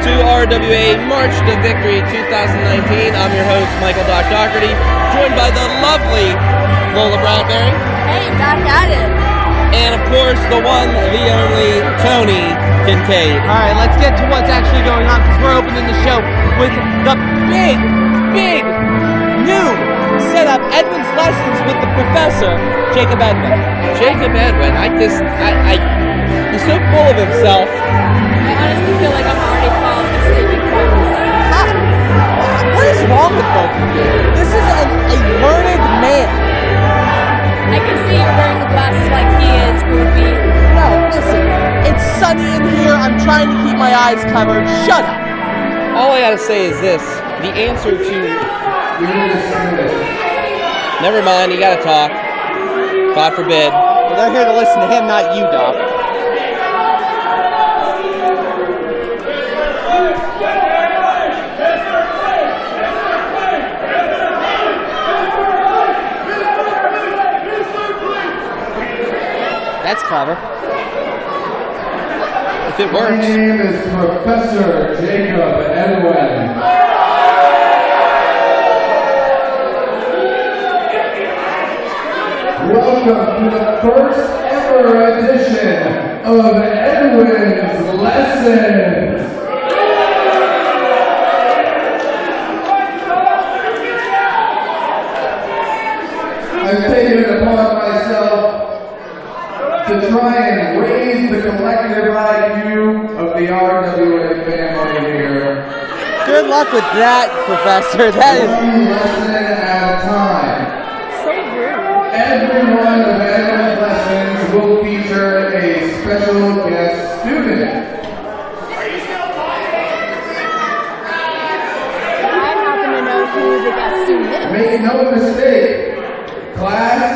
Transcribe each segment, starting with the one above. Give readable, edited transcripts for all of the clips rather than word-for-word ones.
to RWA March to Victory 2019. I'm your host, Michael Doc Doherty, joined by the lovely Lola Bradbury. Hey, back at it. And of course, the one, the only, Tony Kincaid. Alright, let's get to what's actually going on, because we're opening the show with the big new setup, Edwin's Lessons with the Professor, Jacob Edwin. Jacob Edwin, he's so full of himself. I honestly feel like I'm already falling asleep in class. What is wrong with both of you? This is a learned man. I can see you wearing the glasses like he is, Goofy. No, listen, it's sunny in here, I'm trying to keep my eyes covered. Shut up. All I gotta say is this, the answer to... Never mind, you gotta talk. God forbid. Well, they're here to listen to him, not you, Doc. That's clever. If it works. My name is Professor Jacob Edwin. Welcome to the first ever edition of Edwin's Lessons. I've taken it upon myself to try and raise the collective IQ of the RWA family here. Good luck with that, Professor. That is... One lesson at a time. So rude. Every one of Edwin's lessons will feature a special guest student. I happen to know who the guest student is. Make no mistake, class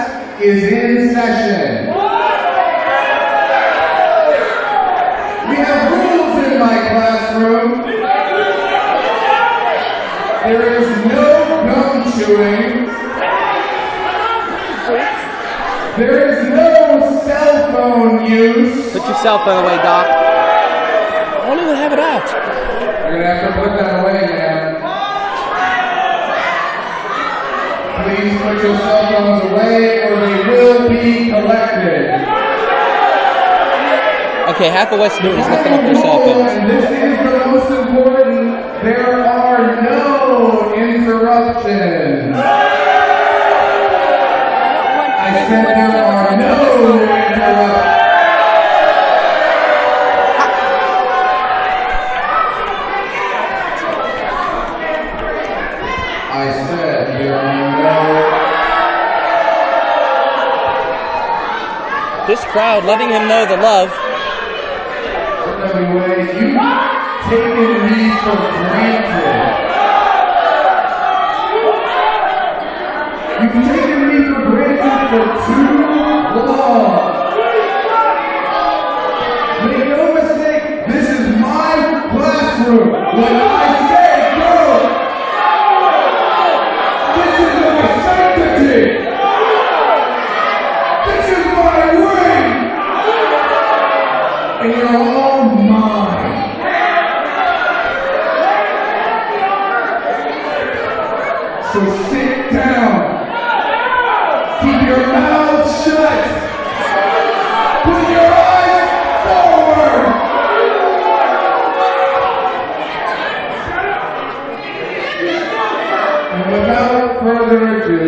is in session. We have rules in my classroom. There is no gum chewing. There is no cell phone use. Put your cell phone away, Doc. I don't even have it out. You're going to have to put that away, man. Please put your cell phones away or they will be collected. Okay, half of West Newton is lifting up their cell phones. And this is the most important. There are no interruptions. I said there are no interruptions. I said there are no... This crowd letting him know the love. RWA, you've taken me for granted. You've taken me for granted for too long. Make no mistake, this is my classroom. When I say go, this is my sanctity. This is my ring. And you're all mine. So sit down. Keep your mouth shut. Put your eyes forward. And without further ado,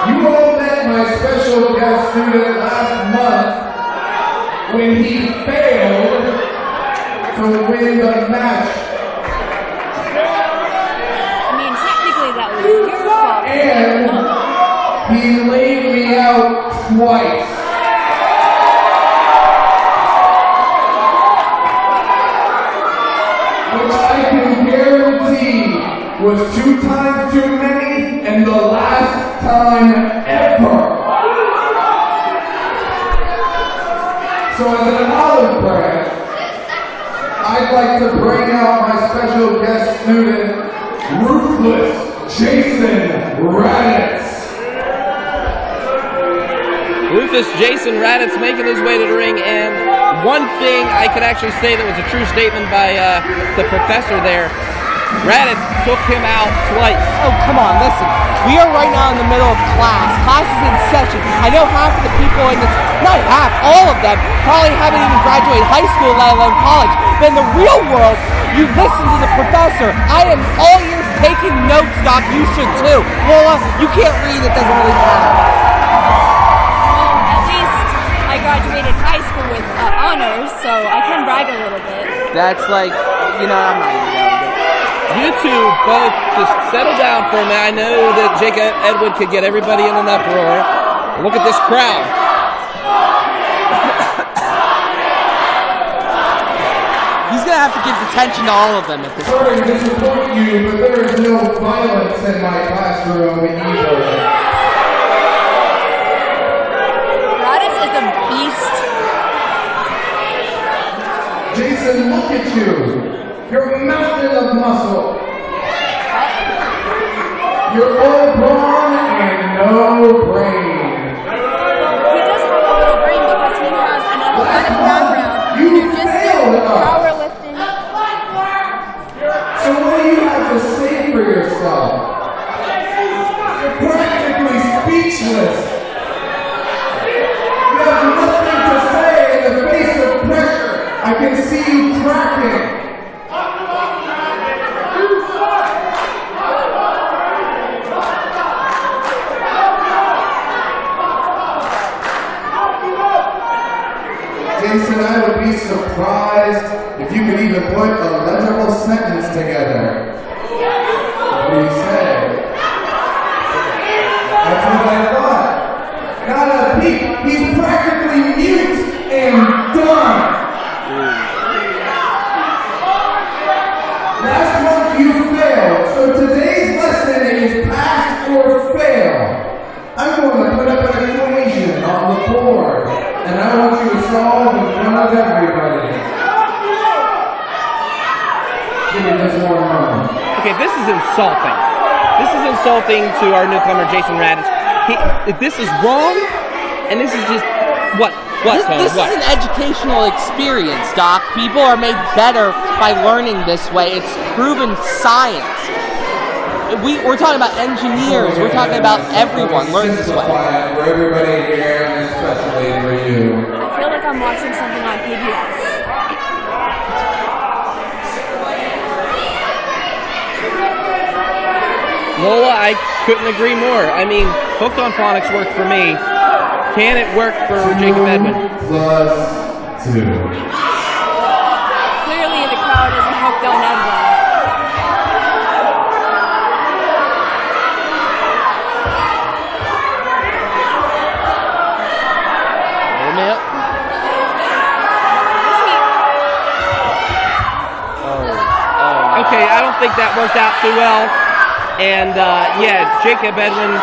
you all met my special guest student last month when he failed to win the match. I mean, technically that was your fault. And he laid me out twice. Which I can guarantee was 2 times too many and the last time ever. So as an olive branch, I'd like to bring out my special guest student, Ruthless Jason Raditz. Rufus Jason Raditz making his way to the ring, and one thing I could actually say that was a true statement by the professor there. Raditz took him out twice. Oh, come on, listen. We are right now in the middle of class. Class is in session. I know half of the people in this, not half, all of them, probably haven't even graduated high school, let alone college. But in the real world, you listen to the professor. I am all ears taking notes, Doc. You should too. Lola, you can't read. It doesn't really matter. Well, at least I graduated high school with honors, so I can brag a little bit. That's like, you know, I'm not even going to. You two both just settle down for a minute. I know that Jacob Edwin could get everybody in an uproar. Look at this crowd. He's going to have to give attention to all of them at this point. Sorry to disappoint you, but there is no violence in my classroom either. Raditz is a beast. Jason, look at you. You're a mountain of muscle. You're all brawn and no brain. Well, he does have a little brain because he has an athletic background. You just failed us. powerlifting. So what do you have to say for yourself? You're practically speechless. You have nothing to say in the face of pressure. I can see you cracking. Jason, I would be surprised if you could even put a legible sentence together. What do you say? That's what I thought. Not a peep. He's practically mute and done. Last month you failed, so today's lesson is pass or fail. I'm going to put up an equation on the board, and I want you to solve in front of everybody. Give me this one moment. Okay, this is insulting. This is insulting to our newcomer, Jason Raditz. This is wrong, and this is just, what? This is an educational experience, Doc. People are made better by learning this way. It's proven science. We're talking about engineers. We're talking about everyone learns this way. For everybody here, and especially for you. I feel like I'm watching something on PBS. Lola, I couldn't agree more. I mean, hooked on phonics worked for me. Can it work for Jacob Edwin? 2+2. Clearly the crowd isn't hooked on Edwin. Wait a minute. Okay, I don't think that worked out too well. And yeah, Jacob Edwin,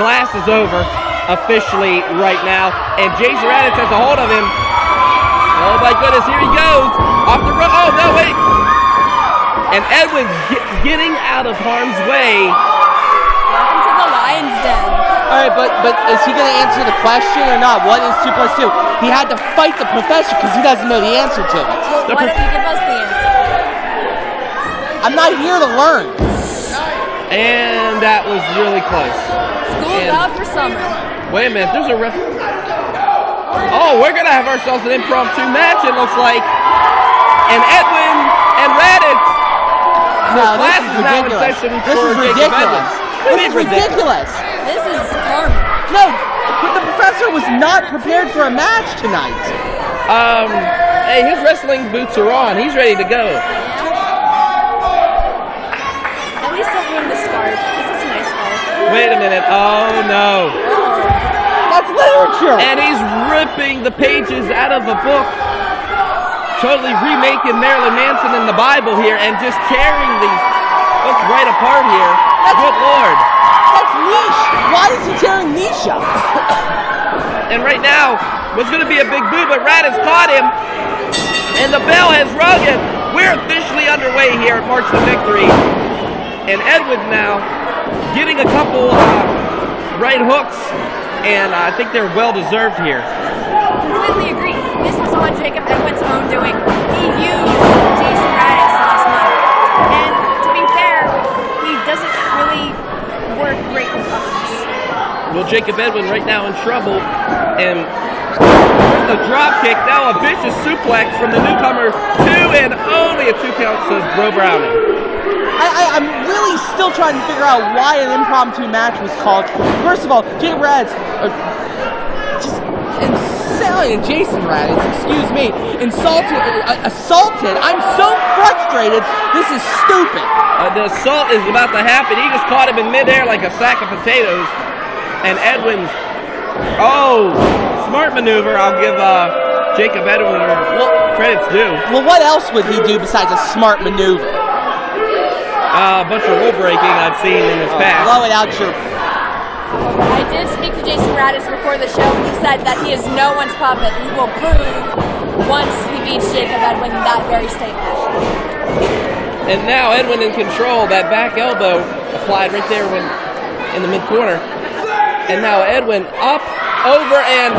class is over officially right now. And Jason Raditz has a hold of him. Oh my goodness, here he goes. Off the run. Oh no, wait. And Edwin's getting out of harm's way. Welcome to the Lion's Den. All right, but is he going to answer the question or not? What is 2+2? He had to fight the professor because he doesn't know the answer to it. Well, why don't you give us the answer? I'm not here to learn. And that was really close. School's out for summer. Wait a minute, there's a ref. Oh, we're going to have ourselves an impromptu match, it looks like. And Edwin and Raditz. No, this class is is now in ridiculous. session This for is Jacob ridiculous. Edwin. This is ridiculous. This is karma. No, but the professor was not prepared for a match tonight. Hey, his wrestling boots are on. He's ready to go. At least don't ruin the scarf. This is a nice scarf. Wait a minute. Oh, no. That's literature. And he's ripping the pages out of a book. Totally remaking Marilyn Manson in the Bible here and just tearing these books right apart here. Good Lord. That's niche. Why is he tearing niche up? And right now was going to be a big boo, but Raditz caught him. And the bell has rung, and we're officially underway here at March to Victory. And Edwin now getting a couple right hooks, and I think they're well deserved here. Completely agree. This this was on Jacob Edwin's own doing. He used Jason Raditz last night. And to be fair, he doesn't really work great with others. Well, Jacob Edwin right now in trouble, and the drop kick, now a vicious suplex from the newcomer, 2 and only a 2 count, says Bro Browning. I'm really still trying to figure out why an impromptu match was called. First of all, Jacob Raditz, just insulting, Jason Raditz, excuse me, assaulted. I'm so frustrated. This is stupid. The assault is about to happen. He just caught him in midair like a sack of potatoes. And Edwin's, smart maneuver. I'll give Jacob Edwin credit's due. Well, what else would he do besides a smart maneuver? A bunch of rule breaking I've seen in his past. Blow it out your... I did speak to Jason Raditz before the show, and he said that he is no one's puppet. He will prove once he beats Jacob Edwin that very statement. And now Edwin in control. That back elbow applied right there in the mid-corner. And now Edwin up, over, and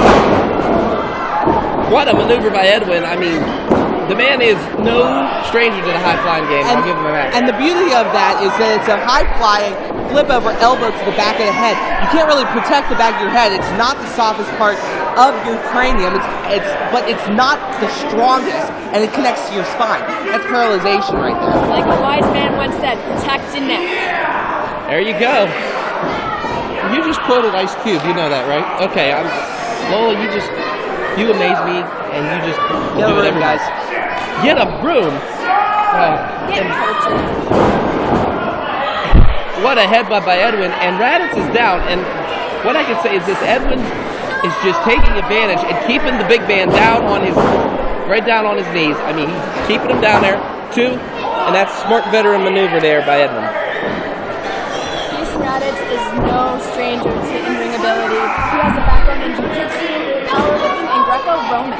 what a maneuver by Edwin. I mean, the man is no stranger to the high-flying game. I'll give him that. And the beauty of that is that it's a high-flying flip-over elbow to the back of the head. You can't really protect the back of your head. It's not the softest part of your cranium, but it's not the strongest, and it connects to your spine. That's paralyzation right there. Like the wise man once said, protect your neck. There you go. You just quoted Ice Cube, you know that, right? Okay, Lola, you amaze me, and you just get a room, guys. Get a room. What a headbutt by Edwin, and Raditz is down. And what I can say is this: Edwin is just taking advantage and keeping the big man down right down on his knees. I mean, he's keeping him down there too, and that's a smart veteran maneuver there by Edwin. Raditz is no stranger to in-ring ability. He has a background in jiu-jitsu, powerlifting, and Greco-Roman.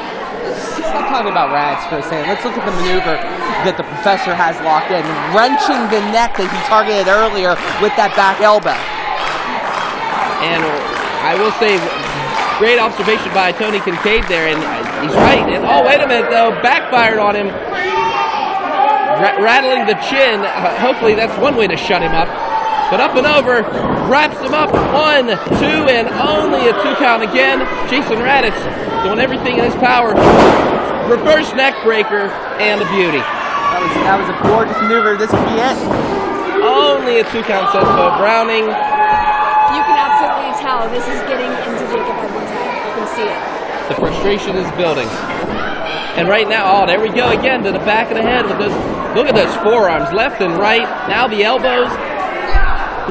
Stop talking about Raditz for a second. Let's look at the maneuver that the professor has locked in, wrenching the neck that he targeted earlier with that back elbow. And I will say, great observation by Tony Kincaid there, and he's right. And wait a minute, though, backfired on him, rattling the chin. Hopefully that's one way to shut him up. But up and over, wraps him up, 1, 2, and only a 2 count again. Jason Raditz doing everything in his power. Reverse neck breaker, and a beauty. That was a gorgeous maneuver. This could be it. Only a 2 count, says Bo Browning. You can absolutely tell this is getting into Jacob Edwin's head. You can see it. The frustration is building. And right now, there we go again to the back of the head with those. Look at those forearms, left and right. Now the elbows.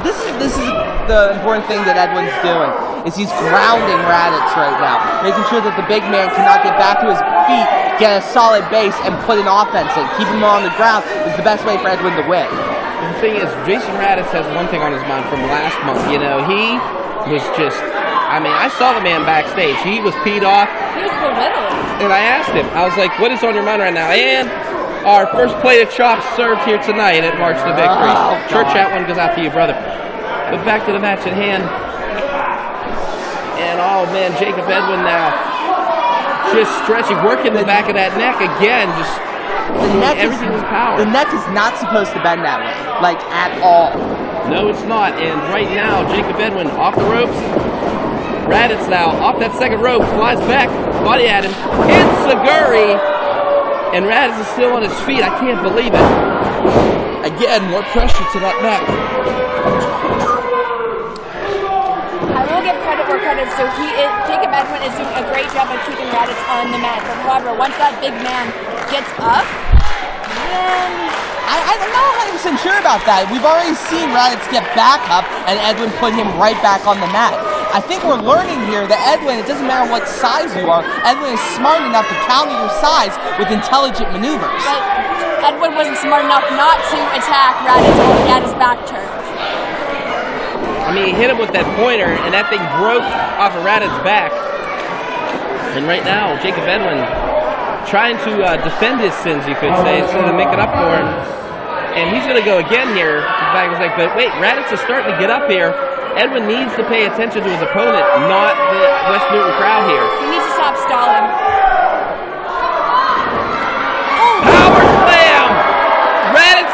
This is the important thing that Edwin's doing, is he's grounding Raditz right now, making sure that the big man cannot get back to his feet, get a solid base, and put an offense in. Keeping him on the ground is the best way for Edwin to win. The thing is, Jason Raditz has one thing on his mind from last month. You know, he was just, I saw the man backstage. He was peed off. He was belittled. And I asked him, I was like, what is on your mind right now? And our first plate of chops served here tonight at March to Victory. Church, that one goes out to you, brother. But back to the match at hand. And man, Jacob Edwin now just stretching, working the back of that neck again, just everything with power. The neck is not supposed to bend that way, like at all. No, it's not. And right now, Jacob Edwin off the ropes. Raditz now off that second rope, flies back, body at him, hits Seguri. And Raditz is still on his feet. I can't believe it. Again, more pressure to that neck. I will give credit where credit's due. Jacob Edwin is doing a great job of keeping Raditz on the mat. But however, once that big man gets up, then I'm not 100% sure about that. We've already seen Raditz get back up and Edwin put him right back on the mat. I think we're learning here that Edwin, it doesn't matter what size you are, Edwin is smart enough to counter your size with intelligent maneuvers. But Edwin wasn't smart enough not to attack Raditz when he had his back turned. He hit him with that pointer, and that thing broke off of Raditz's back. And right now, Jacob Edwin trying to defend his sins, you could say, instead of making up for him. And he's going to go again here. Back was like, but wait, Raditz is starting to get up here. Edwin needs to pay attention to his opponent, not the West Newton crowd here. He needs to stop stalling.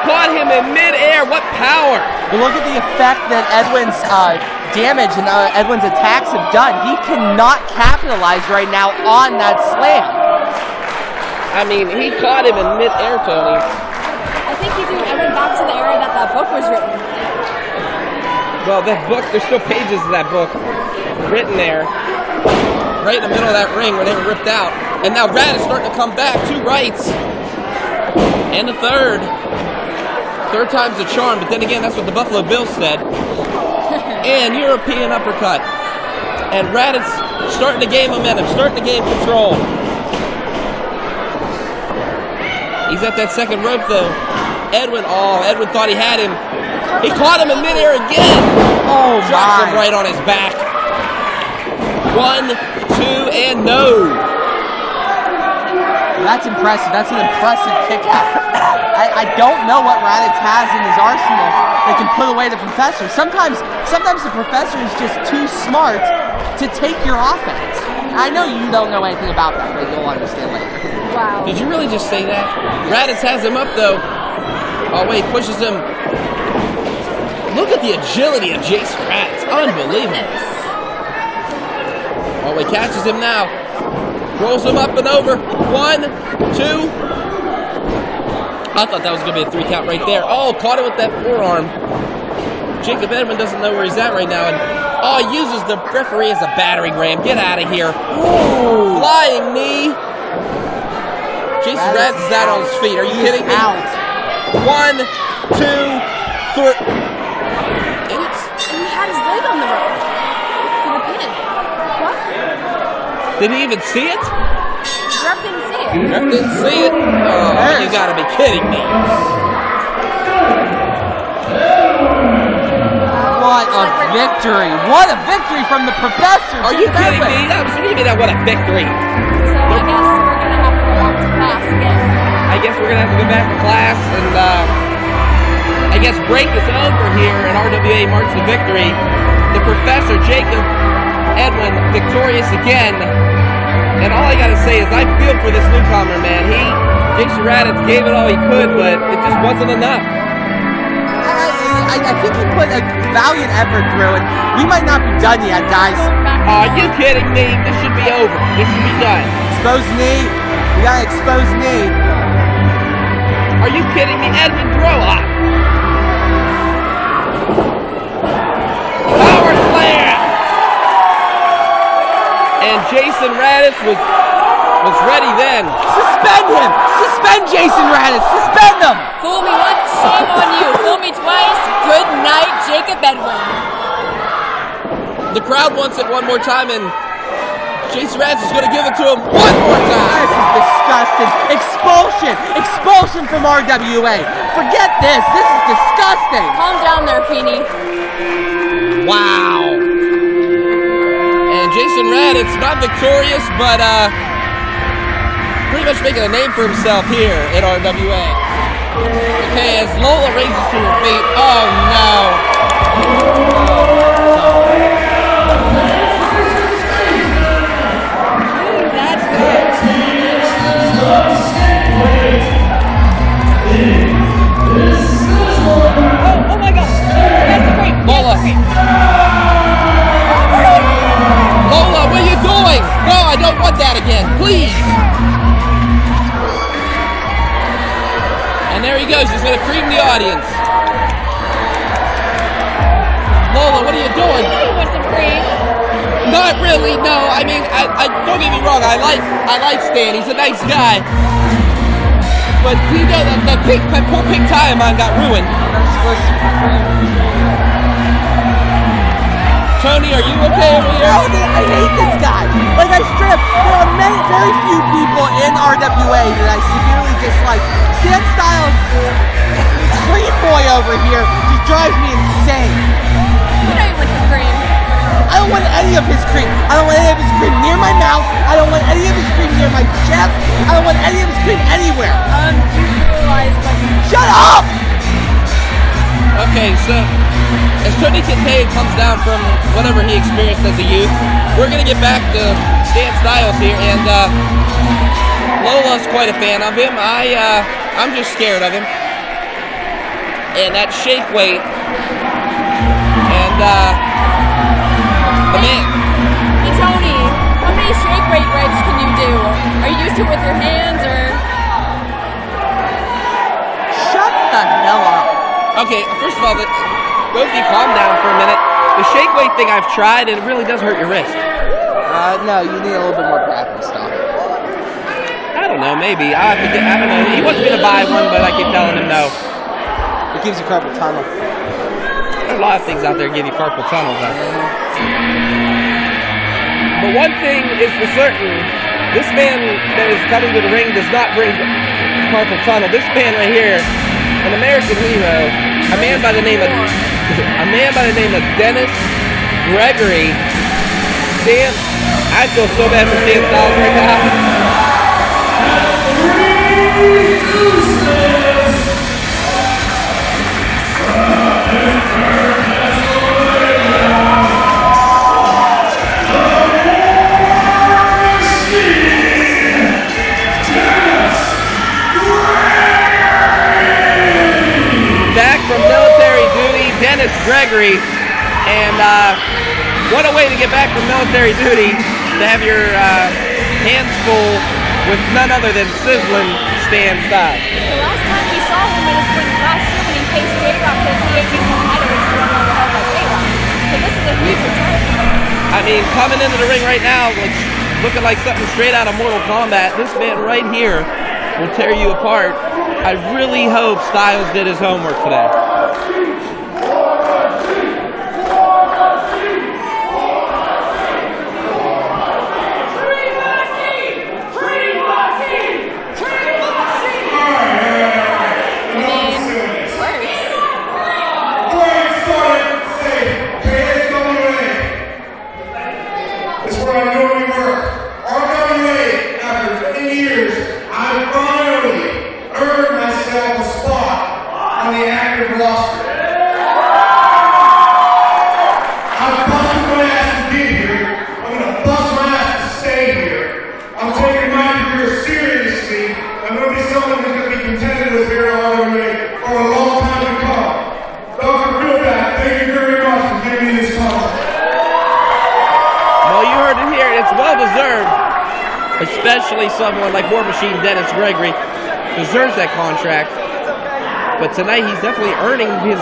caught him in midair. What power! But look at the effect that Edwin's damage and Edwin's attacks have done. He cannot capitalize right now on that slam. I mean, he caught him in midair, Tony. I think he threw Edwin back to the era that book was written. Well, that book, there's still pages of that book written there. Right in the middle of that ring where they were ripped out. And now Rad is starting to come back. 2 rights. And a third. Third time's a charm, but then again, that's what the Buffalo Bills said. And European uppercut. And Rad is starting to gain momentum, starting to gain control. He's at that second rope, though. Edwin thought he had him. He caught him in midair again. Oh, Drops him right on his back. 1, 2, and no. That's impressive. That's an impressive kick out. I don't know what Raditz has in his arsenal that can put away the Professor. Sometimes the Professor is just too smart to take your offense. I know you don't know anything about that, but you'll understand later. Wow. Did you really just say that? Raditz has him up, though. Oh, wait, pushes him. Look at the agility of Jason Raditz. Unbelievable. Oh, he catches him now. Rolls him up and over. 1, 2. I thought that was going to be a 3 count right there. Oh, caught it with that forearm. Jacob Edwin doesn't know where he's at right now. And he uses the referee as a battering ram. Get out of here. Ooh. Flying knee. Jason Raditz is out on his feet. Are you kidding me? Out. 1, 2, 3. He had his leg on the rope for the pin. What? Did he even see it? Ref didn't see it. Ref didn't see it? Oh, you gotta be kidding me. What a victory. What a victory from the Professor. Are you kidding me? What do you mean that? What a victory. So I guess we're going to have to go back to class again. I guess we're going to have to go back to class and I guess break this over here in RWA March the Victory. The Professor, Jacob Edwin, victorious again. And all I got to say is I feel for this newcomer, man. Jason Raditz gave it all he could, but it just wasn't enough. I think he put a valiant effort through it. We might not be done yet, guys. Are you kidding me? This should be over. This should be done. Exposed knee. We got an exposed knee. Are you kidding me? Edwin, grow up. Power slam. And Jason Raditz was ready then. Suspend him! Suspend Jason Raditz! Suspend him! Fool me once, shame on you. Fool me twice, good night, Jacob Edwin. The crowd wants it one more time, and Jason Raditz is going to give it to him one more time. This is disgusting. Expulsion! Expulsion from RWA. Forget this. This is disgusting. Calm down there, Feeney. Wow. And Jason Raditz not victorious, but pretty much making a name for himself here at RWA. Okay, as Lola raises to her feet. Oh no. That's good. Oh my God. That's great. Lola. Lola, what are you doing? No, I don't want that again. Please. And there he goes. He's going to cream the audience. Lola, what are you doing? You want some cream? Not really. No, I mean, I don't get me wrong. I like Stan. He's a nice guy. But you know that poor pink tie of mine got ruined. Tony, are you okay over here? I hate this guy. Like, there are very few people in RWA that I severely dislike. Stan Styles, Cream Boy over here, just drives me insane. You know you want some cream. I don't want any of his cream. I don't want any of his cream near my mouth. I don't want any of his cream near my chest. I don't want any of his cream anywhere. You realize what you... Shut up! Okay, so as Tony Kincaid comes down from whatever he experienced as a youth, we're going to get back to Stan Styles here, and Lola's quite a fan of him. I'm just scared of him. and that shake weight. And man. Hey Tony, how many shake weight reps can you do? Are you used to it with your hands or? Shut the hell up. Okay, first of all, both of you calm down for a minute. The shake weight thing I've tried, and it really does hurt your wrist. No, you need a little bit more practice stuff. I don't know, maybe. I don't know. He wants me to buy one, but I keep telling him no. It gives you carpal tunnel. There are a lot of things out there that give you carpal tunnel, though. But one thing is for certain, this man that is coming to the ring does not bring carpal tunnel. This man right here, an American hero, a man by the name of Dennis Gregory. I feel so bad for Stan Styles right now. Back from military duty, Dennis Gregory, and what a way to get back from military duty, to have your hands full with none other than sizzling Stan Styles. The last time we saw him was when last year when he faced J-Rock for the 38 title, which was won held by J-Rock. So this is a huge return. I mean, coming into the ring right now, looking like something straight out of Mortal Kombat, this man right here will tear you apart. I really hope Styles did his homework today. Especially someone like War Machine Dennis Gregory deserves that contract. But tonight he's definitely earning his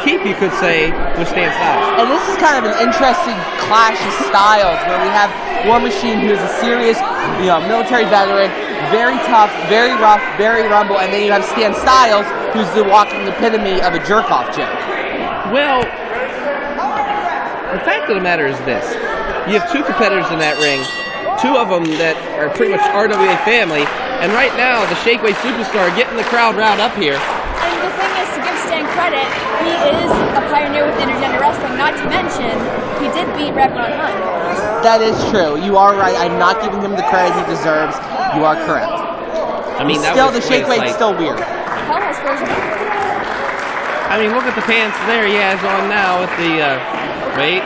keep, you could say, with Stan Styles. And this is kind of an interesting clash of styles where we have War Machine, who is a serious, military veteran, very tough, very rough, very rumble, and then you have Stan Styles, who's the walking epitome of a jerk-off joke. Well, the fact of the matter is this. You have two competitors in that ring. Two of them that are pretty much RWA family, and right now the Shakeway superstar getting the crowd riled up here. And the thing is, to give Stan credit, he is a pioneer with intergender wrestling. Not to mention, he did beat Ron Hunt. That is true. You are right. I'm not giving him the credit he deserves. You are correct. I mean, that still, was the Shakeway is still weird. Hell has frozen. I mean, look at the pants there he has on now with the wait.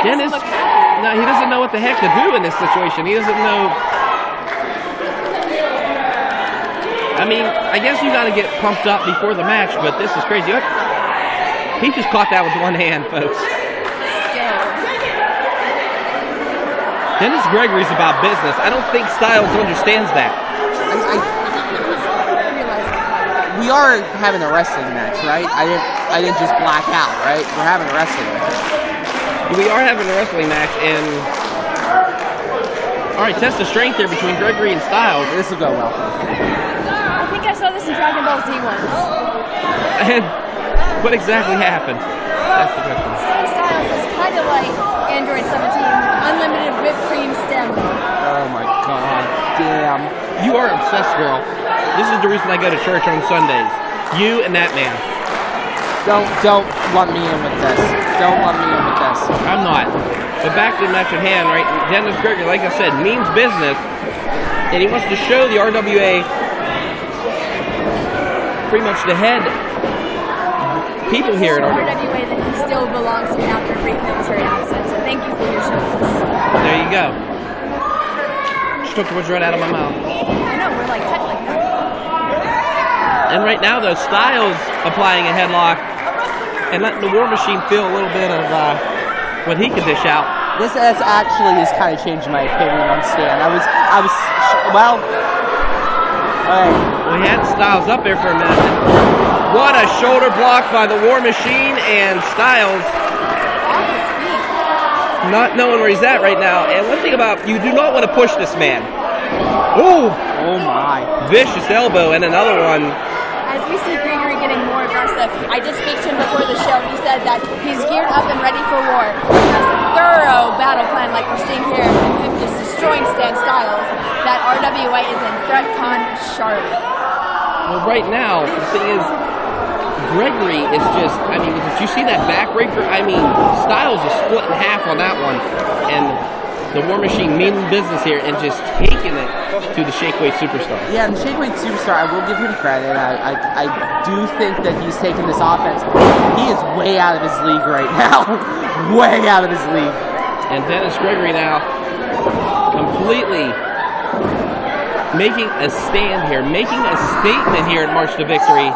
Dennis, no, he doesn't know what the heck to do in this situation. He doesn't know. I mean, I guess you got to get pumped up before the match, but this is crazy. He just caught that with one hand, folks. Dennis Gregory's about business. I don't think Styles understands that. We are having a wrestling match, right? I didn't just black out, right? We're having a wrestling match. We are having a wrestling match, and all right, test of strength here between Gregory and Styles. This will go well. I think I saw this in Dragon Ball Z once. And what exactly happened? That's the question. Stan Styles is kind of like Android 17, unlimited whipped cream stem. Oh my god, damn. You are obsessed, girl. This is the reason I go to church on Sundays. You and that man. Don't lump me in with this. Don't lump me in with this. I'm not. But back to the match at hand, right? Dennis Gregory, like I said, means business. And he wants to show the RWA pretty much the head people here at RWA that he still belongs to after a brief military absence. So thank you for your service. There you go. took the words right out of my mouth. I know, we're like tight like that. And right now, though, Styles applying a headlock and letting the War Machine feel a little bit of what he can dish out. This actually is kind of changing my opinion on Stan. Well, we had Styles up there for a minute. What a shoulder block by the War Machine, and Styles not knowing where he's at right now. And one thing about, you do not want to push this man. Ooh! Oh my. Vicious elbow, and another one. As we see Gregory getting more aggressive, I did speak to him before the show. He said that he's geared up and ready for war. He has a thorough battle plan like we're seeing here, of him just destroying Stan Styles. That RWA is in ThreatCon Charlotte. Well, right now, the thing is, Gregory is just, I mean, did you see that backbreaker? I mean, Styles is split in half on that one, and the War Machine meaning business here and just taking it to the Shakeweight Superstar. Yeah, and the Shakeweight Superstar, I will give him credit. I do think that he's taking this offense. He is way out of his league right now. Way out of his league. And Dennis Gregory now completely making a stand here, making a statement here at March to Victory.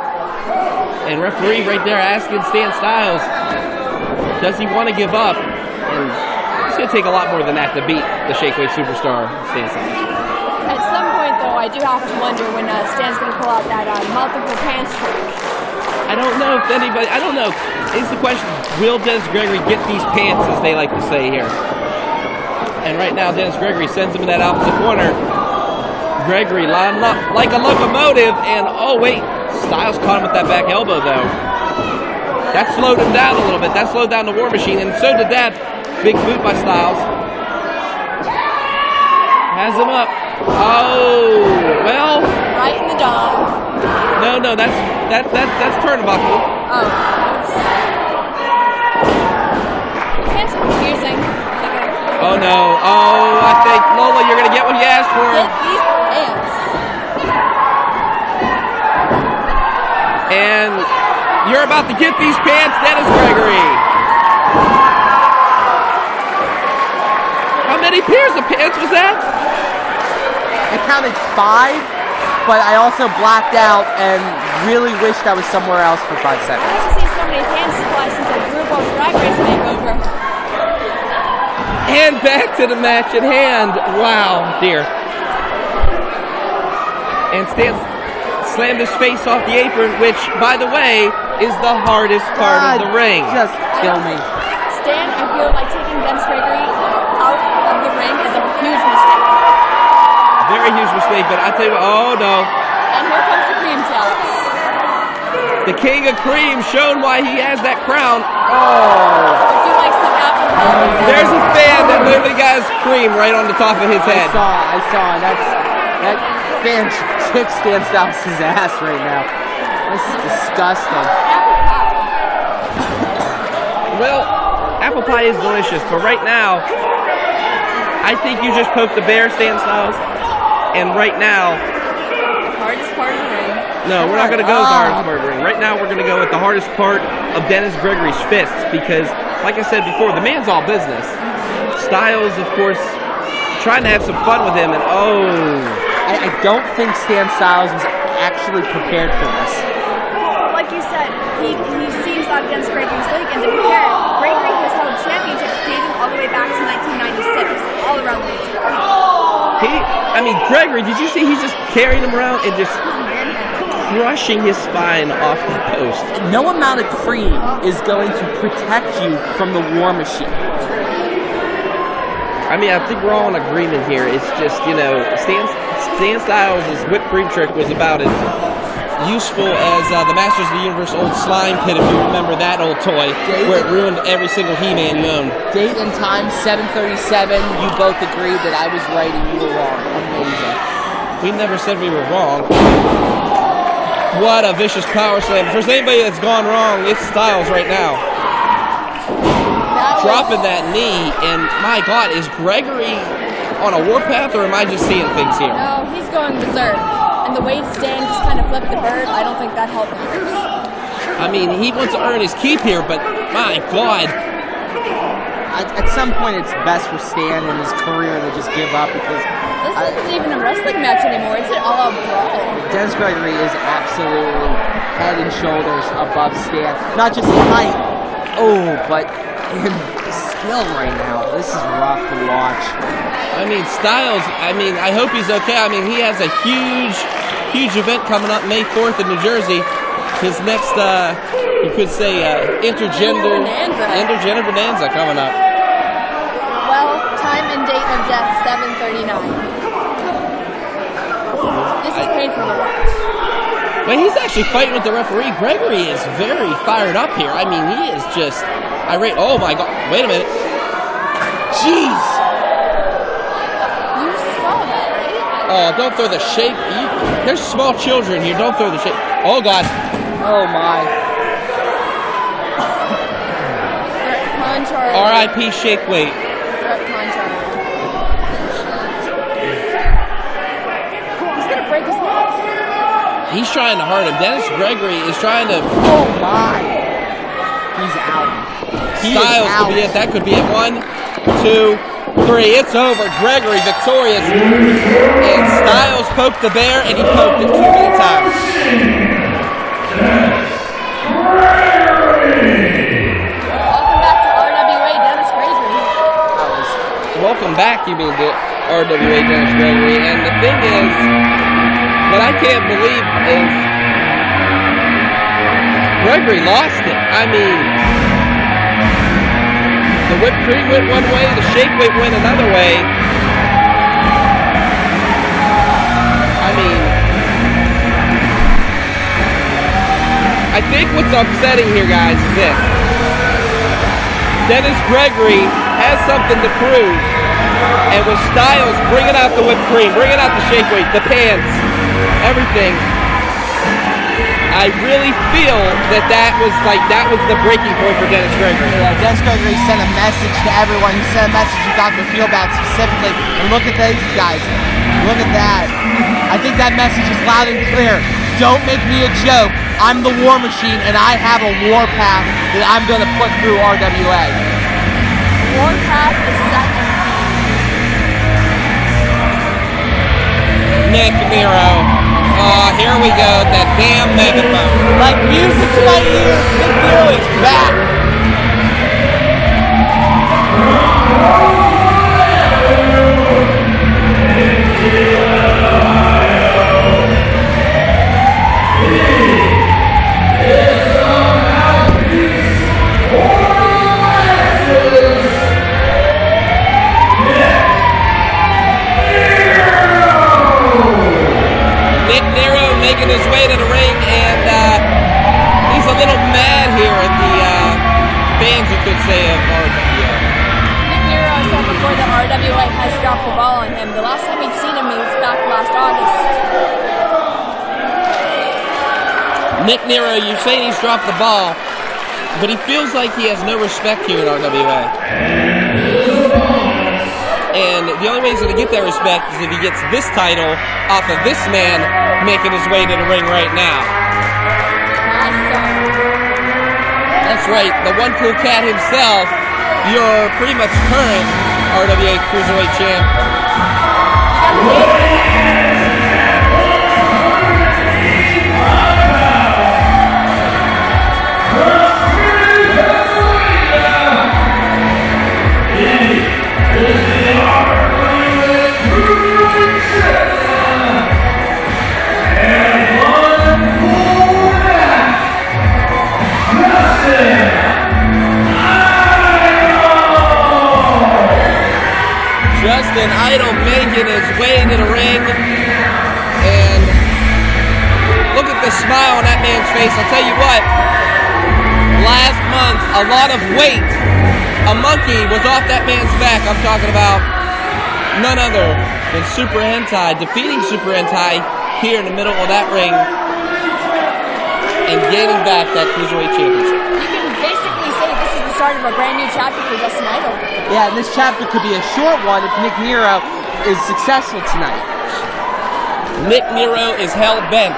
And referee right there asking Stan Styles, does he want to give up? And it's going to take a lot more than that to beat the Shakeweight Superstar, Stan Styles. At some point, though, I do have to wonder when Stan's going to pull out that multiple pants trick. I don't know if anybody, I don't know. It's the question, will Dennis Gregory get these pants, as they like to say here? And right now, Dennis Gregory sends him in that opposite corner. Gregory lining up like a locomotive, and oh wait, Styles caught him with that back elbow though. That slowed him down a little bit. That slowed down the War Machine, and so did that big boot by Styles. Has him up. Oh, well. Right in the dome. No, that's turnbuckle. Oh. Pants are confusing. Oh no. Oh, I think Lola, you're gonna get what you asked for. Get these pants. And you're about to get these pants, Dennis Gregory. How many pairs of pants was that? I counted 5, but I also blacked out and really wished I was somewhere else for 5 seconds. I haven't seen so many pants supplies since a RuPaul's Drag Race makeover. And back to the match at hand. Wow, dear. And Stan slammed his face off the apron, which, by the way, is the hardest part of the ring. Just kill me. Stan, I feel like taking Dennis Gregory out of the ring is a huge mistake. Very huge mistake, but I tell you what, oh no. And here comes the cream tails. The king of cream, shown why he has that crown. Oh. Would you like some apple pie? There's a fan that literally got his cream right on the top of his head. I saw. That fan kicks Stan Styles' ass right now. This is disgusting. Well, apple pie is delicious, but right now, I think you just poked the bear, Stan Styles. And right now, Hardest part of the ring. no, we're not going to go with the hardest part of the ring. Right now, we're going to go with the hardest part of Dennis Gregory's fists because, like I said before, the man's all business. Styles, of course, trying to have some fun with him, and oh. I don't think Stan Styles was actually prepared for this. Like you said, he seems out against Gregory's league, and to be fair, Gregory has held championships dating all the way back to 1996, all around the league. Gregory, did you see he's just carrying him around and just crushing his spine off the post? No amount of cream is going to protect you from the War Machine. I mean, I think we're all in agreement here. It's just, you know, Stan Styles' whipped cream trick was about as useful as the Masters of the Universe old slime pit, if you remember that old toy, where it ruined every single He-Man you owned. Date and time, 7:37. You both agreed that I was right and you were wrong. Amazing. We never said we were wrong. What a vicious power slam. If there's anybody that's gone wrong, it's Styles right now. Dropping that knee, and my God, is Gregory on a warpath, or am I just seeing things here? No, he's going berserk. And the way Stan just kind of flipped the bird, I don't think that helped matters. I mean, he wants to earn his keep here, but my God. at some point it's best for Stan in his career to just give up because this isn't even a wrestling match anymore. It's an all-out brawl. Dennis Gregory is absolutely head and shoulders above Stan. Not just in height, but in skill right now. This is rough to watch. I mean, Styles, I hope he's okay. I mean, he has a huge event coming up May 4th in New Jersey. His next, you could say, intergender bonanza coming up. Well, time and date of death, 7/39. This is painful to watch. But he's actually fighting with the referee. Gregory is very fired up here. I mean, he is just irate. Oh my God! Wait a minute. Jeez. You saw that, right? Oh, don't throw the shake. There's small children here. Don't throw the shake. Oh God. Oh my. R.I.P. Shake weight. He's gonna break his neck. He's trying to hurt him. Dennis Gregory is trying to. Oh my! He's out. Styles could be it. That could be it. 1, 2, 3. It's over. Gregory victorious. And Styles poked the bear, and he poked it too many times. Welcome back to RWA, Dennis Gregory. Welcome back, you mean, to RWA Dennis Gregory. And the thing is, what I can't believe is Gregory lost it. I mean, the whipped cream went one way, the shake weight went another way. I mean, I think what's upsetting here, guys, is this. Dennis Gregory has something to prove. And with Styles bringing out the whipped cream, bringing out the shake weight, the pants, everything, I really feel that was the breaking point for Dennis Gregory. Yeah, Dennis Gregory sent a message to everyone. He sent a message to Dr. Fieldback specifically. And look at these guys. Look at that. I think that message is loud and clear. Don't make me a joke. I'm the War Machine, and I have a warpath that I'm going to put through RWA. Warpath is set in Nick Miro. Oh, here we go, that damn megaphone. Like music to my ears, Nick Miro is back. Nick Nero making his way to the ring, and he's a little mad here at the fans, you could say, of RWA. Nick Nero said before that RWA has dropped the ball on him. The last time we've seen him, he was back last August. Nick Nero, you're saying he's dropped the ball, but he feels like he has no respect here at RWA. And the only way he's going to get that respect is if he gets this title off of this man making his way to the ring right now. That's right, the One Cool Cat himself, your pretty much current RWA Cruiserweight champ. Justin Idol making his way to the ring, and look at the smile on that man's face. I'll tell you what, last month a lot of weight, a monkey was off that man's back. I'm talking about none other than Super Hentai, defeating Super Hentai here in the middle of that ring and gaining back that Cruiserweight Championship. You can basically say this is the start of a brand new chapter for Justin Idol. Yeah, and this chapter could be a short one if Nick Nero is successful tonight. Nick Nero is hell-bent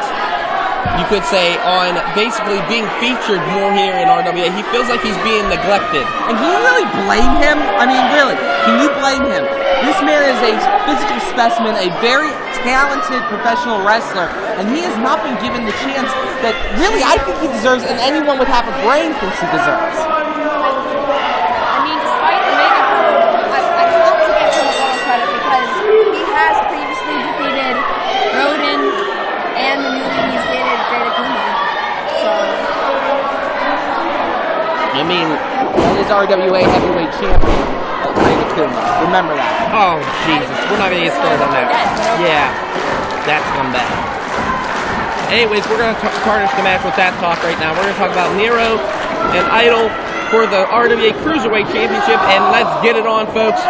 you could say, on basically being featured more here in RWA. He feels like he's being neglected. And can you really blame him? I mean, really, can you blame him? This man is a physical specimen, a very talented professional wrestler, and he has not been given the chance that really I think he deserves, and anyone with half a brain thinks he deserves. I mean, despite the mega I have to give him a little credit because he has previously defeated Roden and the newly reinstated Great Akuma. So, I mean, that is RWA heavyweight champion, Great Akuma. Remember that. Oh, Jesus. We're not going to get started on that. Yeah, that's scumbag. Anyways, we're going to tarnish the match with that talk right now. We're going to talk about Nero and Idol for the RWA Cruiserweight Championship, and let's get it on, folks.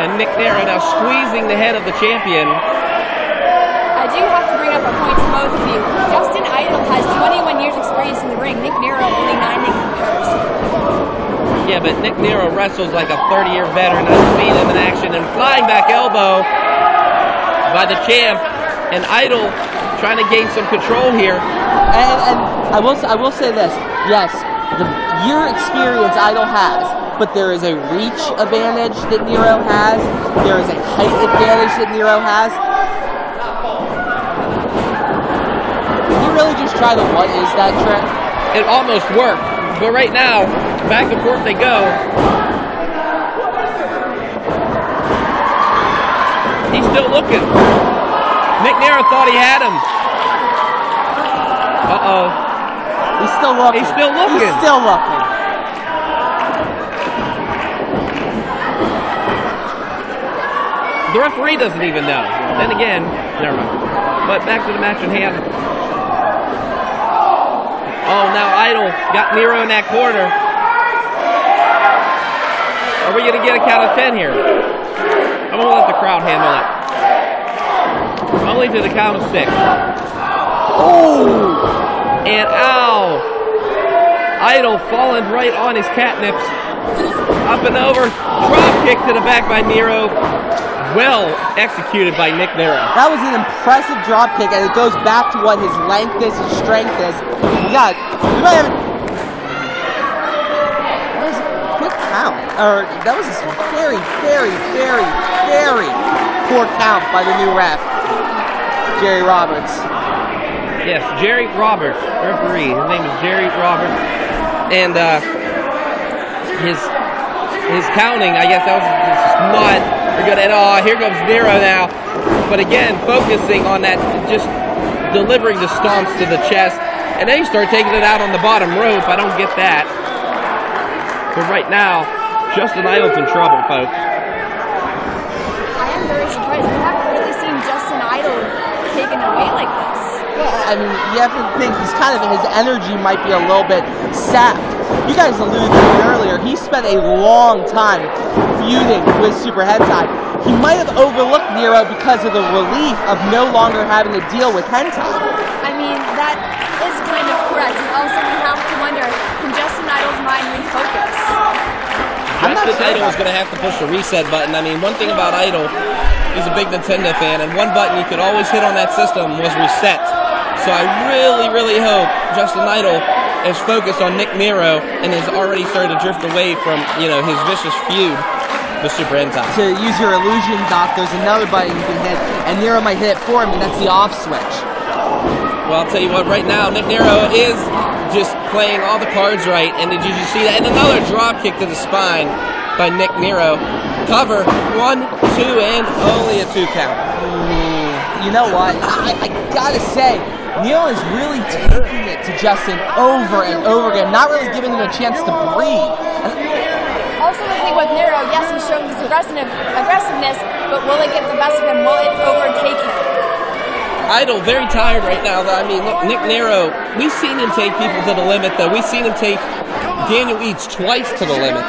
And Nick Nero now squeezing the head of the champion. I do have to bring up a point to both of you. Justin Idol has 21 years experience in the ring. Nick Nero only 9 in comparison. Yeah, but Nick Nero wrestles like a 30-year veteran. I've seen him in action, and flying back elbow by the champ, and Idol trying to gain some control here. And I will say this. Yes, the year experience Idol has, but there is a reach advantage that Nero has. There is a height advantage that Nero has. Can you really just try the what is that trick? It almost worked, but right now, back and forth they go. He's still looking. Nick Nero thought he had him. Uh-oh. He's still looking. He's still looking. He's still looking. The referee doesn't even know. Then again, never mind. But back to the match at hand. Oh, now Idol got Nero in that corner. Are we going to get a count of 10 here? I'm going to let the crowd handle it. Only to the count of 6. Oh! And ow! Idol falling right on his catnips. Up and over. Drop kick to the back by Nero. Well executed by Nick Nero. That was an impressive drop kick, and it goes back to what his length is, his strength is. You might have... That was a quick count. Or, that was a very, very, very, very poor count by the new ref, Jerry Roberts. Yes, Jerry Roberts, referee. His name is Jerry Roberts. And his counting, I guess that was just not very good. And here comes Nero now. But again, focusing on that, just delivering the stomps to the chest. And then he started taking it out on the bottom rope. I don't get that. But right now, Justin Idol's in trouble, folks. I am very surprised. We haven't really seen Justin Idol taken away like this. Well, I mean, you have to think his energy might be a little bit sapped. You guys alluded to it earlier. He spent a long time feuding with Super Hentai. He might have overlooked Nero because of the relief of no longer having to deal with Hentai. I mean, that is kind of correct. And also, we have to wonder, can Justin Idol's mind refocus? Justin Idol is going to have to push the reset button. I mean, one thing about Idol, he's a big Nintendo fan, and one button you could always hit on that system was reset. So I really, really hope Justin Idol is focused on Nick Nero and has already started to drift away from, his vicious feud with Super Hentai. To use your illusion, Doc, there's another button you can hit, and Nero might hit it for him, and that's the off switch. Well, I'll tell you what, right now, Nick Nero is just playing all the cards right, and did you see that? And another drop kick to the spine by Nick Nero. Cover, 1, 2, and only a 2 count. You know what? I gotta say, Nero is really taking it to Justin over and over again, not really giving him a chance to breathe. Also, the thing with Nero, yes, he's showing his aggressiveness, but will it get the best of him? Will it overtake him? Idol very tired right now, though. I mean, look, Nick Nero, we've seen him take people to the limit, though. We've seen him take Daniel Eads twice to the limit.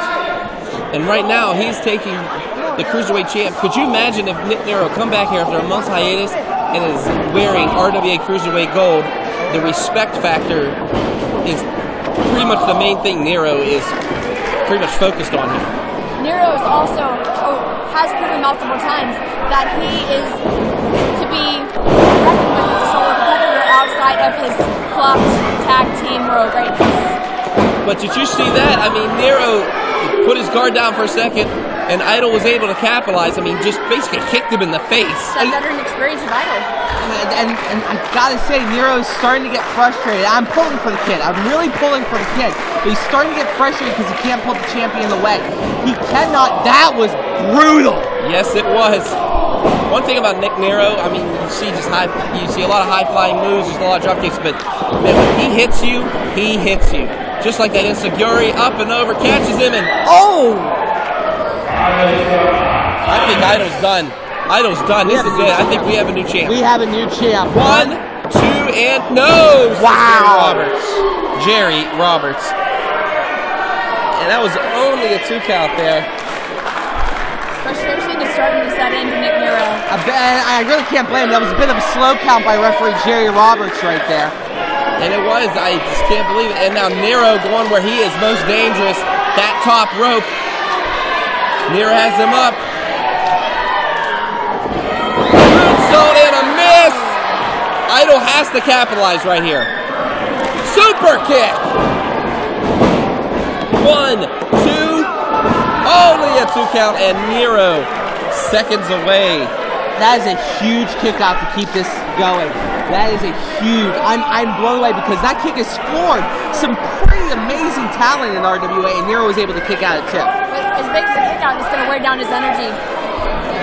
And right now, he's taking the Cruiserweight champ. Could you imagine if Nick Nero come back here after a month's hiatus and is wearing RWA Cruiserweight gold? The respect factor is pretty much the main thing Nero is pretty much focused on here. Nero is also, has proven multiple times that he is to be reckoned with as a solo competitor outside of unlocked tag team world greatness. But did you see that? I mean, Nero put his guard down for a second, and Idol was able to capitalize. I mean, just basically kicked him in the face. That veteran experience of Idol. And I gotta say, Nero's starting to get frustrated. I'm pulling for the kid. I'm really pulling for the kid. But he's starting to get frustrated because he can't pull the champion away. He cannot. That was brutal. Yes, it was. One thing about Nick Nero, I mean, you see a lot of high-flying moves, there's a lot of drop kicks, but man, when he hits you, he hits you. Just like that Inseguri, up and over, catches him, and oh! I think Idol's done. Idol's done. This is it. I think we have a new champ. We have a new champ. 1, 2, and no! Wow! Jerry Roberts. And that was only a 2 count there. Frustration is starting to set into Nick Nero. I really can't blame him. That was a bit of a slow count by referee Jerry Roberts right there. And it was. I just can't believe it. And now Nero going where he is most dangerous. That top rope. Nero has him up. Moonsault and a miss. Idol has to capitalize right here. Super kick. 1, 2. Only a 2 count, and Nero seconds away. That is a huge kick out to keep this going. That is a huge. I'm blown away because that kick has floored some pretty amazing talent in RWA, and Nero was able to kick out it too. But as big as a kick out, it's going to wear down his energy.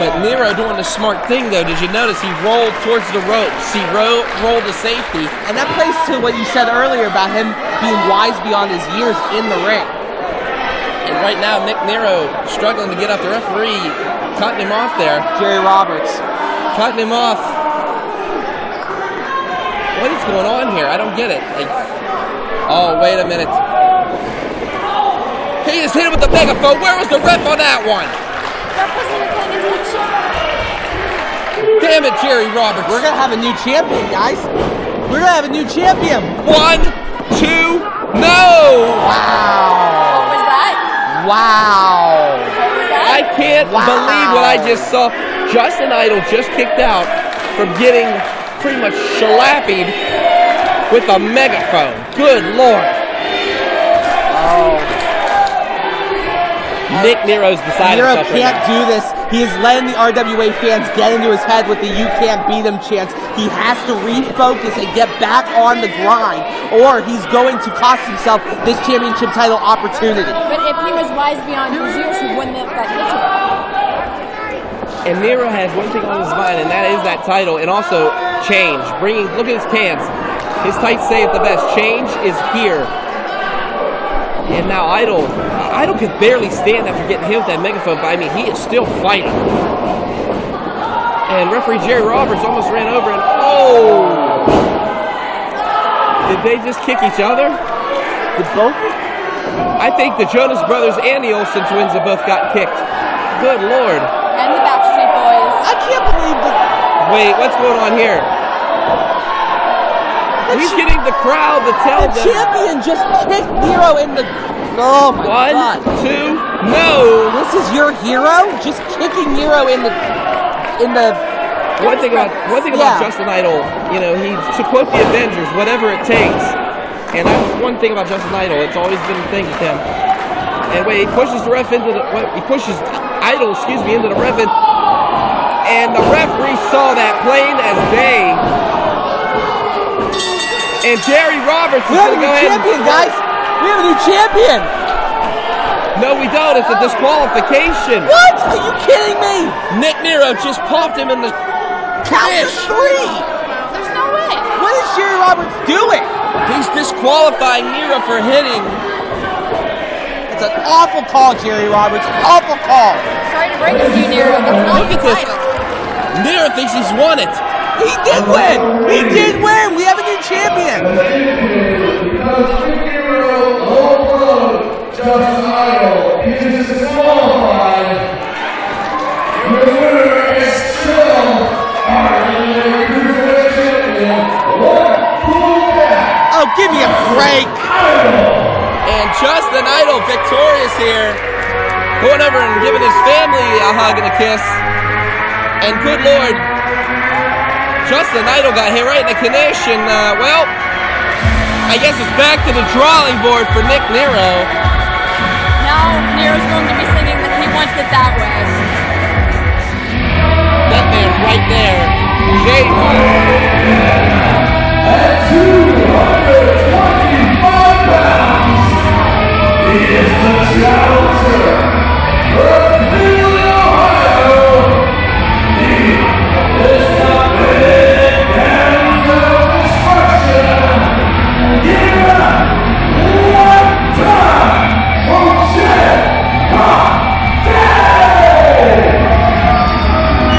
But Nero doing the smart thing though. Did you notice he rolled towards the ropes? He rolled to safety, and that plays to what you said earlier about him being wise beyond his years in the ring. And right now, Nick Nero struggling to get up. The referee cutting him off there. Jerry Roberts. Cutting him off. What is going on here? I don't get it. Like, oh, wait a minute. He just hit him with the megaphone. Where was the ref on that one? Ref wasn't paying attention. Damn it, Jerry Roberts. We're going to have a new champion, guys. We're going to have a new champion. 1, 2, no! Wow. Wow. I can't believe what I just saw. Justin Idol just kicked out from getting pretty much shellapied with a megaphone. Good Lord. Oh. Nick Nero's beside Nero himself right can't now. do this. He is letting the RWA fans get into his head with the "you can't beat him" chants. He has to refocus and get back on the grind, or he's going to cost himself this championship title opportunity. But if he was wise beyond his years, he wouldn't have got hit. And Nero has one thing on his mind, and that is that title, and also change. Look at his pants. His tights say it the best. Change is here. And now Idol could barely stand after getting hit with that megaphone, but I mean, he is still fighting. And referee Jerry Roberts almost ran over and oh! Did they just kick each other? Did both? I think the Jonas Brothers and the Olsen twins have both got kicked. Good Lord. And the Backstreet Boys. I can't believe that. Wait, what's going on here? He's getting the crowd to tell them. The champion just kicked Nero in the... Oh my God. 1, 2, no! This is your hero? Just kicking Nero in the... One thing about Justin Idol, you know, to quote the Avengers, whatever it takes. And that's one thing about Justin Idol. It's always been a thing with him. And wait, he pushes the ref into the... He pushes Idol, into the ref. And the referee saw that plain as day. And Jerry Roberts is going to go ahead. We have a new champion, guys. We have a new champion. No, we don't. It's a disqualification. What? Are you kidding me? Nick Nero just popped him in the count to 3. There's no way. What is Jerry Roberts doing? He's disqualifying Nero for hitting. It's an awful call, Jerry Roberts. Awful call. Sorry to break it to you, Nero. Look at this. Nero thinks he's won it. He did win! He did win! We have a new champion! Because Nero overrode Justin Idol, he is disqualified. The winner is still RWA Cruiserweight Champion, Oh, give me a break! And Justin Idol victorious here, going over and giving his family a hug and a kiss. And good Lord, Justin Idol got hit right in the connection. Well, I guess it's back to the drawing board for Nick Nero. Now Nero's going to be singing that he wants it that way. That man right there, At 225 pounds, he is the challenger from Cleveland, Ohio. He is the big hands of destruction. Give it up one time for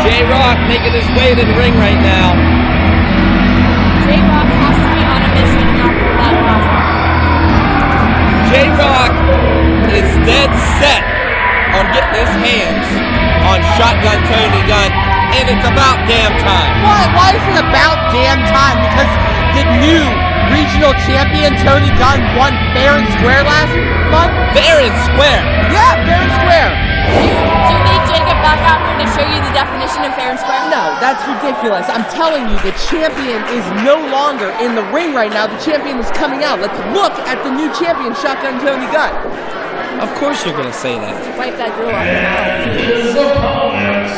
J-Rock making his way to the ring right now. J-Rock has to be on a mission after that last one. J-Rock is dead set on getting his hands on Shotgun Tony Gunn, and it's about damn time. Why is it about damn time? Because the new regional champion Tony Gunn won fair and square last month? Fair and square. Yeah, fair and square. Do you need Jacob back out here to show you the definition of fair and square? No, that's ridiculous. I'm telling you, the champion is no longer in the ring right now. The champion is coming out. Let's look at the new champion, Shotgun Tony Gunn. Of course you're going to say that. Wipe that grill off. his opponent.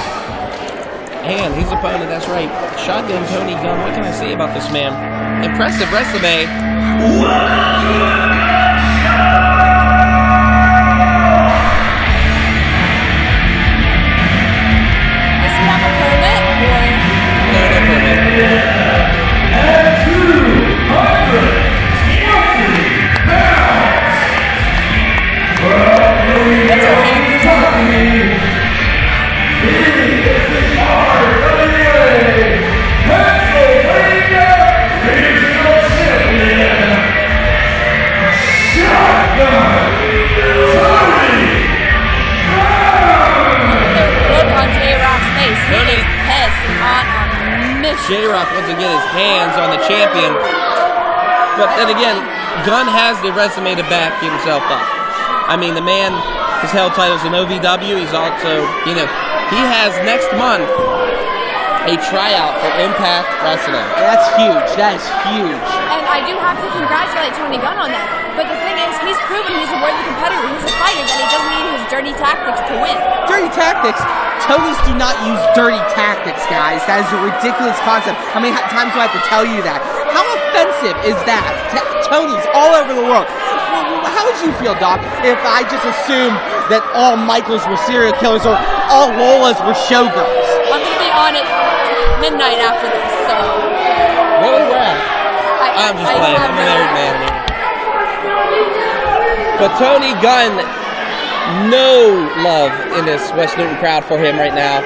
And his opponent, that's right, Shotgun Tony Gunn. What can I say about this man? Impressive resume. Does he have a permit? At 220 pounds, from New York, Kentucky, he is the RWA Pennsylvania Regional Champion, Shotgun Tony Look on J-Rock's face. He is pissed and on a mission. J-Rock wants to get his hands on the champion. But then again, Gunn has the resume to back himself up. I mean, the man has held titles in OVW. He's also, he has next month a tryout for Impact Wrestling. That's huge. That is huge. And I do have to congratulate Tony Gunn on that. But the thing is, he's proven he's a worthy competitor. He's a fighter, that he doesn't need his dirty tactics to win. Dirty tactics? Tonys do not use dirty tactics, guys. That is a ridiculous concept. How many times do I have to tell you that? How offensive is that? Tonys all over the world. How would you feel, Doc, if I just assumed that all Michaels were serial killers or all Lolas were showgirls? I'm going to be on at midnight after this, so... Really? Where at? I'm just playing. I'm a married man. But Tony Gunn, no love in this West Newton crowd for him right now.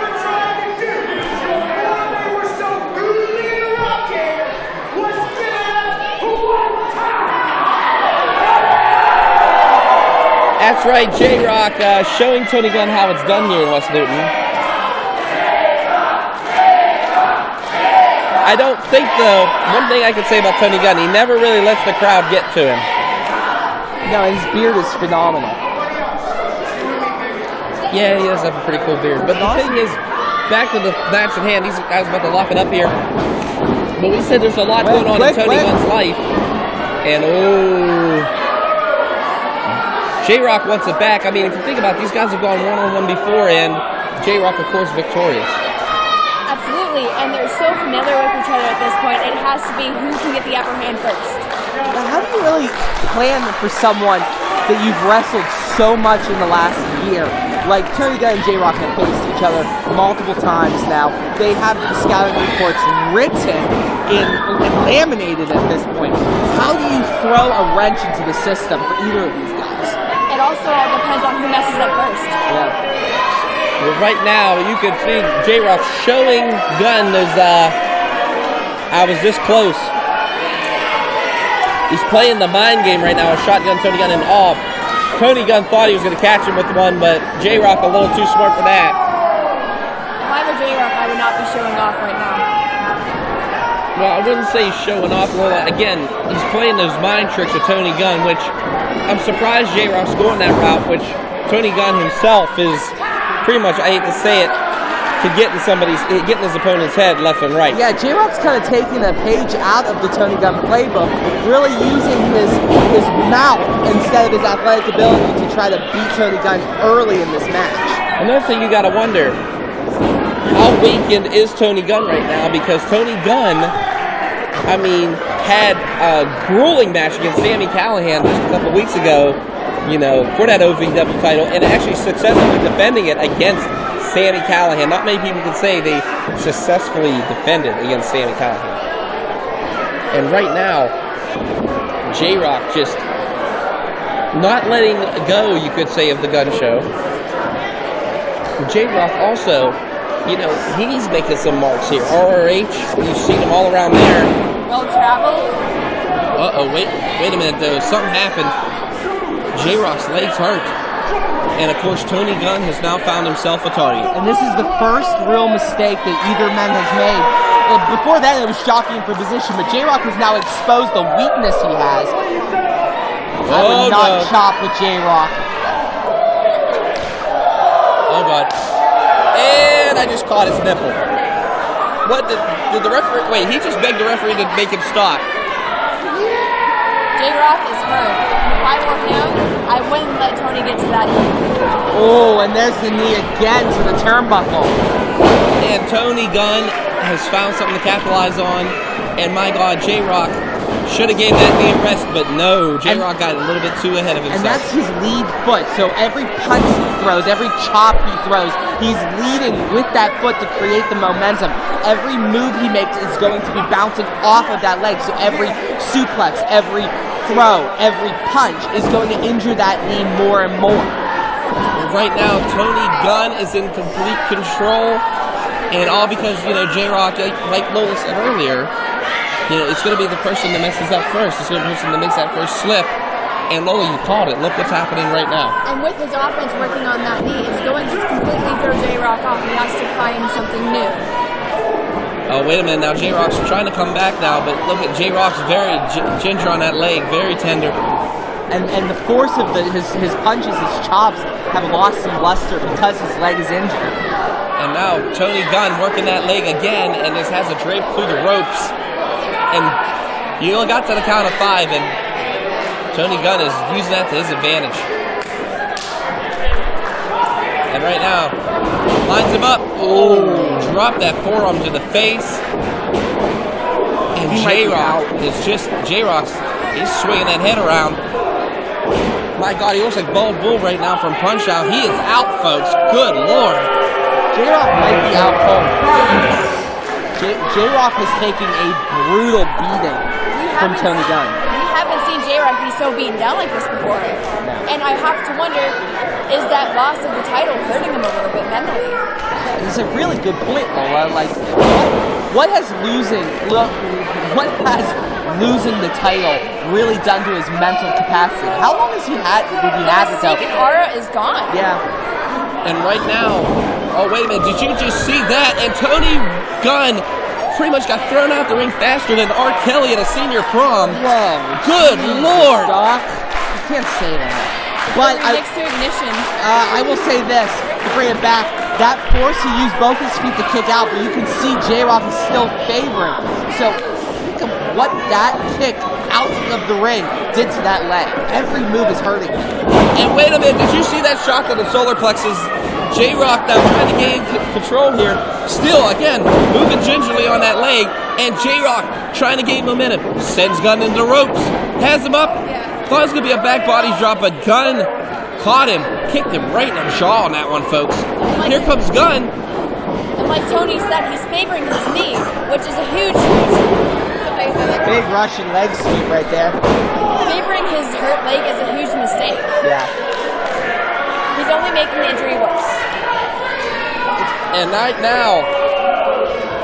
That's right, J-Rock showing Tony Gunn how it's done here in West Newton. I don't think, though, one thing I can say about Tony Gunn, he never really lets the crowd get to him. No, his beard is phenomenal. Yeah, he does have a pretty cool beard. But the thing is, back to the match at hand, these guys are about to lock it up here. But we said there's a lot going on in Tony Gunn's life. And, J-Rock wants it back. I mean, if you think about it, these guys have gone one-on-one before, and J-Rock, of course, victorious. Absolutely, and they're so familiar with each other at this point, it has to be who can get the upper hand first. Now, how do you really plan for someone that you've wrestled so much in the last year? Like, Tony Gunn and J-Rock have faced each other multiple times now. They have the scouting reports written and laminated at this point. How do you throw a wrench into the system for either of these guys? It also all depends on who messes up first. Yeah. Well, right now, you can see J-Rock showing Gunn as, I was this close. He's playing the mind game right now with Shotgun Tony Gunn and off. Tony Gunn thought he was going to catch him with one, but J-Rock a little too smart for that. If I were J-Rock, I would not be showing off right now. Well, I wouldn't say he's showing off. Well, again, he's playing those mind tricks with Tony Gunn, which I'm surprised J-Rock's going that route, which Tony Gunn himself is pretty much, I hate to say it, to getting his opponent's head left and right. Yeah, J-Rock's kind of taking a page out of the Tony Gunn playbook, really using his mouth instead of his athletic ability to try to beat Tony Gunn early in this match. Another thing you got to wonder, how weakened is Tony Gunn right now? Because Tony Gunn, I mean, had a grueling match against Sami Callihan just a couple weeks ago, you know, for that OVW title, and actually successfully defending it against Sami Callihan. Not many people can say they successfully defended against Sami Callihan. And right now, J-Rock just not letting go, you could say, of the Gun Show. J-Rock also, you know, he's making some marks here. RRH, you've seen him all around there. Well traveled. Uh-oh, wait a minute, though. Something happened. J-Rock's legs hurt. And, of course, Tony Gunn has now found himself a target. And this is the first real mistake that either man has made. Before that, it was jockeying for position, but J-Rock has now exposed the weakness he has. I would not chop with J-Rock. Oh, God. And I just caught his nipple. What did the referee... Wait, he just begged the referee to make him stop. J-Rock is hurt. If I were him, I wouldn't let Tony get to that knee. Oh, and there's the knee again to the turnbuckle. And Tony Gunn has found something to capitalize on. And my God, J-Rock should have gave that knee a rest, but no, J-Rock got a little bit too ahead of himself. And that's his lead foot, so every punch he throws, every chop he throws, he's leading with that foot to create the momentum. Every move he makes is going to be bouncing off of that leg, so every suplex, every throw, every punch is going to injure that knee more and more. Right now, Tony Gunn is in complete control, and all because, you know, J-Rock, like Lola said earlier, you know, it's going to be the person that messes up first. It's going to be the person that makes that first slip. And Lola, you called it. Look what's happening right now. And with his offense working on that knee, it's going to completely throw J-Rock off. He has to find something new. Oh, wait a minute. Now J-Rock's trying to come back now, but look at J-Rock's very ginger on that leg, very tender. And the force of his punches, his chops, have lost some luster because his leg is injured. And now Tony Gunn working that leg again, and this has a drape through the ropes. And you only got to the count of 5, and Tony Gunn is using that to his advantage. And right now, lines him up. Oh, drop that forearm to the face. And J-Rock is just, he's swinging that head around. My God, he looks like Bald Bull right now from Punch Out. He is out, folks. Good Lord. J-Rock might be out cold. J-Rock is taking a brutal beating from Tony Gunn. We haven't seen J-Rock be so beaten down like this before. No. And I have to wonder, is that loss of the title hurting him a little bit mentally? It's a really good point, Lola. Like, what has losing the title really done to his mental capacity? How long has he had the title? The aura is gone. Yeah. And right now, oh, wait a minute, did you just see that? And Tony Gunn pretty much got thrown out the ring faster than R. Kelly at a senior prom. Whoa. Good Lord. Doc. You can't say that. But next to ignition. I will say this, to bring it back, that force he used both his feet to kick out, but you can see J-Rock is still favoring. So think of what that kick out of the ring did to that leg. Every move is hurting him. And wait a minute, did you see that shot to the solar plexus? J-Rock now trying to gain control here. Still, again, moving gingerly on that leg. And J-Rock trying to gain momentum. Sends Gunn into the ropes. Has him up. Thought it was going to be a back body drop, but Gunn caught him. Kicked him right in the jaw on that one, folks. Here comes Gunn. And like Tony said, he's favoring his knee, which is a huge Big Russian leg sweep right there. Favoring his hurt leg is a huge mistake. Yeah. He's only making the injury worse. And right now,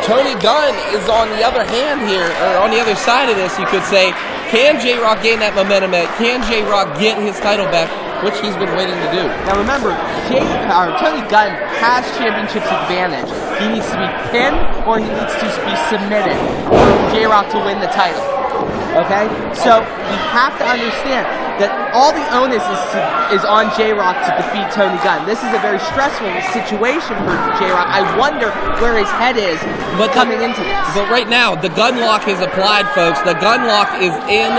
Tony Gunn is on the other hand here, or on the other side of this, you could say. Can J-Rock gain that momentum back? Can J-Rock get his title back, which he's been waiting to do? Now remember, Tony Gunn has championship's advantage. He needs to be pinned or he needs to be submitted for J-Rock to win the title. Okay? So we have to understand that all the onus is on J-Rock to defeat Tony Gunn. This is a very stressful situation for J-Rock. I wonder where his head is coming into this. But right now, the gun lock is applied, folks. The gun lock is in,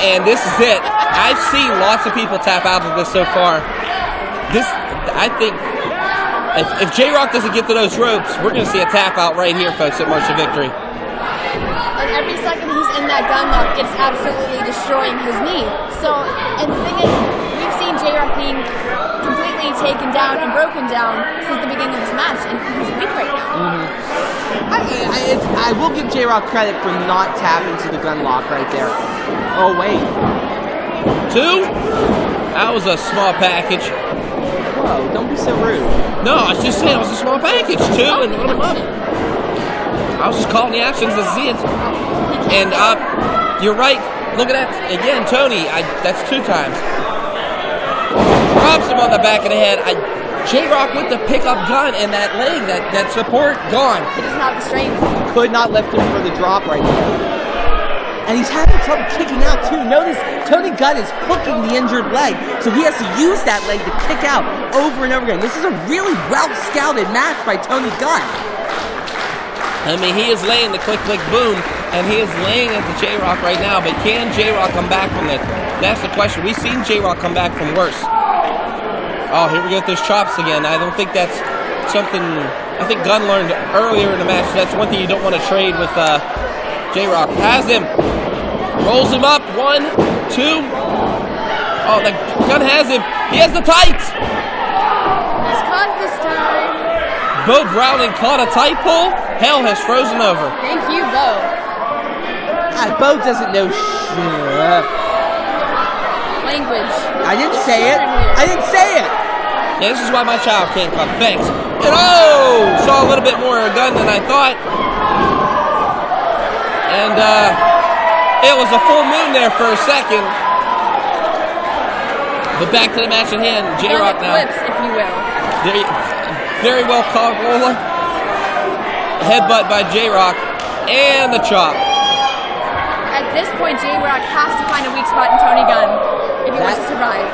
and this is it. I've seen lots of people tap out of this so far. This, I think, if J-Rock doesn't get to those ropes, we're going to see a tap out right here, folks, at March of Victory. And every second he's in that gun lock, it's absolutely destroying his knee. So, and the thing is, we've seen J-Rock being completely taken down and broken down since the beginning of this match, and he's weak right now. I will give J-Rock credit for not tapping to the gun lock right there. Oh, wait. 2? That was a small package. Whoa, don't be so rude. No, I was just saying it was a small package. 2 and put him up. I was just calling the actions as I see it. And you're right. Look at that. Again, Tony, that's 2 times. Drops him on the back of the head. J-Rock with the pickup gun and that leg, that support, gone. He doesn't have the strength. Could not lift him for the drop right there. And he's having trouble kicking out, too. Notice Tony Gunn is hooking the injured leg, so he has to use that leg to kick out over and over again. This is a really well-scouted match by Tony Gunn. I mean, he is laying the click, click, boom, and he is laying at the J-Rock right now, but can J-Rock come back from this? That's the question. We've seen J-Rock come back from worse. Oh, here we go with those chops again. I don't think that's something, I think Gunn learned earlier in the match. That's one thing you don't want to trade with J-Rock. Has him. Rolls him up. 1, 2. Oh, the Gunn has him. He has the tights. He's caught this time. Bo Browning caught a tight pull. Hell has frozen over. Thank you, Bo. Bo doesn't know shit. Language. I didn't say it. I didn't say it. Yeah, this is why my child can't come. Thanks. And oh! Saw a little bit more of Gunn than I thought. And it was a full moon there for a second. But back to the match at hand. J-Rock now. Flips, if you will. Very well called roller. Headbutt by J-Rock. And the chop. At this point, J-Rock has to find a weak spot in Tony Gunn if he wants to survive.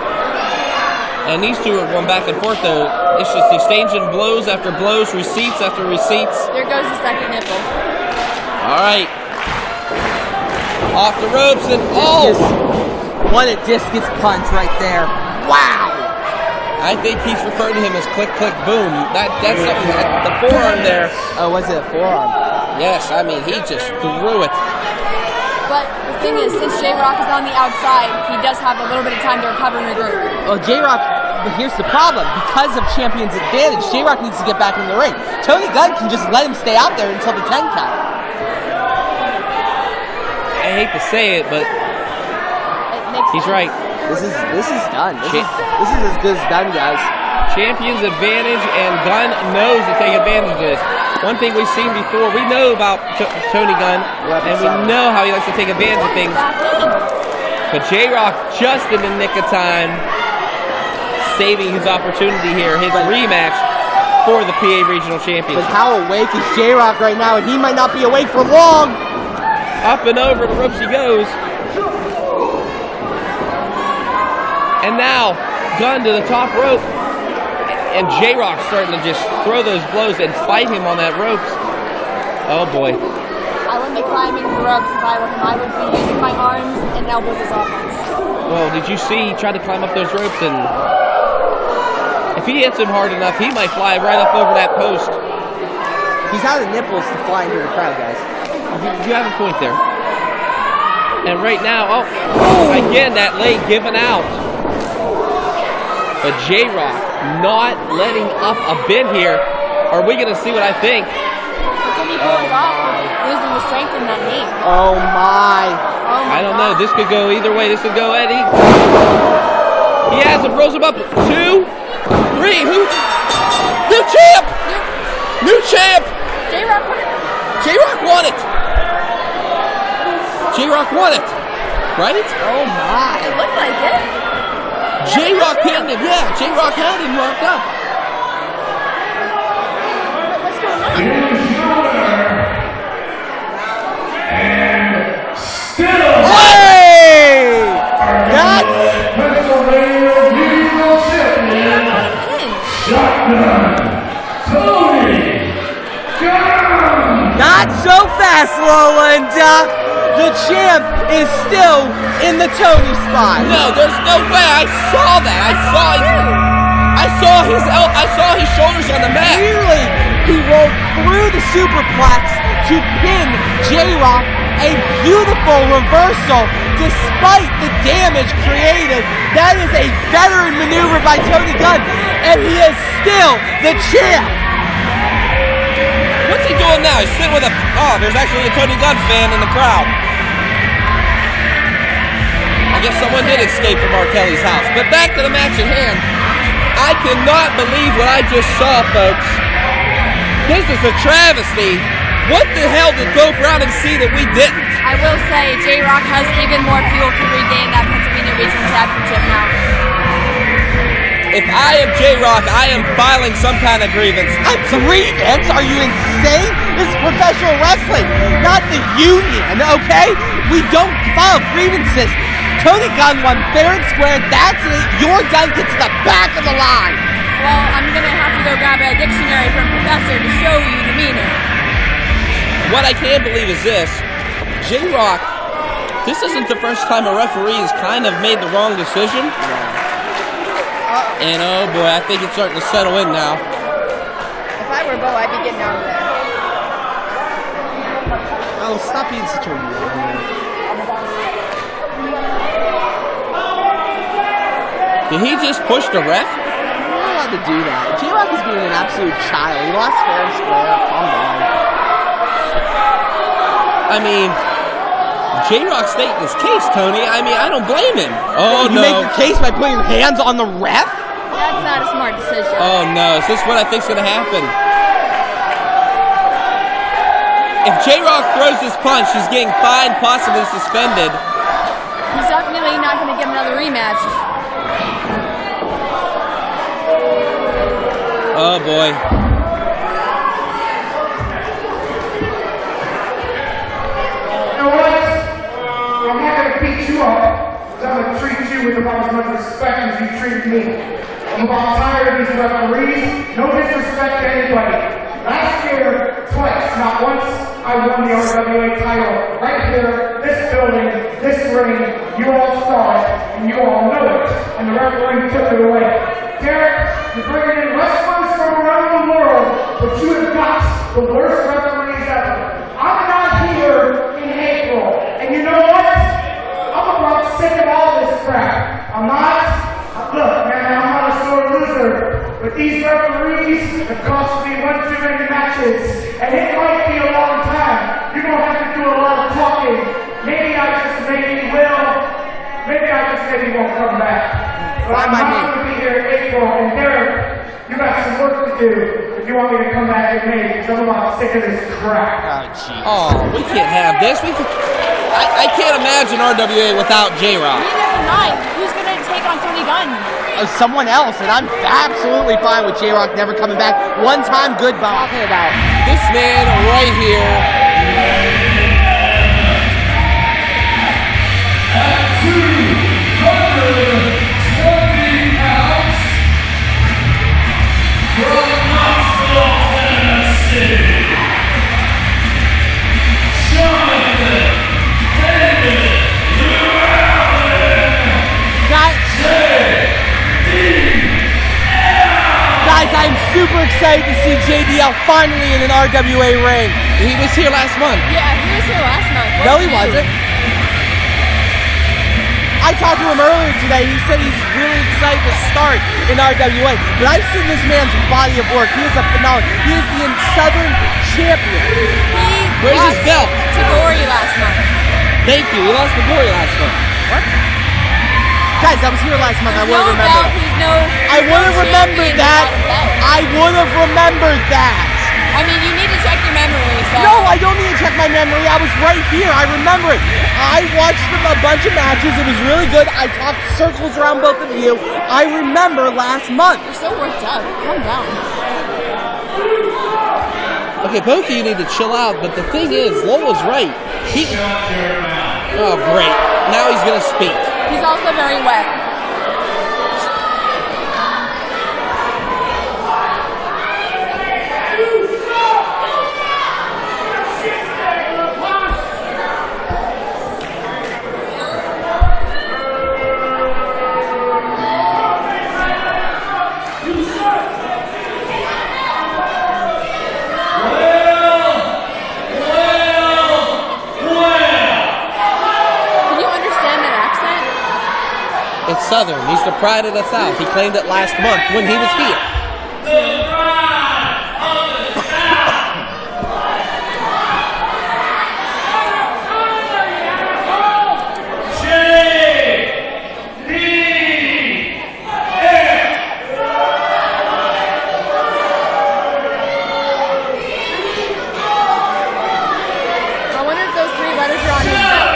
And these two are going back and forth, though. It's just exchanging blows after blows, receipts after receipts. There goes the second nipple. All right. Off the ropes and oh! What a discus punch right there. Wow! I think he's referring to him as click, click, boom. That's something that the forearm there. Oh, was it a forearm? Yes, I mean, he just threw it. But the thing is, since J-Rock is on the outside, he does have a little bit of time to recover and regroup. Well, J-Rock, but here's the problem. Because of Champion's advantage, J-Rock needs to get back in the ring. Tony Gunn can just let him stay out there until the 10 count. I hate to say it, but he's right. This is done. This is as good as done, guys. Champion's advantage, and Gunn knows to take advantage of this. One thing we've seen before, we know about Tony Gunn, and we know how he likes to take advantage of things. But J-Rock just in the nick of time, saving his opportunity here, his rematch for the PA Regional Championship. But how awake is J-Rock right now, and he might not be awake for long. Up and over the ropes he goes. And now, Gunn to the top rope. And J-Rock starting to just throw those blows and fight him on that ropes. Oh boy. I wouldn't be climbing the ropes if I were him. I would be using my arms and elbows as offense. Well, did you see he tried to climb up those ropes, and if he hits him hard enough, he might fly right up over that post. He's out of nipples to fly into the crowd, guys. You have a point there. And right now, again, that leg giving out. But J-Rock not letting up a bit here. Are we going to see what I think? Can he pull it off? Losing the strength in that knee. Oh my. I don't know. This could go either way. This could go Eddie. He has it. Rolls him up. 2, 3. Who? New champ! New champ! J-Rock won it. J-Rock won it. J-Rock won it. Right? Oh my. It looked like it. J-Rock handed, J-Rock had him locked up. What's going on? And Hey! That's... Pennsylvania Regional Champion, Shotgun Tony Gunn. Not so fast, Lola and Doc. The champ is still in the Tony spot. No, there's no way. I saw that. I saw his shoulders on the mat. Clearly, he rolled through the superplex to pin J-Rock. A beautiful reversal despite the damage created. That is a veteran maneuver by Tony Gunn, and he is still the champ. What's he doing now? He's sitting with a... Oh, there's actually a Tony Gunn fan in the crowd. I guess someone did escape from R. Kelly's house. But back to the match at hand. I cannot believe what I just saw, folks. This is a travesty. What the hell did Bo Brown and see that we didn't? I will say, J-Rock has even more fuel to regain that Pennsylvania Regional Championship now. If I am J-Rock, I am filing some kind of grievance. A grievance? Are you insane? This is professional wrestling, not the union, okay? We don't file grievances. Tony Gunn won fair and square. That's it. Your gun gets to the back of the line. Well, I'm going to have to go grab a dictionary from Professor to show you the meaning. What I can't believe is this. J-Rock, this isn't the first time a referee has kind of made the wrong decision. And oh boy, I think it's starting to settle in now. If I were Bo, I'd be getting out of there. Oh, stop being such a weirdo. Did he just push the ref? You're not allowed to do that. J-Rock is being an absolute child. He lost fair and square. Calm down. I mean, J-Rock stating his case, Tony. I mean, I don't blame him. Oh, you no. make your case by putting your hands on the ref? That's not a smart decision. Oh, no. Is this what I think's going to happen? If J-Rock throws his punch, he's getting fined, possibly suspended. He's definitely not going to get another rematch. Oh, boy. I'm going to treat you with about as much respect as you treat me. I'm about tired of these referees. No disrespect to anybody. Last year, twice, not once, I won the RWA title. Right here, this building, this ring. You all saw it, and you all know it. And the referee took it away. Derek, you're bringing in wrestlers from around the world, but you have got the worst referees ever. I'm not here in April, and you know what? I'm about sick of all this crap. I'm not. Look, man, I'm not a sore loser. But these referees have cost me one too many matches. And it might be a long time. You're going to have to do a lot of talking. Maybe I just maybe will. Maybe I just maybe won't come back. But I'm not going to be here in April. And Derek, you got some work to do if you want me to come back with me. Because I'm about sick of this crap. Oh, jeez. Oh, we can't have this. I can't imagine RWA without J-Rock. Neither can I. Who's going to take on Tony Gunn? Someone else, and I'm absolutely fine with J-Rock never coming back. One time, goodbye. Talking about this man right here. At 220 pounds, from Knoxville, Tennessee, guys, I'm super excited to see JDL finally in an RWA ring. He was here last month. Yeah, he was here last month. No, he wasn't. I talked to him earlier today. He said he's really excited to start in RWA. But I've seen this man's body of work. He is a phenomenon. He is the Southern champion. Where's his belt? To Gory last month. Thank you. He lost to Gory last month. What? Guys, I was here last month. I would have No remembered. belt, he's no. I would have remembered that. I would have remembered that. I mean, you need to check your memory. So. No, I don't need to check my memory. I was right here. I remember it. I watched a bunch of matches. It was really good. I talked circles around both of you. I remember last month. You're so worked up. Calm down. Okay, both of you need to chill out, but the thing is, Lola's right. Oh, great. Now he's going to speak. He's also very wet. It's Southern. He's the pride of the South. He claimed it last month when he was here. I wonder if those 3 letters are on his belt.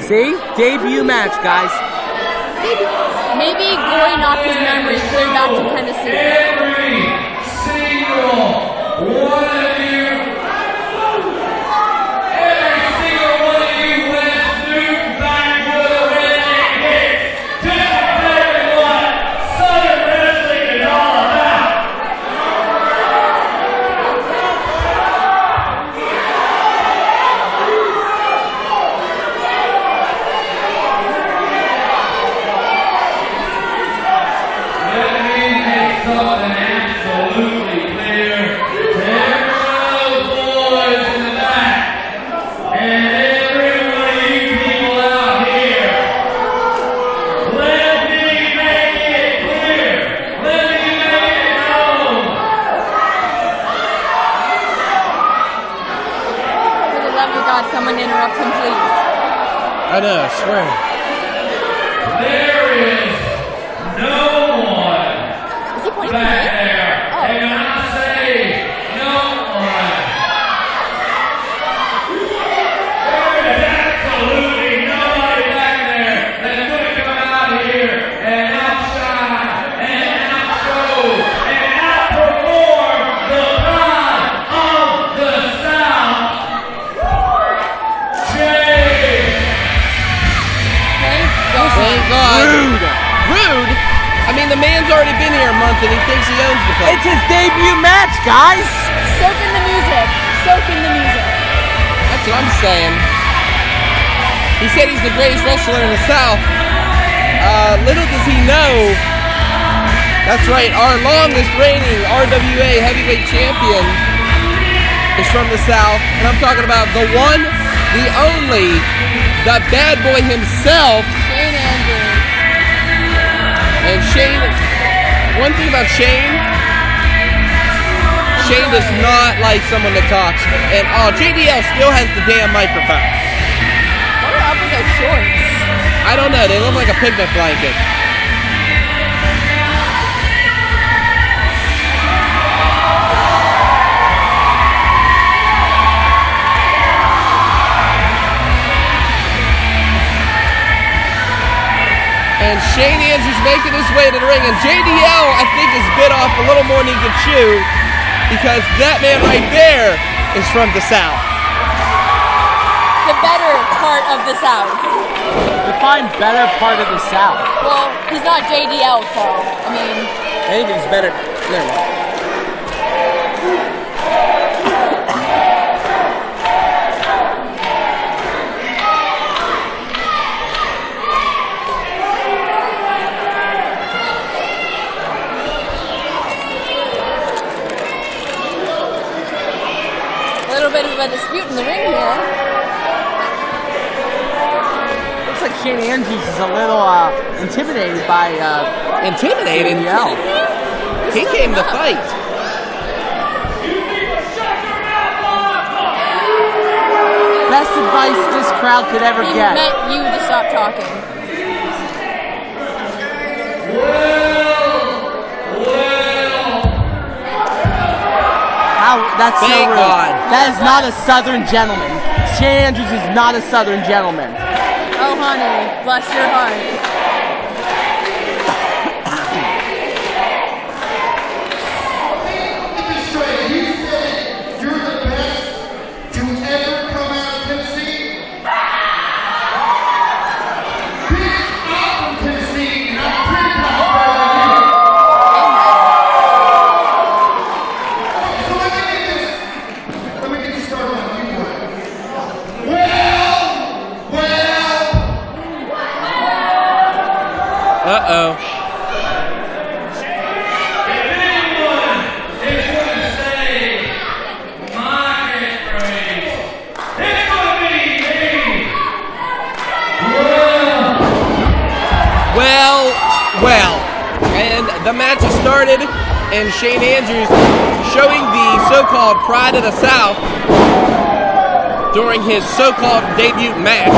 See? Debut match, guys. Maybe Gory knocked his memory clear back to Tennessee. Every single one of you, went Duke back with a redneck hits. Just exactly what Southern Wrestling is all about. Let me make something absolutely clear to every one of those boys in the back and every one of you people out here. Let me make it clear. Let me make it known. For the love of God, someone interrupt him, please. I know, I swear. There is no one Is he pointing back at me? there. Oh. And when I say no one, there is absolutely nobody back there that's going to come out here and outshine and outshow and outperform the pride of the South. Jay. Thank God. Rude? I mean, the man's already been here a month and he thinks he owns the place. It's his debut match, guys. Soak in the music. Soak in the music. That's what I'm saying. He said he's the greatest wrestler in the South. Little does he know, that's right, our longest reigning RWA heavyweight champion is from the South. And I'm talking about the one, the only, the bad boy himself. Shane Andrews. And Shane, one thing about Shane does not like someone that talks. And JDL still has the damn microphone. What are up with those shorts? I don't know, they look like a picnic blanket. And Shane Andrews making his way to the ring. And JDL, I think, is bit off a little more than he can chew, because that man right there is from the South. The better part of the South. Define better part of the South. Well, he's not JDL, so, I mean... Anything's better. Never mind. bit of a dispute in the ring here. Looks like Shane Andrews is a little intimidated by Intimidated? JDL. He came to fight. Best advice this crowd could ever He get. meant you to stop talking. That's so Thank rude. God. That is not a Southern gentleman. Shane Andrews is not a Southern gentleman. Oh, honey, bless your heart. You're the best to ever come out of Tennessee. Bitch, I'm from Tennessee, and I'm 10 times better than you. So let me get you started on you. Uh-oh. Well, and the match has started, and Shane Andrews showing the so-called pride of the South during his so-called debut match.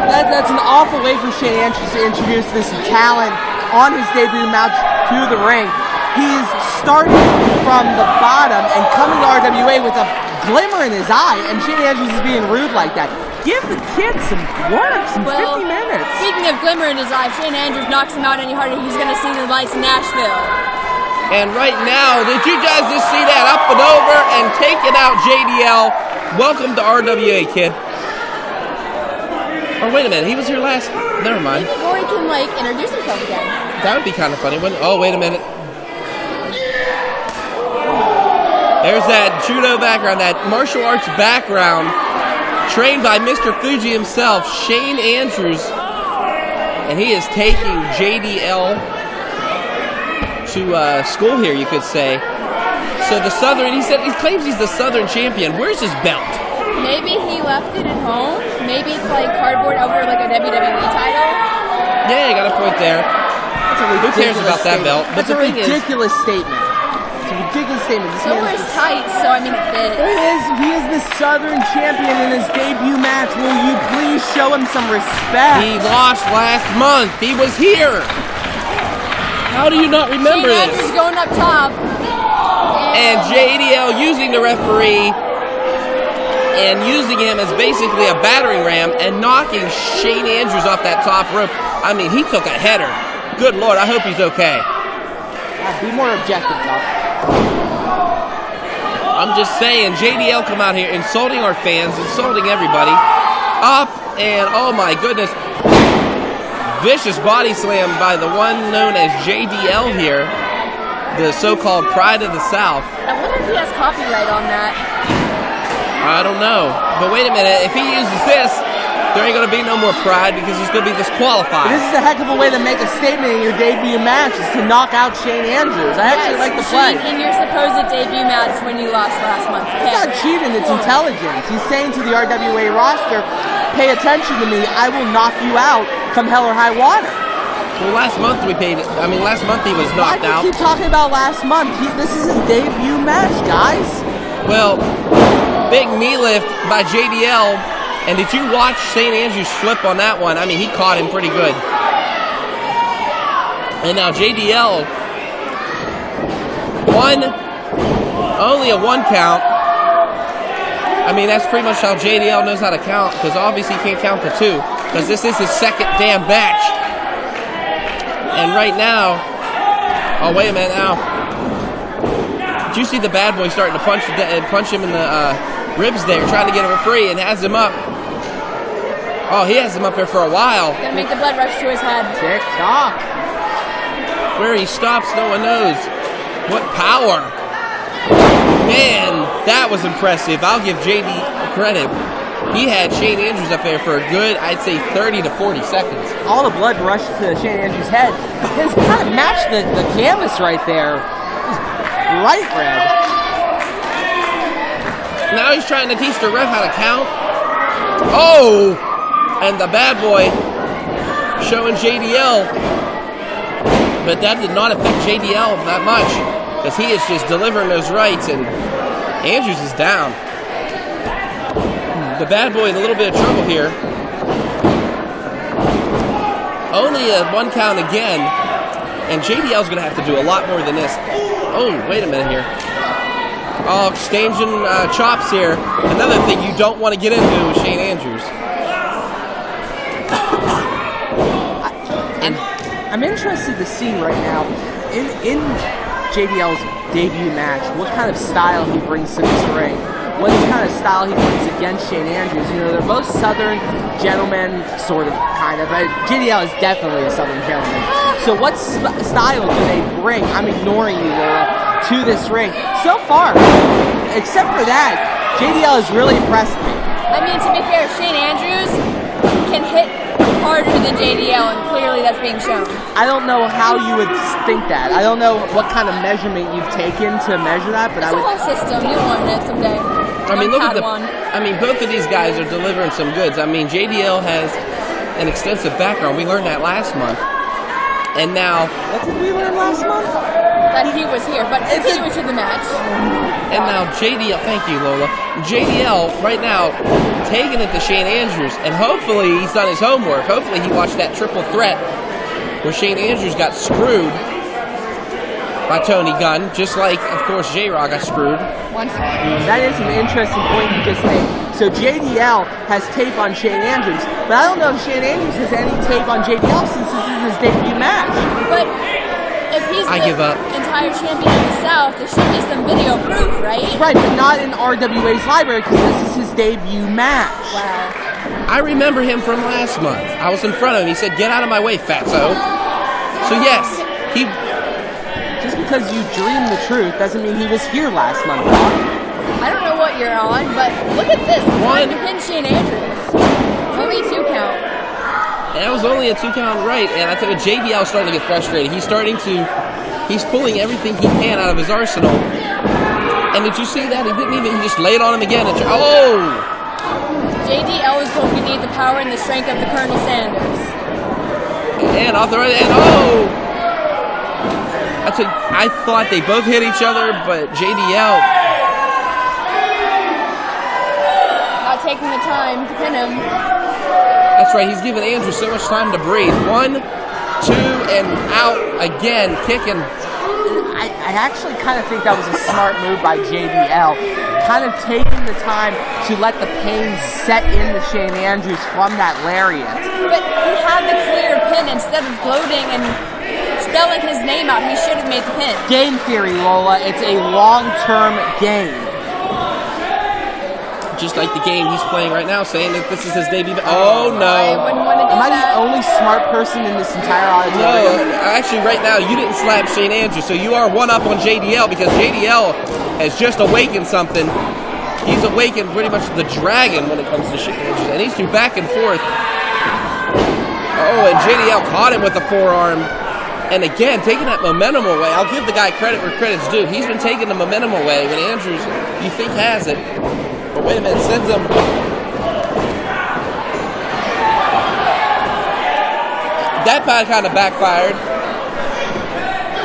That's an awful way for Shane Andrews to introduce this talent on his debut match to the ring. He's starting from the bottom and coming to RWA with a glimmer in his eye, and Shane Andrews is being rude like that. Give the kid some work, some 50 minutes. Speaking of glimmer in his eye, Shane Andrews knocks him out any harder, he's going to see the lights in Nashville. And right now, did you guys just see that? Up and over and taking out JDL. Welcome to RWA, kid. Oh, wait a minute. He was here last... Never mind. Maybe Rory can, like, introduce himself again. That would be kind of funny, wouldn't it? Oh, wait a minute. There's that judo background, that martial arts background, trained by Mr. Fuji himself, Shane Andrews. And he is taking JDL to school here, you could say. So the Southern, he claims he's the Southern champion. Where's his belt? Maybe he left it at home. Maybe it's like cardboard over like a WWE title. Yeah, you got a point there. Who cares about that belt? But That's a ridiculous statement. It's a ridiculous statement. This So man wears is tights, so I mean it fits. He is the Southern champion in his debut match. Will you please show him some respect? He lost last month. He was here. How do you not remember Shane this? Andrews going up top. And JDL using the referee and using him as basically a battering ram and knocking Shane Andrews off that top rope. I mean, he took a header. Good Lord, I hope he's okay. Be more objective, Doc. I'm just saying, JDL come out here insulting our fans, insulting everybody. Up and, oh my goodness, vicious body slam by the one known as JDL here, the so-called pride of the South. I wonder if he has copyright on that. I don't know. But wait a minute, if he uses this, there ain't going to be no more pride because he's going to be disqualified. This is a heck of a way to make a statement in your debut match, is to knock out Shane Andrews. I actually like the play. In your supposed debut match when you lost last month. It's not cheating, it's intelligence. He's saying to the RWA roster, pay attention to me, I will knock you out come hell or high water. Well, last month he was knocked out. Why do you keep talking about last month? This is his debut match, guys. Well, big knee lift by JDL. And did you watch Shane Andrews flip on that one? I mean, he caught him pretty good. And now JDL only a one count. I mean, that's pretty much how JDL knows how to count, because obviously he can't count to two, because this is his second damn match. And right now, oh, wait a minute now. Did you see the bad boy starting to punch him in the ribs there, trying to get him free, and has him up. Oh, he has him up here for a while. Gonna make the blood rush to his head. Tick-tock. Where he stops, no one knows. What power. Man, that was impressive. I'll give JD credit. He had Shane Andrews up there for a good, I'd say, 30 to 40 seconds. All the blood rushed to Shane Andrews' head. It's kind of matched the canvas right there. It was bright red. Now he's trying to teach the ref how to count. Oh! And the bad boy showing JDL. But that did not affect JDL that much, because he is just delivering those rights, and Andrews is down. The bad boy in a little bit of trouble here. Only a 1 count again, and JDL's going to have to do a lot more than this. Oh, wait a minute here. Oh, exchanging chops here. Another thing you don't want to get into with Shane Andrews. I'm interested to see right now in JDL's debut match what kind of style he brings to this ring. What kind of style he brings against Shane Andrews. You know, they're both Southern gentlemen, sort of, kind of. JDL is definitely a Southern gentleman. So what style do they bring? I'm ignoring you, Laura, to this ring. So far, except for that, JDL has really impressed me. I mean, to be fair, Shane Andrews can hit harder than JDL, and clearly that's being shown. I don't know how you would think that. I don't know what kind of measurement you've taken to measure that, but it's a whole system. You'll learn it someday. I mean, look at both of these guys are delivering some goods. I mean, JDL has an extensive background. We learned that last month. And now... What did we learn last month? That he was here, but continue to the match. And now JDL, thank you, Lola. JDL, right now, taking it to Shane Andrews, and hopefully he's done his homework. Hopefully he watched that triple threat where Shane Andrews got screwed by Tony Gunn, just like, of course, J-Rock got screwed. That is an interesting point you just made. So JDL has tape on Shane Andrews, but I don't know if Shane Andrews has any tape on JDL since this is his debut match. But if he's the entire champion of the South, there should be some video proof, right? Right, but not in RWA's library because this is his debut match. Wow. I remember him from last month. I was in front of him. He said, "Get out of my way, fatso." So yes, he... Just because you dream the truth doesn't mean he was here last month, Doc. I don't know what you're on, but look at this. Trying to pin Shane Andrews. Only 2 count. That was only a 2 count right, and I tell you, JDL is starting to get frustrated. He's pulling everything he can out of his arsenal. And did you see that? He just laid on him again. JDL is going to need the power and the strength of the Colonel Sanders. And off the right, and I thought they both hit each other, but JDL... Not taking the time to pin him. That's right, he's giving Andrew so much time to breathe. 1, 2, and out again, kicking. I actually kind of think that was a smart move by JDL. Kind of taking the time to let the pain set into Shane Andrews from that lariat. But he had the clear pin instead of gloating and spelling his name out. He should have made the pin. Game theory, Lola. It's a long-term game. Just like the game he's playing right now, saying that this is his debut. Oh, no. I wouldn't want to do Am I that. the only smart person in this entire auditorium? No, actually, right now, you didn't slap Shane Andrews, so you are one up on JDL, because JDL has just awakened something. He's awakened pretty much the dragon when it comes to Shane Andrews, and these two back and forth. Oh, and JDL caught him with the forearm. And again, taking that momentum away. I'll give the guy credit where credit's due. He's been taking the momentum away when Andrews, you think, has it. But wait a minute, sends him. That kind of backfired.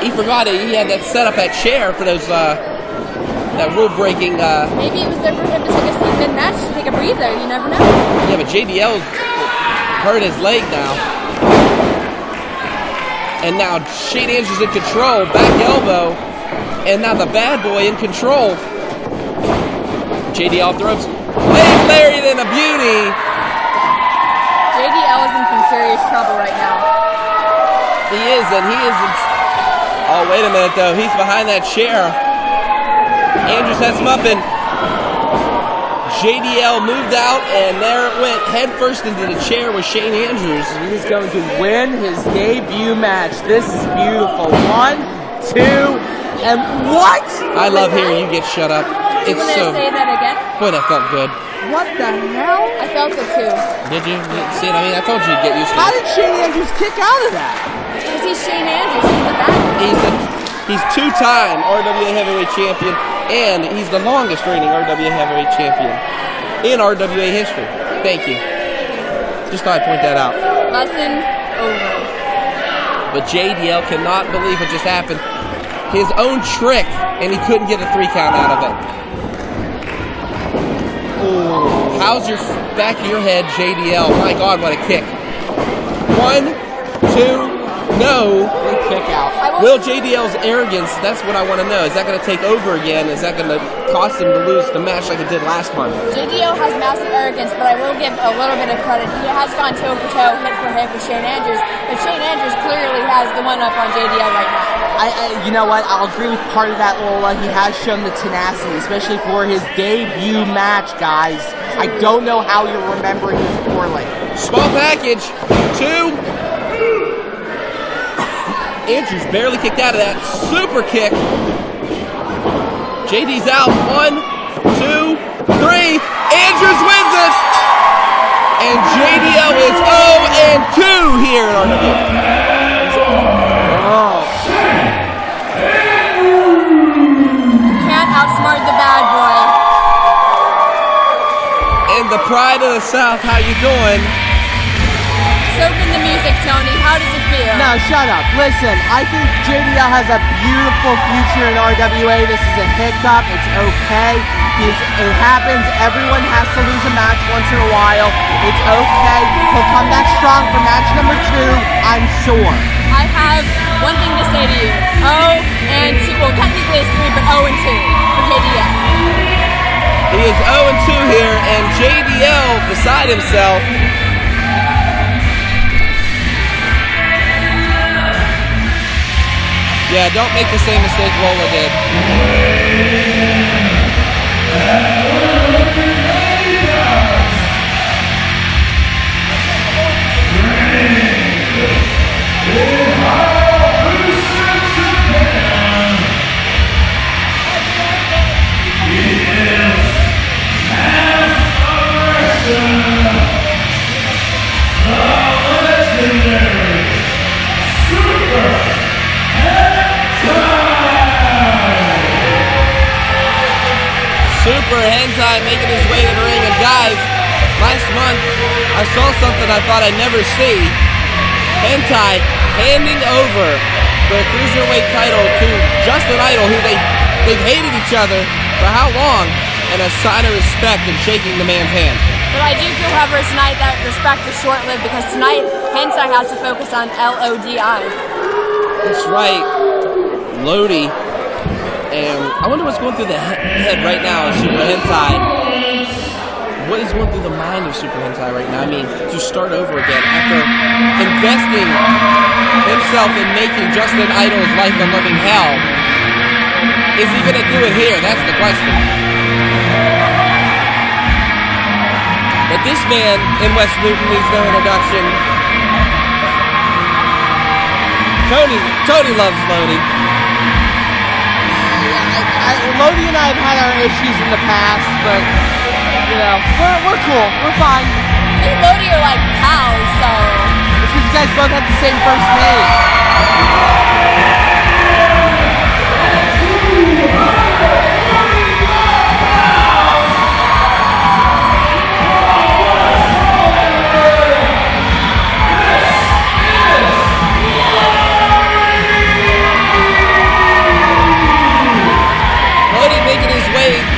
He forgot it. He had that set up that chair for those, that rule-breaking. Maybe it was good for him to take a seat mid-match to take a breather. You never know. Yeah, but JDL's hurt his leg now. And now Shane Andrews in control, back elbow, and now the bad boy in control. JDL off the ropes. Leg lariat and a beauty. JDL is in some serious trouble right now. He is, and he is. Oh, wait a minute, though. He's behind that chair. Andrews has him up, and JDL moved out, and there it went head first into the chair with Shane Andrews. He's going to win his debut match. This is beautiful. 1, 2, and what? I love hearing you get shut up. You want to say that again? Boy, that felt good. What the hell? I felt it too. Did you? See it? I mean, I told you to get used to it. How did Shane Andrews kick out of that? Because he's Shane Andrews. He's the bad. He's 2-time RWA Heavyweight Champion. And he's the longest reigning RWA Heavyweight Champion in RWA history. Thank you. Just thought I'd point that out. Lesson over. But JDL cannot believe what just happened. His own trick, and he couldn't get a 3 count out of it. Oh, how's your back of your head, JDL? My God, what a kick. 1, 2, no. Big kick out. Will JDL's arrogance, that's what I want to know. Is that going to take over again? Is that going to cost him to lose the match like it did last month? JDL has massive arrogance, but I will give a little bit of credit. He has gone toe for toe, hit for hit with Shane Andrews, but Shane Andrews clearly has the one up on JDL right now. You know what? I'll agree with part of that, Lola. He has shown the tenacity, especially for his debut match, guys. I don't know how you're remembering this poorly. Small package. 2. Andrews barely kicked out of that. Super kick. JD's out. 1, 2, 3. Andrews wins it! And JDL is 0-2 here in RWA. Outsmart the bad boy. And the pride of the South, how you doing? Soak in the music, Tony. How does it feel? No, shut up. Listen, I think JDL has a beautiful future in RWA. This is a hiccup. It's okay. It happens. Everyone has to lose a match once in a while. It's okay. He'll come back strong for match number 2, I'm sure. I have one thing to say to you. 0-2. Well, technically it's 3, but 0-2 for JDL. He is 0-2 here, and JDL beside himself. Yeah, don't make the same mistake Lola did. Super Hentai making his way to the ring, and guys, last month I saw something I thought I'd never see. Hentai handing over the Cruiserweight title to Justin Idol, who they've hated each other for how long, and a sign of respect and shaking the man's hand. But I do feel, however, tonight that respect is short-lived, because tonight Hentai has to focus on LODI. That's right, Lodi. And I wonder what's going through the head right now of Super Hentai. What is going through the mind of Super Hentai right now? I mean, to start over again after investing himself in making Justin Idol's life a living hell. Is he going to do it here? That's the question. But this man in West Newton needs no introduction. Tony loves Lodi. Lodi and I have had our issues in the past, but, you know, we're cool. We're fine. Me and Lodi are like pals, so... It's because you guys both have the same first name.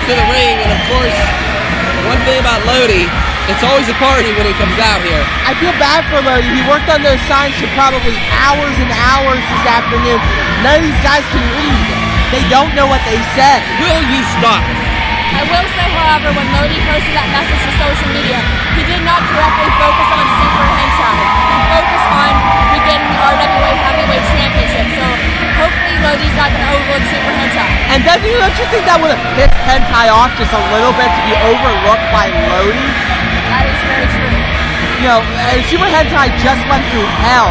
To the ring, and of course, one thing about Lodi, it's always a party when he comes out here. I feel bad for Lodi. He worked on those signs for probably hours and hours this afternoon. None of these guys can read. They don't know what they said. Will you stop? I will say, however, when Lodi posted that message to social media, he did not directly focus on Super Hentai. He focused on getting the RWA Heavyweight Championship, so hopefully Lodi's not going to overlook Super Hentai. And don't you think that would have pissed Hentai off just a little bit to be overlooked by Lodi? That is very true. You know, Super Hentai just went through hell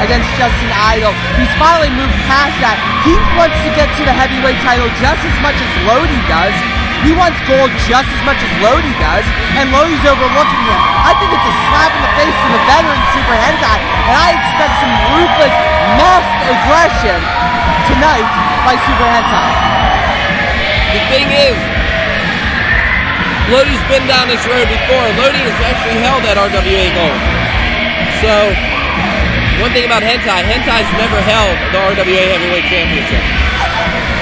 against Justin Idol. He's finally moved past that. He wants to get to the heavyweight title just as much as Lodi does. He wants gold just as much as Lodi does, and Lodi's overlooking him. I think it's a slap in the face to the veteran Super Hentai, and I expect some ruthless, masked aggression tonight by Super Hentai. the thing is, Lodi's been down this road before. Lodi has actually held that RWA gold. So, one thing about Hentai's never held the RWA Heavyweight Championship.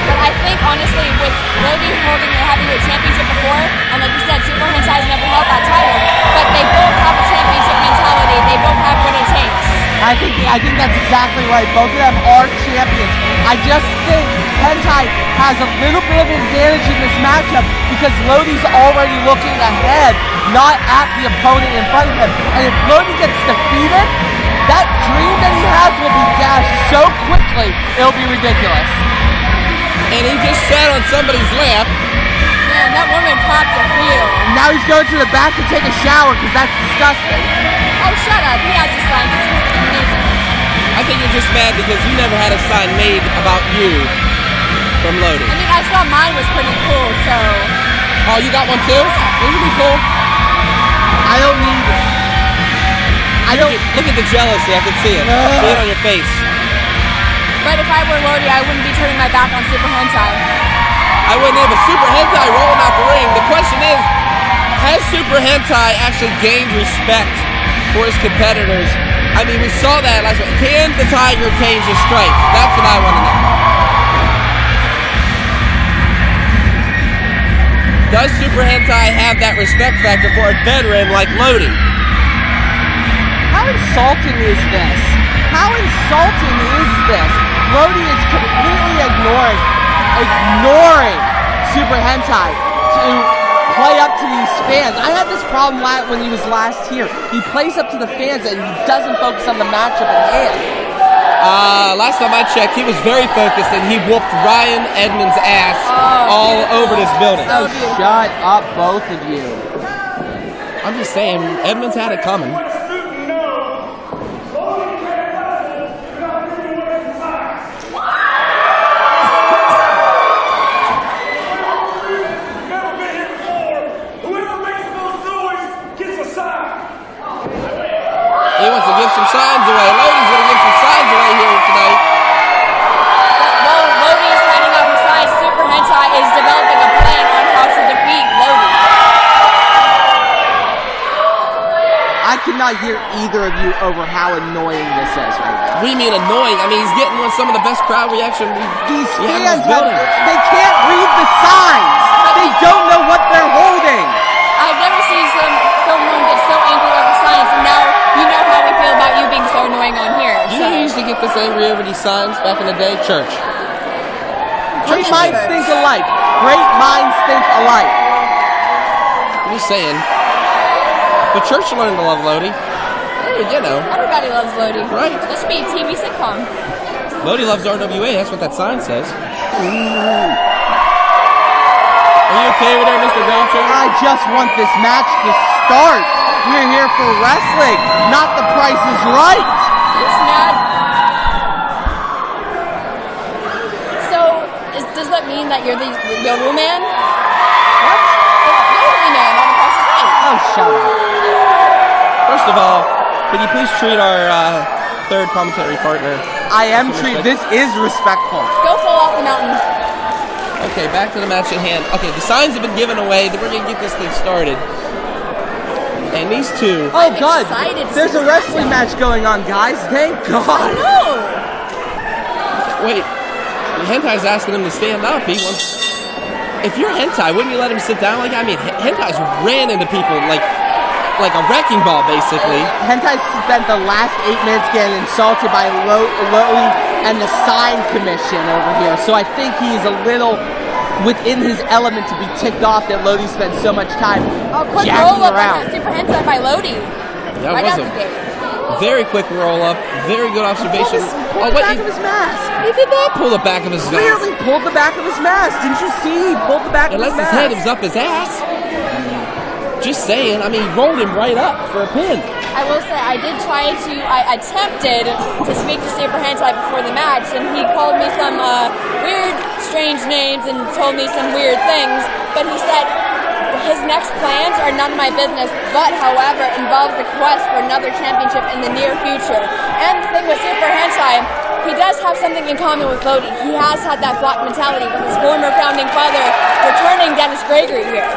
But I think, honestly, with Lodi holding the Heavyweight Championship before, and like you said, Super Hentai's never held that title, but they both have a championship mentality. They both have what it takes. I think that's exactly right. Both of them are champions. I just think Hentai has a little bit of advantage in this matchup because Lodi's already looking ahead, not at the opponent in front of him. And if Lodi gets defeated, that dream that he has will be dashed so quickly, it'll be ridiculous. And he just sat on somebody's lap. Man, that woman popped a heel. Now he's going to the back to take a shower because that's disgusting. Oh, shut up. He has a sign. I think you're just mad because you never had a sign made about you from Lodi. I mean, I saw mine was pretty cool, so... Oh, you got one too? This would be cool. I don't need it. Look at the jealousy, I can see it. See it on your face. But if I were Lodi, I wouldn't be turning my back on Super Hentai. I wouldn't have a Super Hentai rolling out the ring. The question is, has Super Hentai actually gained respect for his competitors? I mean, we saw that last week. Can the Tiger change his stripes? That's what I want to know. Does Super Hentai have that respect factor for a veteran like Lodi? How insulting is this? How insulting is this? Lodi is completely ignoring Super Hentai to play up to these fans. I had this problem when he was last here. He plays up to the fans and he doesn't focus on the matchup at hand. Last time I checked, he was very focused and he whooped Ryan Edmonds' ass all over this building. Oh, shut up, both of you. I'm just saying, Edmonds had it coming. He wants to give some signs away. Lodi's going to give some signs away here tonight. Well, Lodi is handing out his signs. Super Hentai is developing a plan on how to defeat Lodi. I cannot hear either of you over how annoying this is right now. We mean annoying. I mean, he's getting some of the best crowd reaction. These fans, they can't read the signs. They don't know what they're holding. I've never seen someone get so angry over signs, and now you know how we feel about you being so annoying on here. You know who used to get this angry over these signs back in the day? Church. Great minds think alike. Great minds think alike. I'm just saying. The church learned to love Lodi. You know. Everybody loves Lodi. Right. This should be a TV sitcom. Lodi loves RWA. That's what that sign says. Are you okay with that, Mr. Groucho? I just want this match to start. We're here for wrestling, not The Price is Right. It's not. So, does that mean that you're the Yodel man? What? The Yodel man on The Price is Right. Oh, shut up. First of all, can you please treat our third commentary partner? I am treated. This is respectful. Go fall off the mountain. Okay, back to the match at hand. Okay, the signs have been given away. We're going to get this thing started. And these two... Oh, God. There's a wrestling match going on, guys. Thank God. No. Wait. Hentai's asking him to stand up. He wants... If you're Hentai, wouldn't you let him sit down? Like, I mean, Hentai's ran into people like a wrecking ball, basically. Hentai spent the last 8 minutes getting insulted by Lodi and the sign commission over here. So I think he's a little within his element to be ticked off that Lodi spent so much time Quick jabbing roll up around. on Super Hentai by Lodi. That right was out the gate. a very quick roll-up. Very good observation. Pulled the back of his mask. He did not pull the back of his mask. Clearly pulled the back of his mask. Didn't you see? He pulled the back of his Unless mask. his head was up his ass. Just saying. I mean, he rolled him right up for a pin. I will say, I attempted to speak to Super Hentai before the match, and he called me some weird, strange names and told me some weird things, but he said his next plans are none of my business, but, however, involves the quest for another championship in the near future. And the thing with Super Hentai, he does have something in common with Lodi. He has had that flock mentality with his former founding father returning Dennis Gregory here.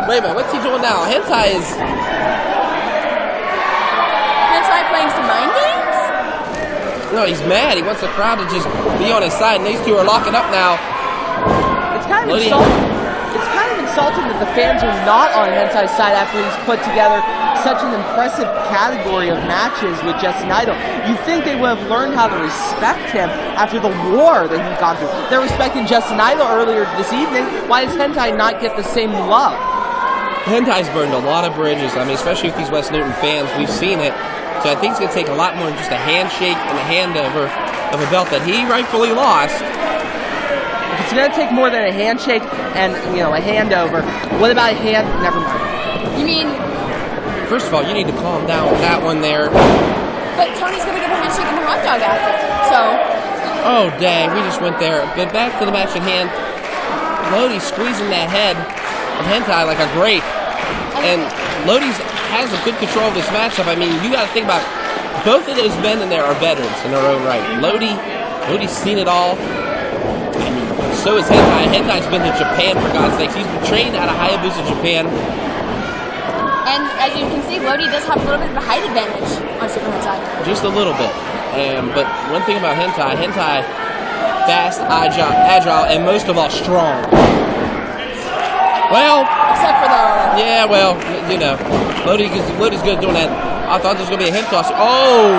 Wait a minute, what's he doing now? Hentai playing some mind games? No, he's mad. He wants the crowd to just be on his side, and these two are locking up now. It's kind of insulting. It's kind of insulting that the fans are not on Hentai's side after he's put together such an impressive category of matches with Justin Idol. You'd think they would have learned how to respect him after the war that he's gone through. They're respecting Justin Idol earlier this evening. Why does Hentai not get the same love? Hentai's burned a lot of bridges. I mean, especially with these West Newton fans. We've seen it. So I think it's going to take a lot more than just a handshake and a handover of a belt that he rightfully lost. If it's going to take more than a handshake and, a handover, what about a hand? Never mind. You mean... First of all, you need to calm down with that one there. But Tony's going to give a handshake and a hot dog after, so... Oh, dang, we just went there. But back to the match at hand. Lodi squeezing that head of Hentai like a grape. And Lodi has a good control of this matchup. I mean, you got to think about both of those men in there are veterans in their own right. Lodi's seen it all. I mean, so is Hentai. Hentai's been to Japan, for God's sakes. He's been trained out of Hayabusa, Japan. And as you can see, Lodi does have a little bit of a height advantage on Super Hentai. Just a little bit. But one thing about Hentai, fast, agile, and most of all, strong. Well... Except for the... Yeah, well, Lodi's good at doing that. I thought this was going to be a hip toss. Oh!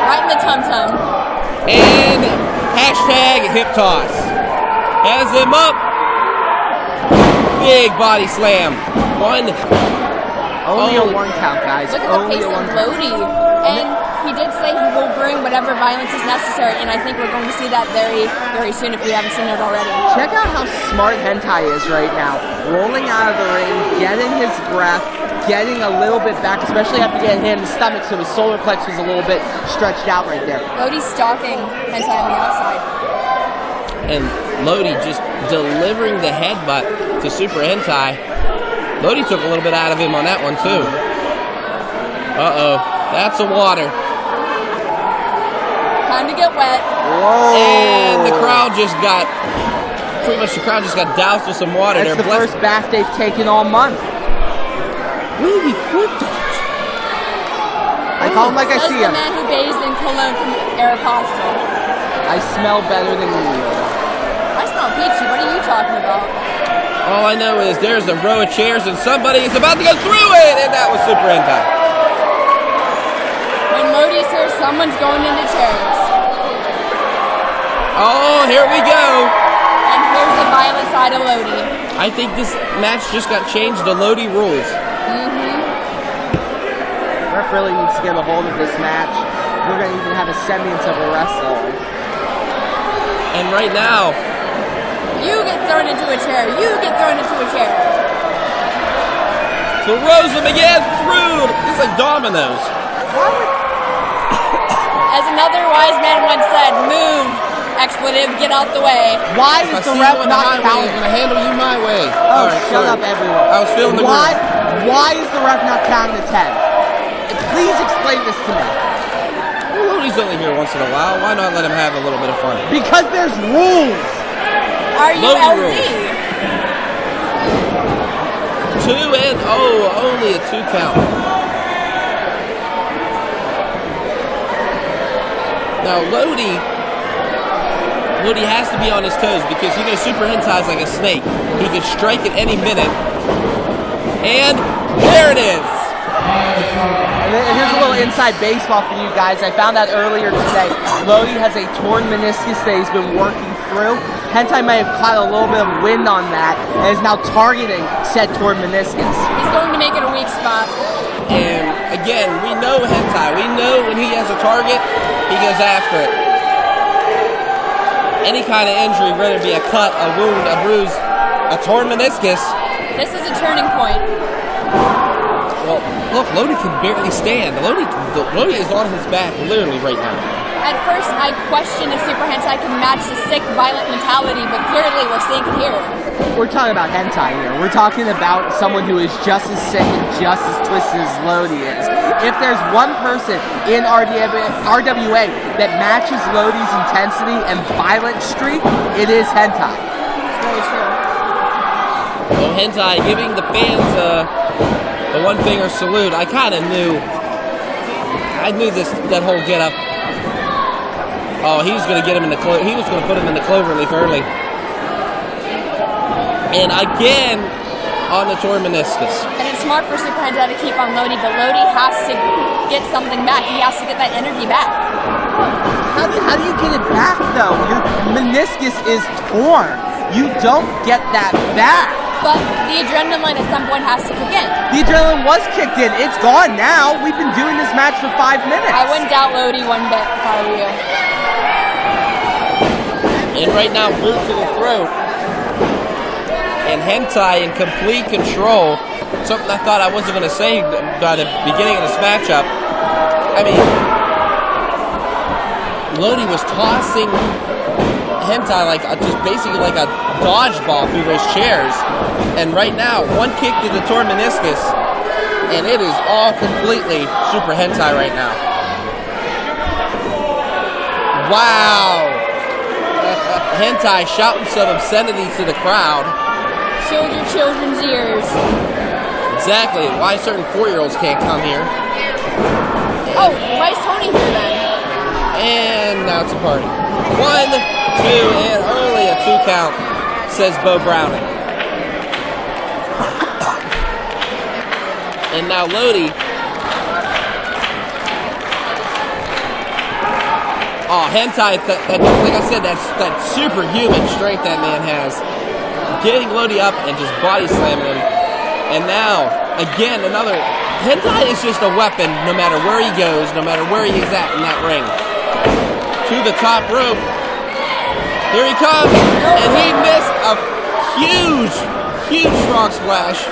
Right in the tum-tum. And hashtag hip toss. Has him up. Big body slam. Only a one count, guys. Look at the pace of Lodi. And he did say he will bring whatever violence is necessary, and I think we're going to see that very, very soon if we haven't seen it already. Check out how smart Hentai is right now. Rolling out of the ring, getting his breath, getting a little bit back, especially after getting hit in the stomach, so his solar plex was a little bit stretched out right there. Lodi's stalking Hentai on the outside. And Lodi just delivering the headbutt to Super Hentai. Lodi took a little bit out of him on that one, too. Uh-oh. That's the water. Time to get wet. Whoa. And the crowd just got doused with some water. That's the first bath they've taken all month. Where did he put that? I call him like I see him. The man who bathes in cologne from Aeropostale. I smell better than you. I smell peachy. What are you talking about? All I know is there's a row of chairs and somebody is about to go through it, and that was Super Hentai. When Lodi's here, someone's going into chairs. Oh, here we go. And here's the violent side of Lodi. I think this match just got changed to Lodi rules. Ref really needs to get a hold of this match. We're going to even have a semblance of a wrestle. And right now... You get thrown into a chair. You get thrown into a chair. Throws him again through. It's like dominoes. As another wise man once said, move, expletive, get out the way. Why is the ref not counting? I'm going to handle you my way. Oh, right, shut up, everyone. I was feeling the Why is the ref not counting the 10? Please explain this to me. Well, he's only here once in a while. Why not let him have a little bit of fun? Because there's rules. Are you LZ? 2 and only a 2 count. Now Lodi has to be on his toes because Super Hentai is like a snake. He could strike at any minute. And there it is. And here's a little inside baseball for you guys. I found out earlier today, Lodi has a torn meniscus that he's been working through. Hentai may have caught a little bit of wind on that and is now targeting said torn meniscus. He's going to make it a weak spot. And again, we know Hentai. We know when he has a target, he goes after it. Any kind of injury, whether it be a cut, a wound, a bruise, a torn meniscus. This is a turning point. Well, look, Lodi can barely stand. Lodi is on his back literally right now. At first, I questioned if Super Hentai can match the sick, violent mentality, but clearly we're seeing it here. We're talking about hentai here. We're talking about someone who is just as sick and just as twisted as Lodi is. If there's one person in RWA that matches Lodi's intensity and violent streak, it is hentai. It's very true. So hentai giving the fans the one finger salute. I kind of knew. I knew that whole get up. Oh, he was going to get him in the he was going to put him in the cloverleaf early. And again on the torn meniscus. And it's smart for Super Hentai to keep on Lodi, but Lodi has to get something back. He has to get that energy back. How do you get it back, though? Your meniscus is torn. You don't get that back. But the adrenaline at some point has to kick in. The adrenaline was kicked in. It's gone now. We've been doing this match for 5 minutes. I wouldn't doubt Lodi one bit if I were you. And right now, boot to the throat. And hentai in complete control. Something I thought I wasn't going to say by the beginning of this matchup. I mean, Lodi was tossing hentai like just basically like a dodgeball through those chairs. And right now, one kick to the torn meniscus, and it is all completely Super Hentai right now. Wow! Hentai shouting some obscenity to the crowd. Shield your children's ears. Exactly. Why certain 4-year-olds can't come here. Oh, why is Tony here then? And now it's a party. 1, 2, and only a 2 count, says Bo Browning. And now Lodi. Oh, hentai, like I said, that's that superhuman strength that man has. Getting Lodi up and just body slamming him. And now, again, another... Hentai is just a weapon no matter where he goes, no matter where he is at in that ring. To the top rope. Here he comes. And he missed a huge, huge frog splash.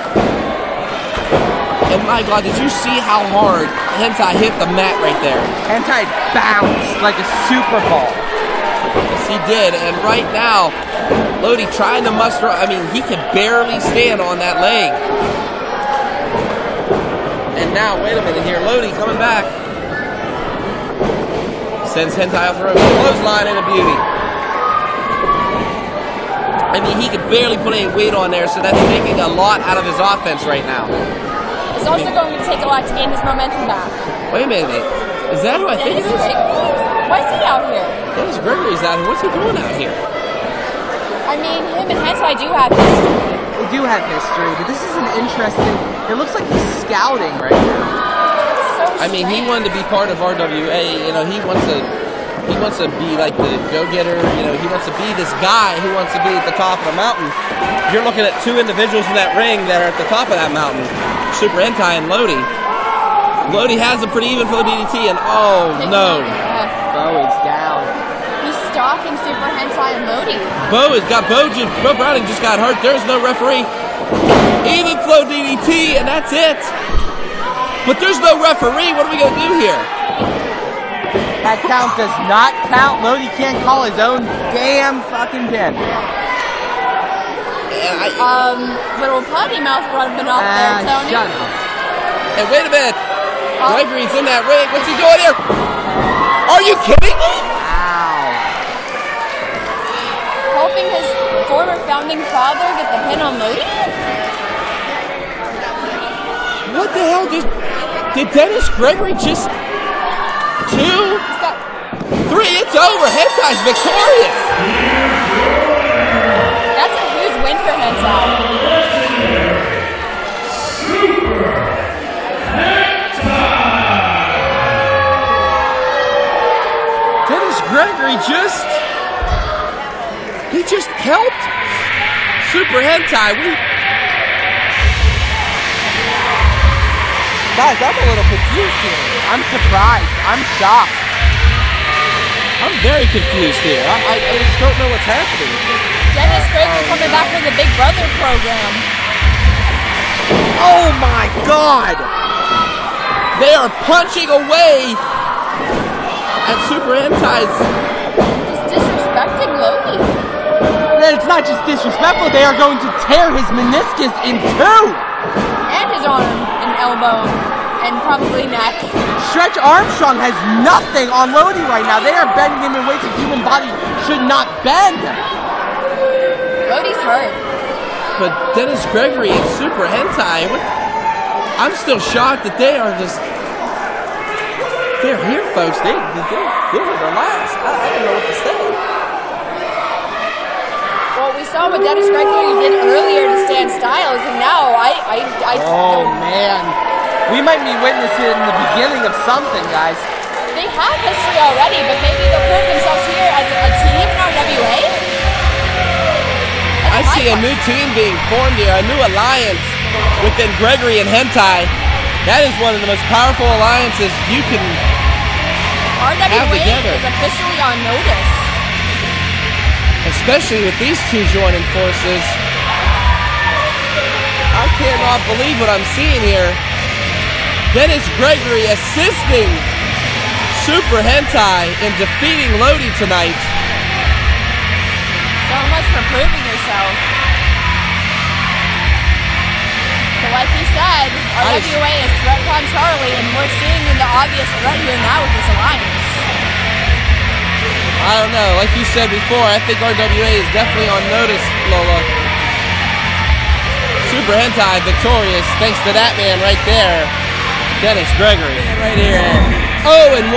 And my God, did you see how hard hentai hit the mat right there? Hentai bounced like a Super Bowl. Yes, he did. And right now, Lodi trying to muster. I mean, he could barely stand on that leg. And now, wait a minute here. Lodi coming back. Sends hentai off the rope. Clothesline and a beauty. I mean, he could barely put any weight on there, so that's taking a lot out of his offense right now. It's also going to take a lot to gain his momentum back. Wait a minute. Is that who I think it is? Why is he out here? Dennis Gregory's out here. What's he doing out here? I mean, him and hentai do have history. They do have history, but this is an interesting... It looks like he's scouting right now. So I mean, he wanted to be part of RWA. You know, he wants to be like the go-getter. You know, he wants to be this guy who wants to be at the top of the mountain. You're looking at 2 individuals in that ring that are at the top of that mountain. Super Hentai and Lodi. Lodi has him pretty even for the DDT, and oh no. Bo is down. He's stalking Super Hentai and Lodi. Bo Browning just got hurt. There's no referee. Even flow DDT, and that's it. But there's no referee. What are we going to do here? That count does not count. Lodi can't call his own damn fucking pin. Little potty mouth rubbing off there, Tony. Shut up. Hey, wait a minute. Gregory's in that ring. What's he doing here? Are you kidding me? Ow. Helping his former founding father get the pin on Lodi? What the hell? Did Dennis Gregory just... 2, 3, it's over. Hentai's victorious. That's a huge win for Hentai. Super Hentai! Dennis Gregory he just helped Super Hentai. Guys, I'm a little confused here. I'm surprised. I'm shocked. I'm very confused here. I just don't know what's happening. Dennis Gregory coming back for the Big Brother program. Oh my God! They are punching away And Super Hentai's just disrespecting Lodi. It's not just disrespectful, they are going to tear his meniscus in two! And his arm and elbow and probably neck. Stretch Armstrong has nothing on Lodi right now. They are bending him in ways the human body should not bend. Lodi's hurt. But Dennis Gregory and Super Hentai, I'm still shocked that they are just... They're here, folks. They're giving their last. I don't know what to say. Well, we saw what Dennis Gregory did earlier to Stan Styles, and now Oh, man. We might be witnessing the beginning of something, guys. They have history already, but maybe they'll prove themselves here as a team in RWA? I see a new team being formed here, a new alliance within Gregory and Hentai. That is one of the most powerful alliances you can have together. RWA is officially on notice. Especially with these two joining forces. I cannot believe what I'm seeing here. Dennis Gregory assisting Super Hentai in defeating Lodi tonight. So much for proving yourself. But like you said, RWA is threat on Charlie, and we're seeing the obvious threat here now with this alliance. I don't know. Like you said before, I think RWA is definitely on notice, Lola. Super Hentai victorious thanks to that man right there, Dennis Gregory. Right here at 0-1.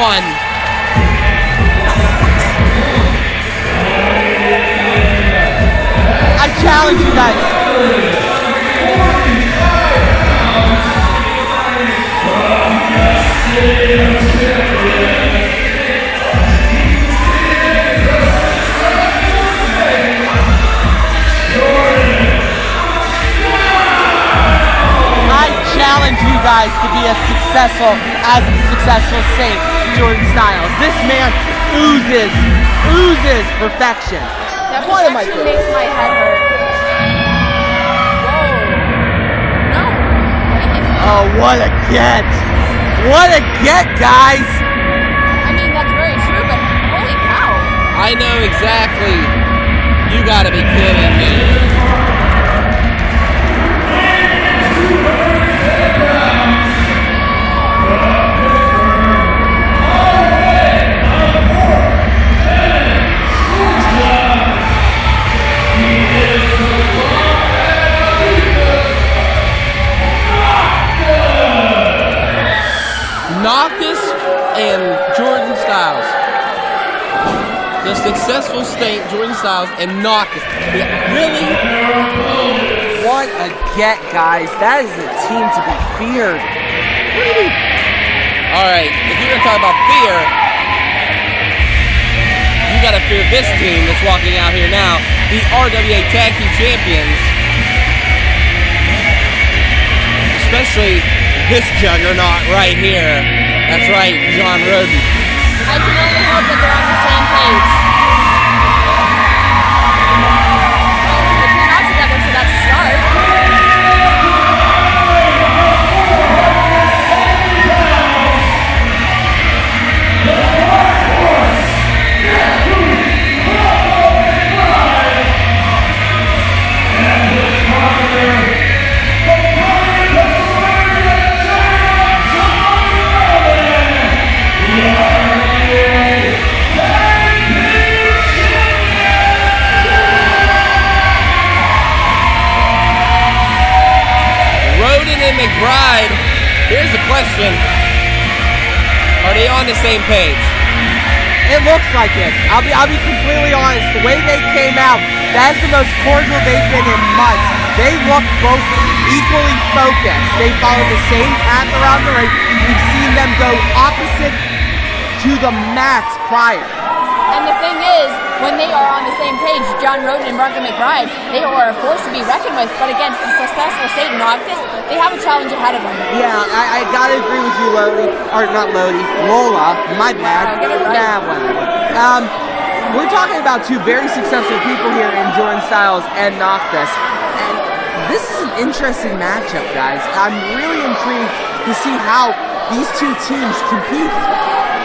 I challenge you guys. Challenge you guys to be as successful as the successful Saint Jordan Styles. This man oozes perfection. That perfection makes my head hurt. Whoa. No. Oh, what a get! What a get, guys! I mean, that's very true, but holy cow. I know exactly. You gotta be kidding me. Noctis and Jordan Styles. The successful Saint, Jordan Styles, and Noctis. Really? What a get, guys. That is a team to be feared. What do you mean? Alright, if you're going to talk about fear, you got to fear this team that's walking out here now. The RWA Tag Team Champions. Especially this juggernaut right here. That's right, John Roden. I can only hope that they're on the same page. Well, they're not together, so that's a start. McBride, here's the question. Are they on the same page? It looks like it. I'll be completely honest. The way they came out, that's the most cordial they've been in months. They look both equally focused. They follow the same path around the ring. We've seen them go opposite to the max prior. And the thing is, when they are on the same page, John Roden and Bronco McBride, they are a force to be reckoned with. But against the successful Saint Noctis, they have a challenge ahead of them. Yeah, I gotta agree with you, Lodi. Or not Lodi, Lola. My bad. Get it right. Nah, whatever. We're talking about two very successful people here in Jordan Styles and Noctis. And this is an interesting matchup, guys. I'm really intrigued to see how these two teams compete.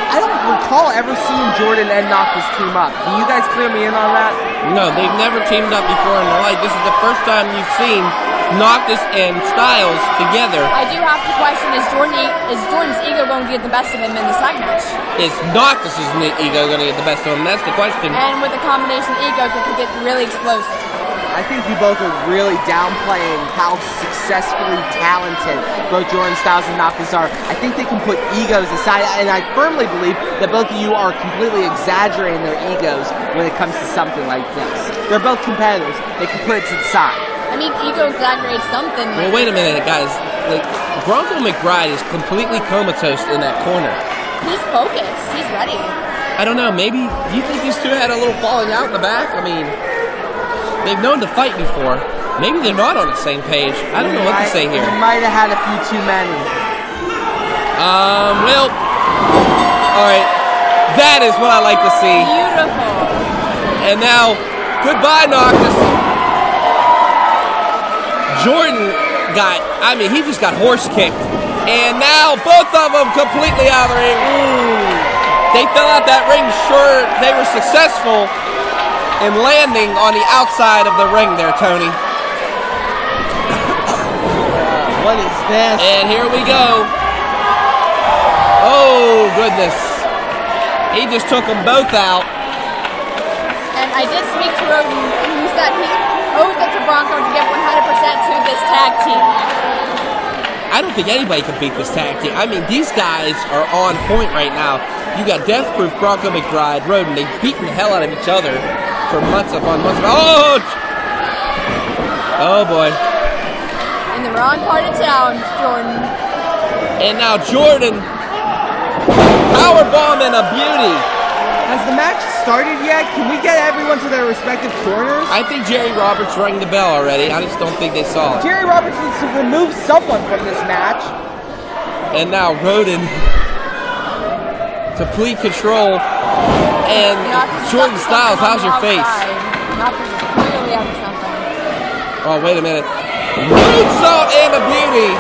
I don't recall ever seeing Jordan and Noctis team up. Can you guys clear me in on that? No, they've never teamed up before in their life. This is the first time you've seen Noctis and Styles together. I do have to question, is Jordan's ego going to get the best of him in this tag match? Is Noctis' ego going to get the best of him? That's the question. And with a combination of egos, it could get really explosive. I think you both are really downplaying how successfully talented both Jordan Styles and Noctis are. I think they can put egos aside, and I firmly believe that both of you are completely exaggerating their egos when it comes to something like this. They're both competitors. They can put it to the side. I mean, ego exaggerates something. Well, wait a minute, guys. Like, Bronco McBride is completely comatose in that corner. He's focused. He's ready. I don't know. Maybe, do you think these two had a little falling out in the back? I mean, they've known to fight before. Maybe they're not on the same page. I don't know what to say here. You might have had a few too many. Well, all right. That is what I like to see. Beautiful. And now, goodbye, Noctis. Jordan he just got horse kicked. And now both of them completely out of the ring. Ooh. They fell out that ring. Sure, they were successful in landing on the outside of the ring there, Tony. What is this? And here we go. Oh, goodness. He just took them both out. And I did speak to Roden, and he said he owes it to Bronco to give 100% to this tag team. I don't think anybody can beat this tag team. I mean, these guys are on point right now. You got Death Proof, Bronco McBride, Roden. They've beaten the hell out of each other for months upon months. Oh, boy. In the wrong part of town, Jordan. And now Jordan, powerbomb and a beauty. Has the match started yet? Can we get everyone to their respective corners? I think Jerry Roberts rang the bell already. I just don't think they saw it. Jerry Roberts needs to remove someone from this match. And now Roden, complete control. And Jordan Styles, how's your face? Noctis is clearly out of something. Oh, wait a minute. Moonsault and a beauty.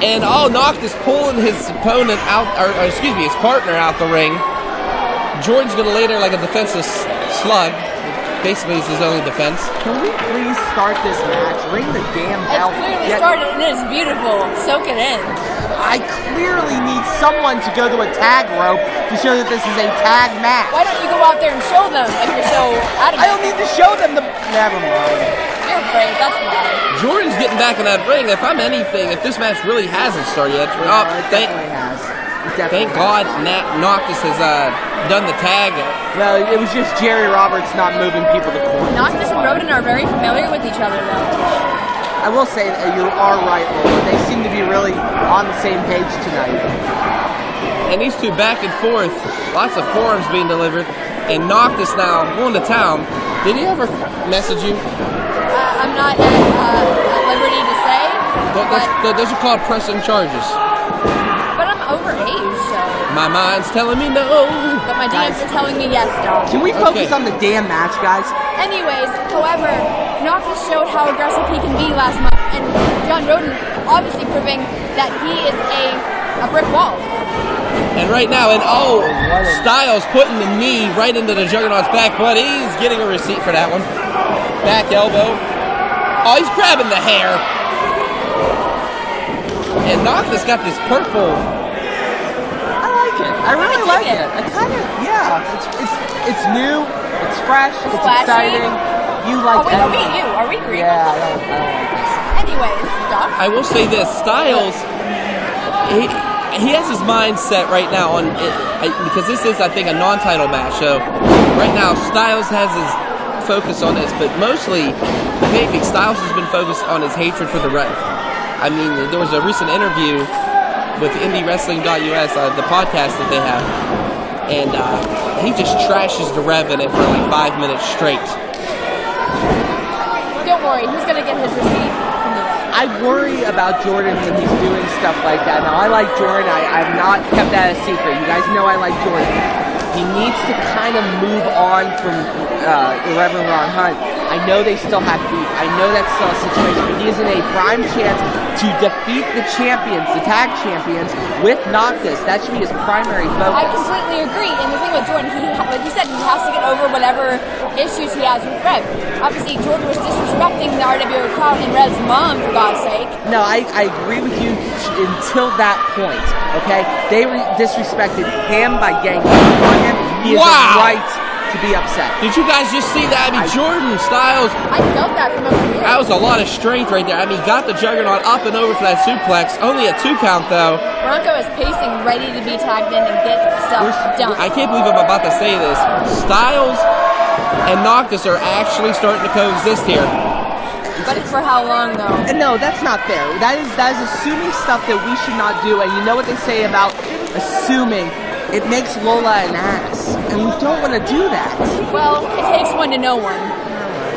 And Noctis pulling his opponent out, or excuse me, his partner out the ring. Jordan's going to lay there like a defenseless slug. Basically, it's his only defense. Can we please start this match? Ring the damn bell. It's clearly started and it's beautiful. Soak it in. I clearly need someone to go to a tag rope to show that this is a tag match. Why don't you go out there and show them if you're so adamant? I don't need to show them the... Never mind. You're afraid, that's why. Jordan's getting back in that ring. If I'm anything, if this match really hasn't started yet, thank God Noctis has done the tag. Well, it was just Jerry Roberts not moving people to corners. Noctis and Roden are very familiar with each other, though. I will say that you are right, Lola. They seem to be really on the same page tonight. And these two back and forth, lots of forearms being delivered. And Noctis now going to town. Did he ever message you? I'm not at liberty to say. Those are called pressing charges. But I'm overage, so. My mind's telling me no. But my DMs are telling me yes, dog. Can we focus on the damn match, guys? Anyways, however, Noctis showed how aggressive he can be last month, and John Roden obviously proving that he is a brick wall. And right now, Styles putting the knee right into the Juggernaut's back, but he's getting a receipt for that one. Back elbow. Oh, he's grabbing the hair. And Noctis got this purple. I like it. I really like it. I kind of, yeah. It's new. It's fresh. It's exciting. You like it. Are we agreeing? Yeah, I don't like this. Anyways, Doc. I will say this. Styles, he has his mind set right now on it, because this is, I think, a non-title match. So right now, Styles has his focus on this, but mostly, I think Styles has been focused on his hatred for the ref. I mean, there was a recent interview with IndyWrestling.us, the podcast that they have, and he just trashes the Rev in it for like 5 minutes straight. Don't worry, he's gonna get his receipt from the Rev. I worry about Jordan when he's doing stuff like that. Now, I like Jordan. I've not kept that a secret. You guys know I like Jordan. He needs to kind of move on from Reverend Ron Hunt. I know they still have beef. I know that's still a situation, but he is in a prime chance to defeat the champions, the tag champions, with Noctis. That should be his primary focus. I completely agree. And the thing with Jordan, like you said, he has to get over whatever issues he has with Rev. Obviously, Jordan was disrespecting the RWA crowd and Rev's mom, for God's sake. No, I agree with you until that point, okay? They disrespected him by getting on him. He is right to be upset. Did you guys just see that? I mean, Jordan Styles. I felt that from over here. That was a lot of strength right there. I mean, got the Juggernaut up and over for that suplex. Only a 2 count, though. Bronco is pacing, ready to be tagged in and get stuff done. I can't believe I'm about to say this. Styles and Noctis are actually starting to coexist here. But it's for how long, though? No, that's not fair. That is assuming stuff that we should not do. And you know what they say about assuming? It makes Lola an ass. And we don't want to do that. Well, it takes one to know one.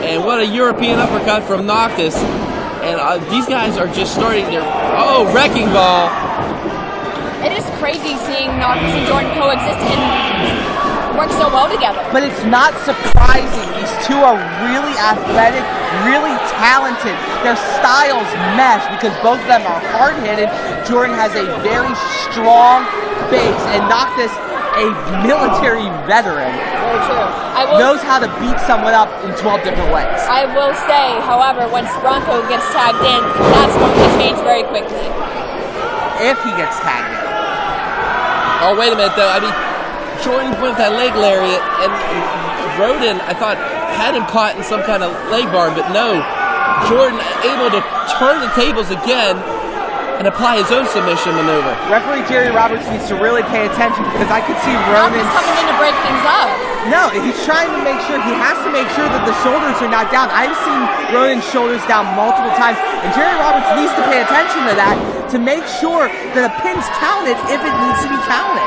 And what a European uppercut from Noctis. And these guys are just starting their... Oh, wrecking ball. It is crazy seeing Noctis and Jordan coexist and work so well together. But it's not surprising. These two are really athletic, really talented. Their styles mesh because both of them are hard-hitted. Jordan has a very strong base, and Noctis, a military veteran, Very true. knows how to beat someone up in 12 different ways. I will say, however, once Bronco gets tagged in, that's going to change very quickly. If he gets tagged in. Oh, wait a minute, though. I mean, Jordan went with that leg lariat, and Roden, I thought, had him caught in some kind of leg bar, but no. Jordan able to turn the tables again and apply his own submission maneuver. Referee Jerry Roberts needs to really pay attention because I could see Ronan's coming in to break things up. No, he's trying to make sure, he has to make sure that the shoulders are not down. I've seen Ronan's shoulders down multiple times, and Jerry Roberts needs to pay attention to that to make sure that a pin's counted if it needs to be counted.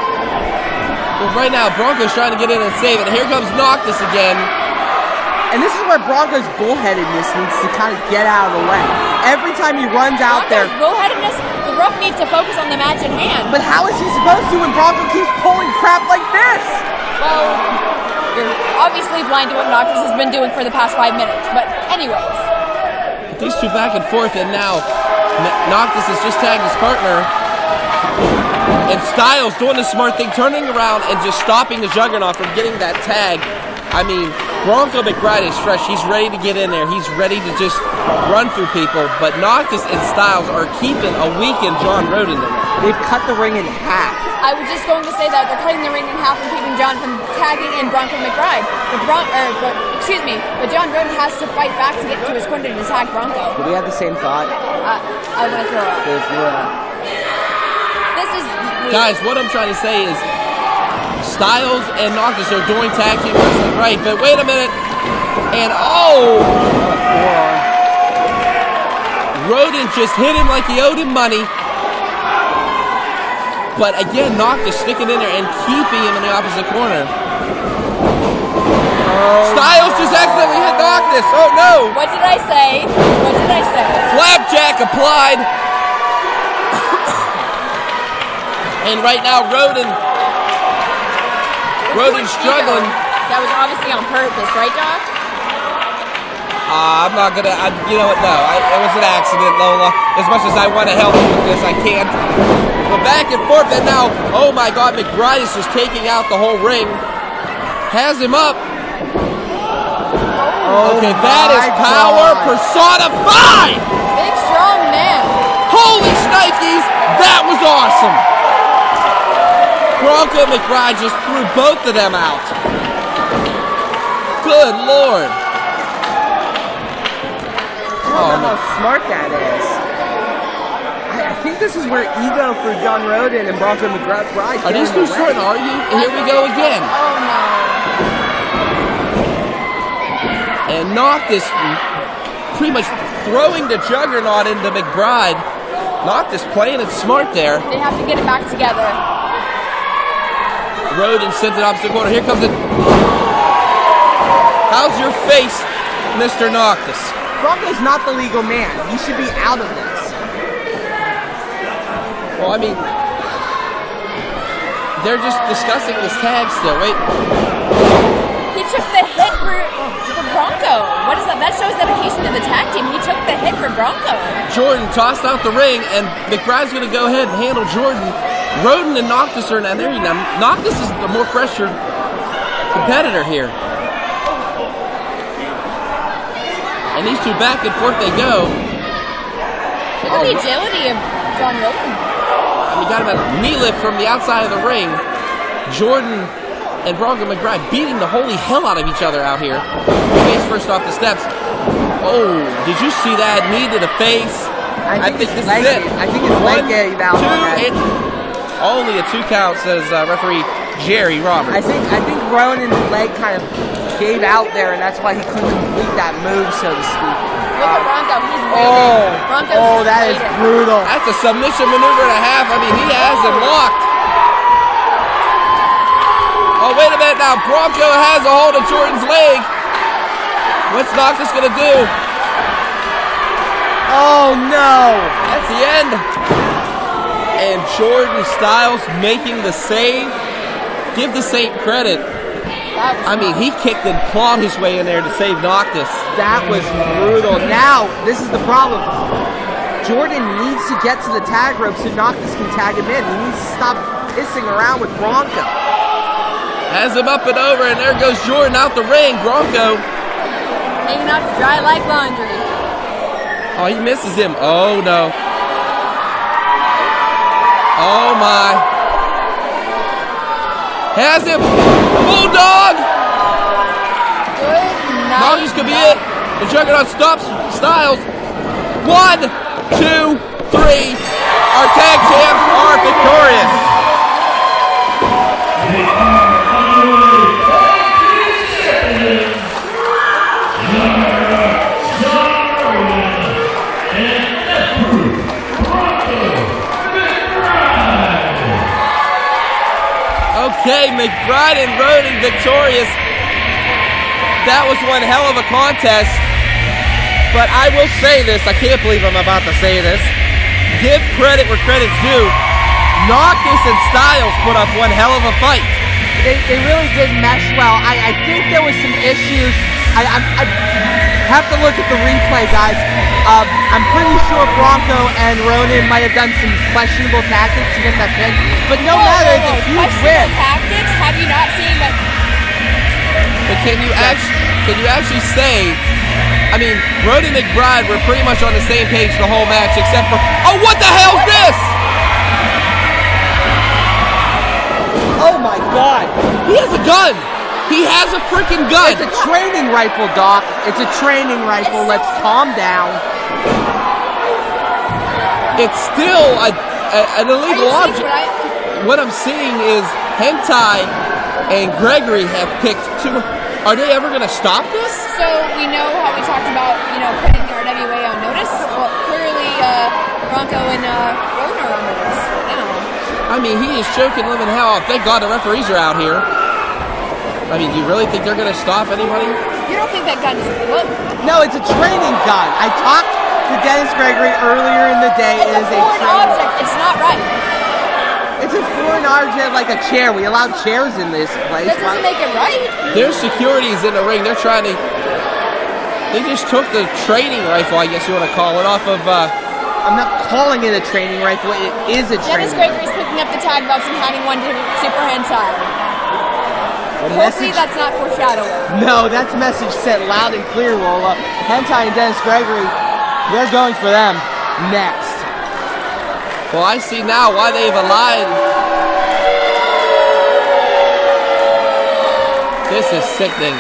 Well, right now, Bronco's trying to get in and save it. Here comes Noctis again. And this is where Bronco's bullheadedness needs to kind of get out of the way. Every time he runs out there... bullheadedness, the ref needs to focus on the match in hand. But how is he supposed to when Bronco keeps pulling crap like this? Well, you're obviously blind to what Noctis has been doing for the past 5 minutes. But anyways. These two back and forth, and now Noctis has just tagged his partner. And Styles doing the smart thing, turning around and just stopping the Juggernaut from getting that tag. I mean, Bronco McBride is fresh. He's ready to get in there. He's ready to just run through people. But Noctis and Styles are keeping a weakened John Roden in there. They've cut the ring in half. I was just going to say that they're cutting the ring in half and keeping John from tagging in Bronco McBride. But John Roden has to fight back to get to his corner to tag Bronco. Do we have the same thought? I want to throw up. This is weird. Guys, what I'm trying to say is Styles and Noctis are doing tag team wrestling right, but wait a minute. And Roden just hit him like he owed him money. But again, Noctis sticking in there and keeping him in the opposite corner. Styles just accidentally hit Noctis. Oh no! What did I say? What did I say? Flapjack applied. And right now, Roden's struggling. That was obviously on purpose, right, Doc? I'm not gonna. You know what? No, it was an accident, Lola. As much as I want to help you with this, I can't. But back and forth, and now, oh my God, McBride is just taking out the whole ring. Has him up. Okay, that is power personified. Big strong man. Holy shnikes, that was awesome. Bronco McBride just threw both of them out. Good Lord. I don't know how smart that is. I think this is where ego for John Roden and Bronco McBride. Are these two starting to argue? And here we go again. Oh no. And Noctis pretty much throwing the Juggernaut into McBride. Noctis playing it smart there. They have to get it back together. Roden sent it opposite corner. Here comes it. How's your face, Mr. Noctis? Bronco's not the legal man. He should be out of this. Well, I mean, they're just discussing this tag still. Wait. He took the hit for Bronco. What is that? That shows dedication to the tag team. He took the hit for Bronco. Jordan tossed out the ring, and McBride's going to go ahead and handle Jordan. Roden and Noctis are now there. Now, Noctis is the more fresher competitor here. And these two back and forth they go. Look at the agility of John Roden. We got him a knee lift from the outside of the ring. Jordan and Bronco McBride beating the holy hell out of each other out here. Face first off the steps. Oh, did you see that knee to the face? I think this it's is leg. it. I think it's leg eval on that. Only a 2 count, says referee Jerry Roberts. I think Ronan's leg kind of gave out there, and that's why he couldn't complete that move, so to speak. Look at Bronco. He's waiting. Bronco's that is waiting. brutal. That's a submission maneuver and a half. I mean, he has him locked. Oh, wait a minute now. Bronco has a hold of Jordan's leg. What's Noctis going to do? Oh, no. That's the end. And Jordan Styles making the save. Give the Saint credit. I mean, he kicked and clawed his way in there to save Noctis. That was brutal. Now, this is the problem. Jordan needs to get to the tag rope so Noctis can tag him in. He needs to stop pissing around with Bronco. Has him up and over, and there goes Jordan out the ring. Bronco. Hanging out to dry like laundry. Oh, he misses him. Oh, no. Oh, my. Has him. Bulldog. Good night. Noctis could be it. The Juggernaut stops Styles. 1, 2, 3. Our tag champs are victorious. Okay, McBride and Roden victorious. That was one hell of a contest. But I will say this, I can't believe I'm about to say this. Give credit where credit's due. Noctis and Styles put up one hell of a fight. They really did mesh well. I think there was some issues. I have to look at the replay, guys. I'm pretty sure Bronco and Ronan might have done some questionable tactics to get that pin. But no matter, it's a huge win. Tactics? Have you not seen that? But can you actually say, I mean, Ronan and McBride were pretty much on the same page the whole match except for, oh, what the hell's this? Oh my God. He has a gun. He has a freaking gun. It's a training rifle, Doc. It's a training rifle. Let's calm down. It's still an illegal object. What I'm seeing is Hentai and Gregory have picked two. Are they ever going to stop this? So we know how we talked about, putting the RWA on notice. Well, clearly Bronco and Roden are on notice now. I mean, he is choking living hell. Thank God the referees are out here. I mean, do you really think they're going to stop anybody? You don't think that gun is look? No, it's a training gun. I talked to Dennis Gregory earlier in the day. It's a foreign object. It's not right. It's a foreign object like a chair. We allow chairs in this place. That doesn't make it right. There's securities in the ring. They're trying to... They just took the training rifle, I guess you want to call it, off of... I'm not calling it a training rifle. It is a training rifle. Dennis Gregory's picking up the tag belts and handing one to Super Hentai. Hopefully that's not foreshadowing. No, that's message sent loud and clear, Lola. Hentai and Dennis Gregory, they're going for them next. Well, I see now why they've aligned. This is sickening.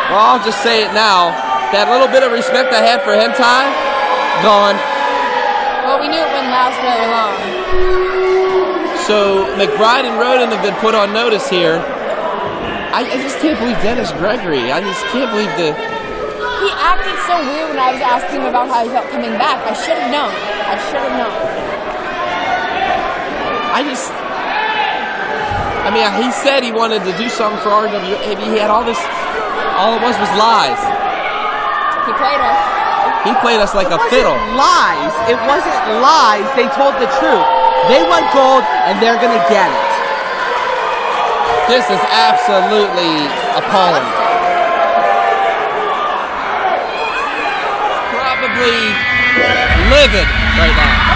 Well, I'll just say it now. That little bit of respect I had for Hentai, gone. Well, we knew it wouldn't last very long. So, McBride and Roden have been put on notice here. I just can't believe Dennis Gregory. I just can't believe the... He acted so weird when I was asking him about how he felt coming back. I should have known. I should have known. I mean, he said he wanted to do something for RWA. He had all this... All it was lies. He played us. He played us like a fiddle. Lies. It wasn't lies. They told the truth. They want gold, and they're going to get it. This is absolutely appalling. Probably livid right now.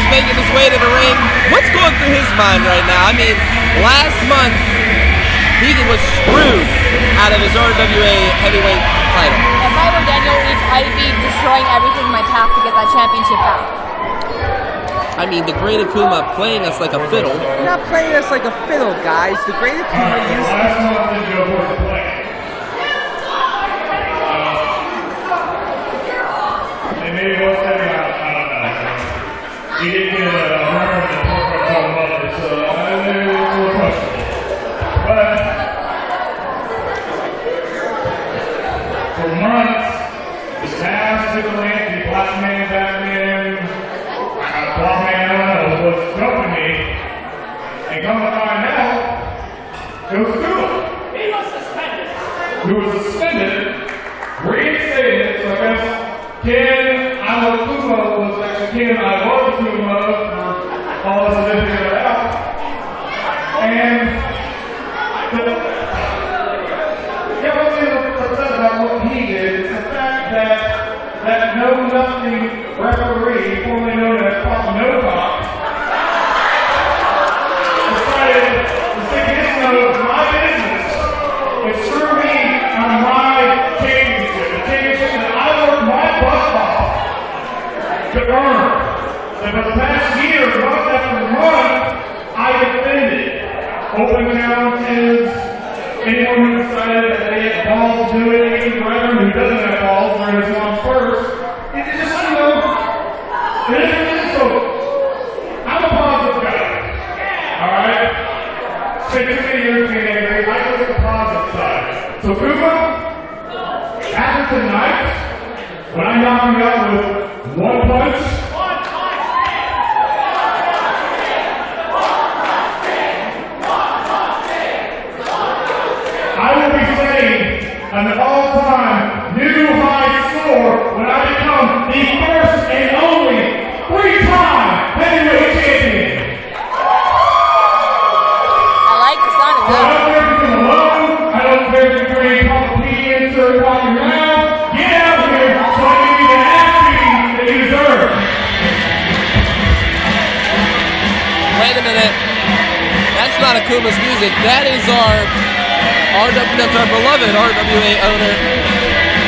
Making his way to the ring. What's going through his mind right now? I mean, last month he was screwed out of his RWA heavyweight title. If I were Daniel Leach, I'd be destroying everything in my path to get that championship back. I mean, the Great Akuma playing us like a fiddle. You're not playing us like a fiddle, guys. The Great Akuma used to... He didn't get a murder in the portrait of mother, so I knew it was a little questionable. But for months, this past Triple H, the Black Man, Batman, Black Man was helping me, and come to find out, it was Akuma. He was suspended. He was suspended, reinstated, so I guess Ken Akuma was actually Ken Akuma. All this is figured out. And the only thing upset about what he did is the fact that that know-nothing referee, formerly known as Pop No Pop, decided to stick his nose in my business and screw me on my championship. The championship that I worked my butt off to earn. And for the past year, month after month, I defended open challenges, anyone who decided that they had balls to do it, even Brethren who doesn't have balls, where it's on first. It's just, you know, it is so. I'm a positive guy. Alright? Spent too many years being angry, I look at the positive side. So, Kuma, after tonight, when I knock him out with one punch, an all-time new high score when I become the first and only three-time heavyweight champion. I like the sound of that. I don't care if you're alone. I don't care if you're any comedians or talking around. Get out of here so I can give you the ass beating that you deserve. Wait a minute. That's not Akuma's music. That is that's our beloved RWA owner,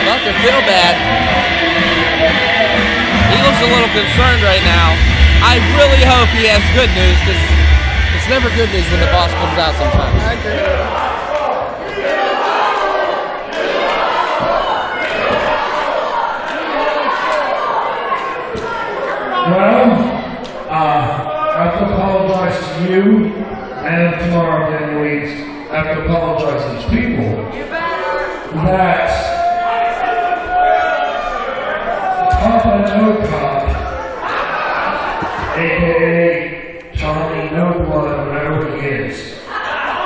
Dr. Philbad. He looks a little concerned right now. I really hope he has good news, because it's never good news when the boss comes out sometimes. I agree. Well, I have to apologize to you and tomorrow, Daniel Leach. I have to apologize to these people that Papa No Cop, aka Tommy No Blood, whatever he is,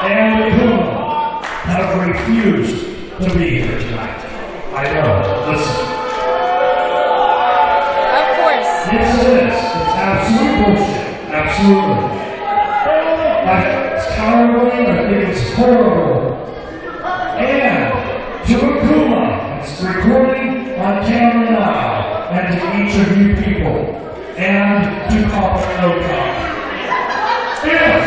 and Akuma have refused to be here tonight. I know, listen. Of course. Yes, it is. It's absolute bullshit. Absolutely. It's cowardly, I think it's horrible. And to Akuma, it's recording on camera now, and to each of you people, and to Papa No Cop. If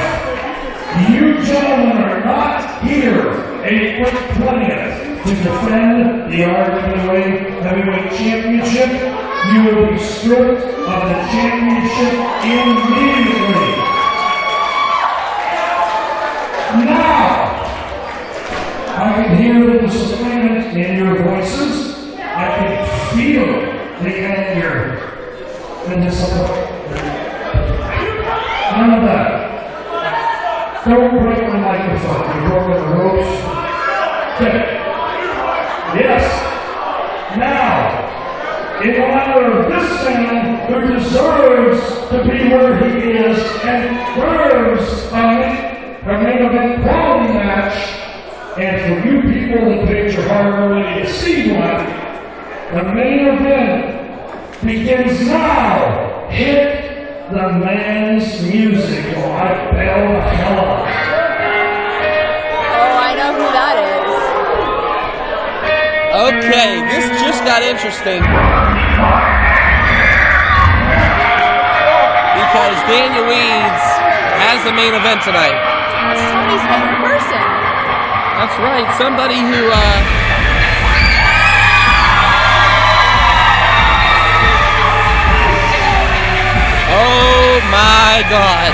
you gentlemen are not here April 20th to defend the RWA Heavyweight Championship, you will be stripped of the championship immediately. Now, I can hear the disappointment in your voices. I can feel the anger and disappointment. None of that. Don't break my microphone. this up. You're working the ropes. Okay. Yes. Now, in honor of this man who deserves to be where he is and deserves a main event quality match, and for you people that picked your heart already to see one, the main event begins now. Hit the man's music, or I bail the hell out. Oh, I know who that is. Okay, this just got interesting. Because Daniel Weeds has the main event tonight. That's Tony's favorite person. That's right, somebody who, oh my God.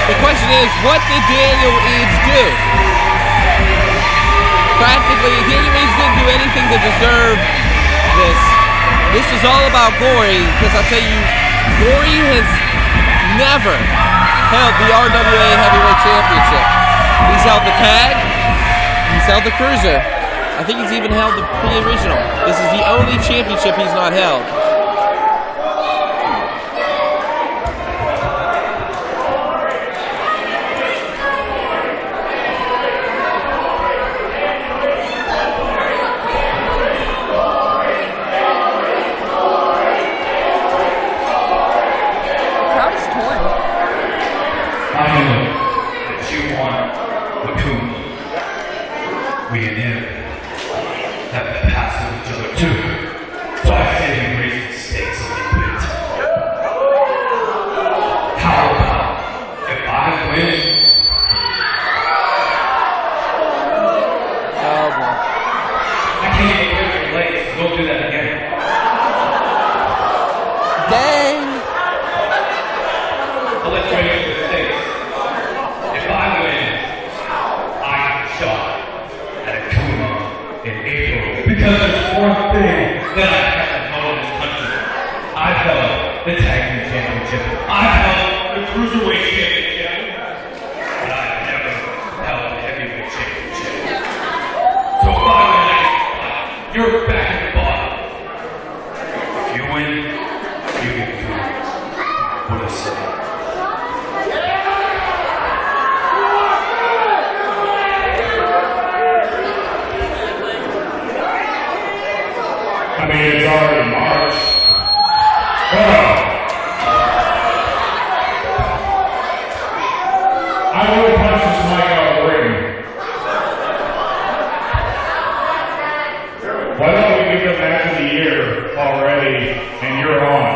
The question is, what did Daniel Weeds do? Practically, Daniel Weeds didn't do anything to deserve this. This is all about Gory, because I'll tell you, Gory has never held the RWA Heavyweight Championship. He's held the tag, he's held the cruiser. I think he's even held the pre-original. This is the only championship he's not held. I mean, it's already March. I really punch this mic out of the ring. Why don't we give the match of the year already, and you're on?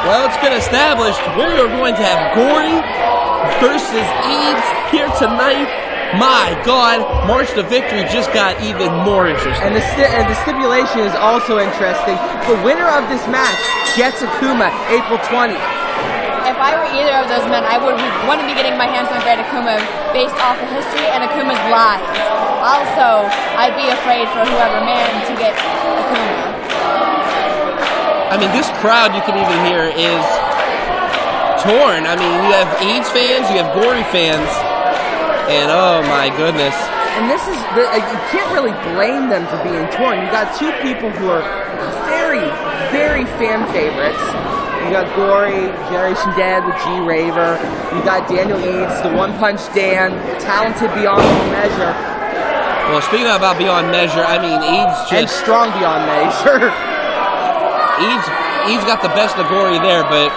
Well, it's been established we are going to have Gory versus Eads here tonight. My God, March to Victory just got even more interesting. And the stipulation is also interesting. The winner of this match gets Akuma April 20th. If I were either of those men, I would want to be getting my hands on Great Akuma based off of history and Akuma's lies. Also, I'd be afraid for whoever man to get Akuma. I mean, this crowd you can even hear is torn. I mean, you have Eads fans, you have Gory fans, and oh my goodness. And this is, you can't really blame them for being torn. You got two people who are very, very fan favorites. You got Gory, Generation Dad with G Raver. You got Daniel Eads, the One Punch Dan, talented beyond measure. Well, speaking about beyond measure, I mean, Eads just... And strong beyond measure. Eads got the best of Gory there, but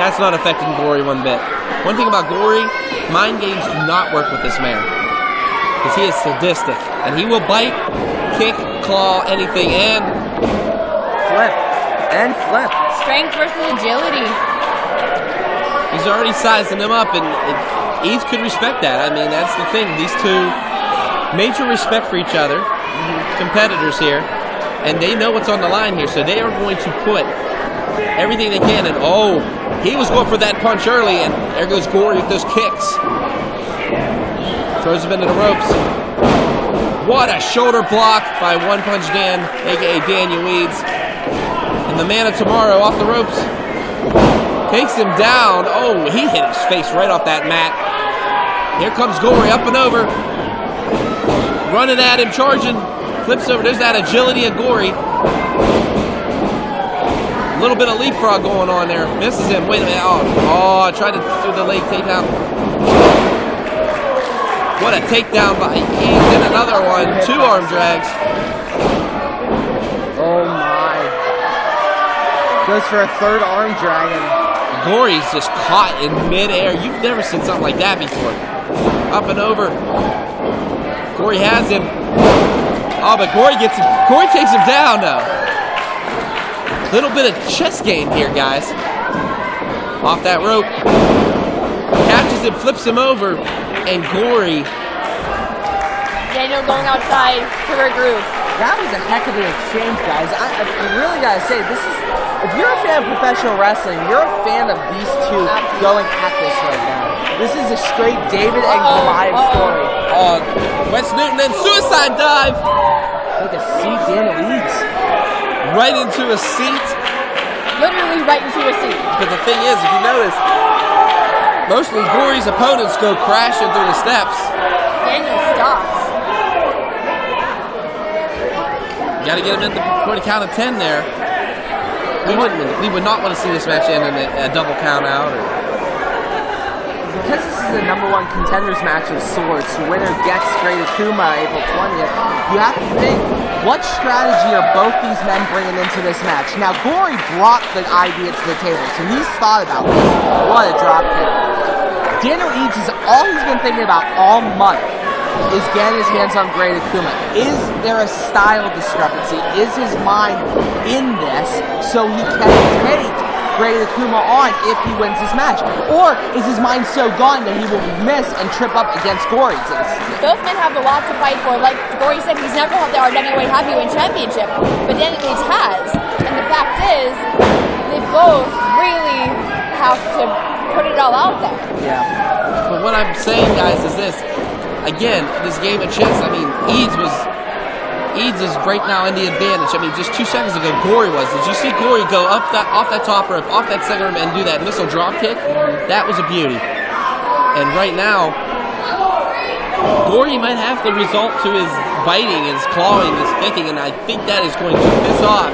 that's not affecting Gory one bit. One thing about Gory, mind games do not work with this man. Because he is sadistic. And he will bite, kick, claw, anything, and... flip. And flip. Strength versus agility. He's already sizing him up, and Eads could respect that. I mean, that's the thing. These two, major respect for each other, competitors here, and they know what's on the line here, so they are going to put everything they can, and oh, he was going for that punch early, and there goes Gory with those kicks. Throws him into the ropes. What a shoulder block by One Punch Dan, a.k.a. Daniel Weeds. And the man of tomorrow off the ropes. Takes him down. Oh, he hit his face right off that mat. Here comes Gory, up and over. Running at him, charging. Flips over. There's that agility of Gory. A little bit of leapfrog going on there. Misses him. Wait a minute. Oh, tried to do the leg takedown. What a takedown by Eads, and another one. 2 arm drags. Oh my. Goes for a 3rd arm drag. Gory's just caught in midair. You've never seen something like that before. Up and over. Gory has him. Oh, but Gory gets him. Gory takes him down now. Little bit of chess game here, guys. Off that rope. Catches him, flips him over, and Gory. Daniel going outside to regroup. That was a heck of an exchange, guys. I really gotta say, this is, if you're a fan of professional wrestling, you're a fan of these two going at this right now. This is a straight David and Goliath story. Wes Newton and suicide dive. Take a seat, Daniel Eads. Right into a seat. Literally right into a seat. But the thing is, if you notice, mostly Gory's opponents go crashing through the steps. Daniel stops. Got to get him in before the count of 10 there. We would not want to see this match end in a double count out. Because this is the #1 contenders match of sorts, the winner gets Great Akuma April 20th. You have to think, what strategy are both these men bringing into this match? Now, Gory brought the idea to the table, so he's thought about this. What a drop kick. Daniel Eads is all he's been thinking about all month is getting his hands on Great Akuma. Is there a style discrepancy? Is his mind in this so he can take Great Akuma on if he wins this match? Or is his mind so gone that he will miss and trip up against Gory? Both men have a lot to fight for. Like Gory said, he's never held the RWA Heavyweight Championship, but Daniel Eads has. And the fact is, they both really have to put it all out there. Yeah. But what I'm saying, guys, is this. Again, this game of chess, I mean, Eads is right now in the advantage. I mean, just 2 seconds ago, Gory was. Did you see Gory go off that top rope, off that second rope, and do that missile drop kick? That was a beauty. And right now, Gory might have the result to his biting, his clawing, his kicking, and I think that is going to piss off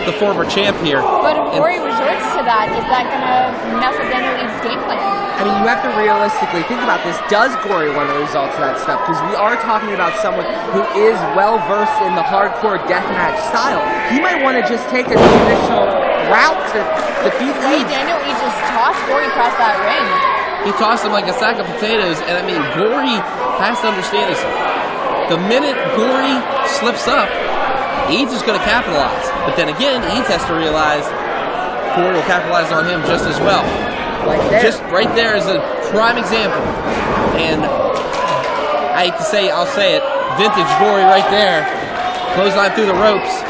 the former champ here. But if Gory resorts to that, is that going to mess with Daniel Eads' game plan? I mean, you have to realistically think about this. Does Gory want to resort to that stuff? Because we are talking about someone who is well-versed in the hardcore deathmatch style. He might want to just take a traditional route to defeat Eads. Daniel Eads just tossed Gory across that ring. He tossed him like a sack of potatoes, and I mean, Gory has to understand this. The minute Gory slips up, Eads is going to capitalize. But then again, Eads has to realize Gory will capitalize on him just as well. Like there. Just right there is a prime example. And I hate to say, I'll say it, vintage Gory right there. Clothesline through the ropes.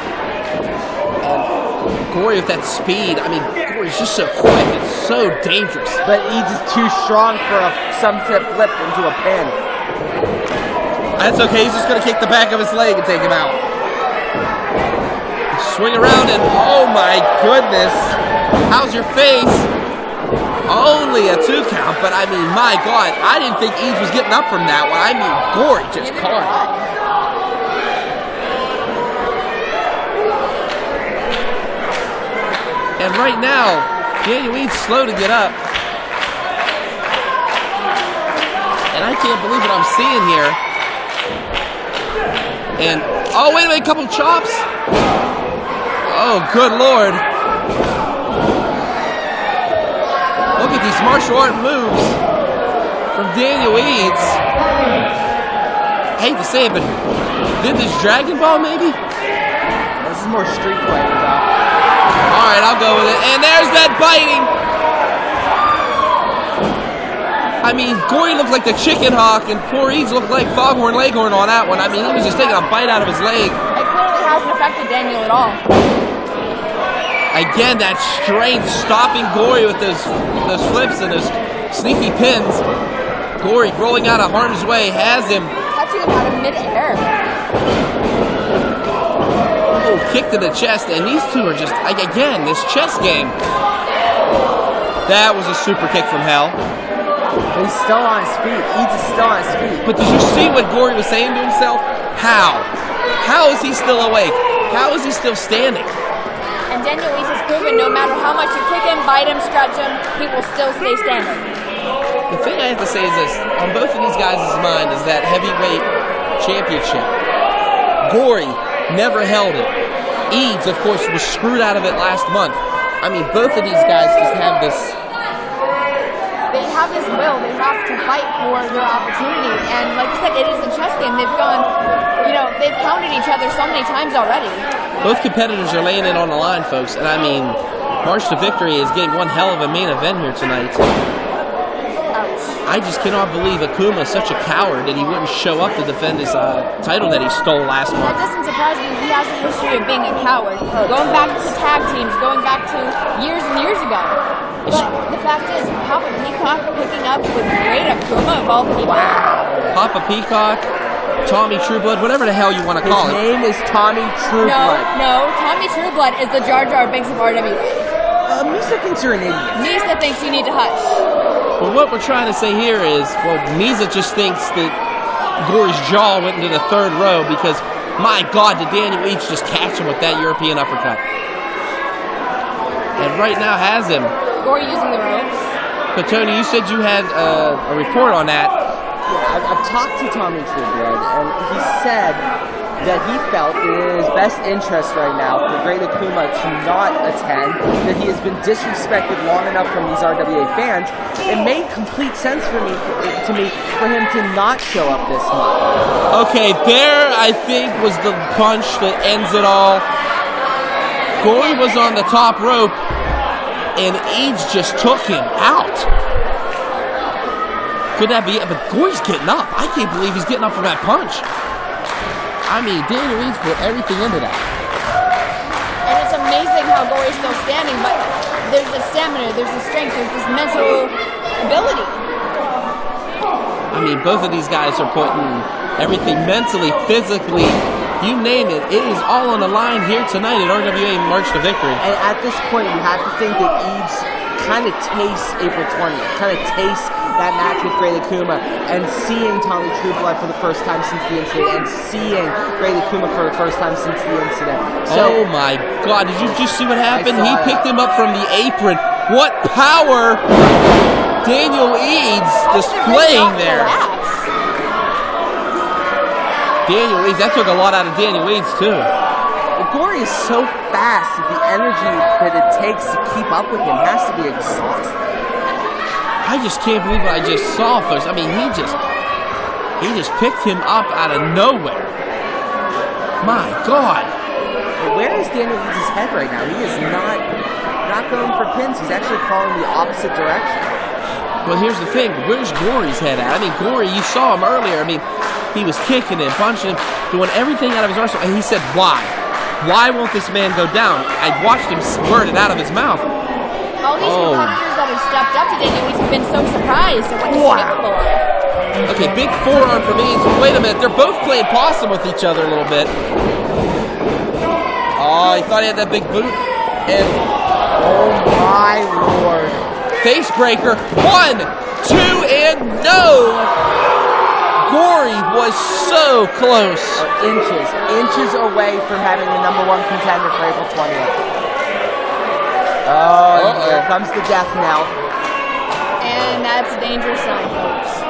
And Gory with that speed, I mean, Gory's just so quick, it's so dangerous. But Eads is too strong for a sunset flip into a pin. That's okay, he's just going to kick the back of his leg and take him out. Swing around and, oh my goodness, how's your face? Only a 2 count, but I mean, my God, I didn't think Eads was getting up from that one. I mean, Gory just caught him. And right now, Daniel Eads slow to get up. And I can't believe what I'm seeing here. And, oh, wait a minute, a couple chops. Oh, good Lord. Look at these martial art moves from Daniel Eads. I hate to say it, but vintage Dragon Ball, maybe? This is more Street Fighter, though. All right, I'll go with it. And there's that biting. I mean, Gory looked like the chicken hawk, and poor Eads looked like Foghorn Leghorn on that one. I mean, he was just taking a bite out of his leg. It clearly hasn't affected Daniel at all. Again, that strength stopping Gory with those flips and those sneaky pins. Gory rolling out of harm's way has him. Touching him out of mid-air. Oh, kick to the chest, and these two are just, again, this chest game. That was a super kick from hell. He's still on his feet. Eads is still on his feet. But did you see what Gory was saying to himself? How? How is he still awake? How is he still standing? And Daniel Eads has proven no matter how much you kick him, bite him, scratch him, he will still stay standing. The thing I have to say is this. On both of these guys' mind is that heavyweight championship. Gory never held it. Eads, of course, was screwed out of it last month. I mean, both of these guys just have this... They have this will. They have to fight for their opportunity. And like you said, it is a chess game. They've gone, they've counted each other so many times already. Both competitors are laying it on the line, folks. And I mean, March to Victory is getting one hell of a main event here tonight. I just cannot believe Akuma is such a coward that he wouldn't show up to defend his title that he stole last month. That doesn't surprise me. He has a history of being a coward. Going back to tag teams, going back to years and years ago. But the fact is, Papa Peacock picking up with great Akuma of all people. Wow. Papa Peacock, Tommy Trueblood, whatever the hell you want to call it. His name is Tommy Trueblood. No, Tommy Trueblood is the Jar Jar Binks of RWA. Misa thinks you're an idiot. Misa thinks you need to hush. Well, what we're trying to say here is, well, Misa just thinks that Gory's jaw went into the third row because, my God, did Daniel Eads just catch him with that European uppercut. And right now has him. Gory using the ropes. But Tony, you said you had a report on that. Yeah, I've talked to Tommy Trueblood, and he said that he felt it in his best interest right now for Great Akuma to not attend, that he has been disrespected long enough from these RWA fans. It made complete sense to me for him to not show up this month. Okay, there I think was the punch that ends it all. Gory was on the top rope, and Eads just took him out. Could that be it? But Gory's getting up. I can't believe he's getting up from that punch. I mean, Daniel Eads put everything into that. And it's amazing how Gory's still standing, but there's the stamina, there's the strength, there's this mental ability. I mean, both of these guys are putting everything mentally, physically, you name it. It is all on the line here tonight at RWA March to Victory. And at this point, you have to think that Eads kind of tastes April 20th, kind of tastes that match with Great Akuma, and seeing Tommy Trueblood for the first time since the incident, and seeing Great Akuma for the first time since the incident. So, oh my God, did you just see what happened? He picked him up from the apron. What power Daniel Eads displaying there. Daniel Eads, that took a lot out of Daniel Eads too. Gory is so fast that the energy that it takes to keep up with him has to be exhausting. I just can't believe what I just saw, folks. I mean, he just picked him up out of nowhere. My God. But where is Daniel Eads' head right now? He is not going for pins. He's actually calling the opposite direction. Well, here's the thing. Where's Gory's head at? I mean, Gory, you saw him earlier. I mean, he was kicking him, punching him, doing everything out of his arsenal. And he said, why? Why won't this man go down? I watched him squirt it out of his mouth. All these competitors that have stepped up to Daniel Eads have been so surprised at what he's capable of. Okay, big forearm from Eads. Wait a minute, they're both playing possum with each other a little bit. Oh, he thought he had that big boot. And, oh my Lord. Face breaker. 1, 2, and no! Gory was so close. Inches away from having the #1 contender for April 20th. Oh, here comes the death knell. And that's a dangerous sign, folks.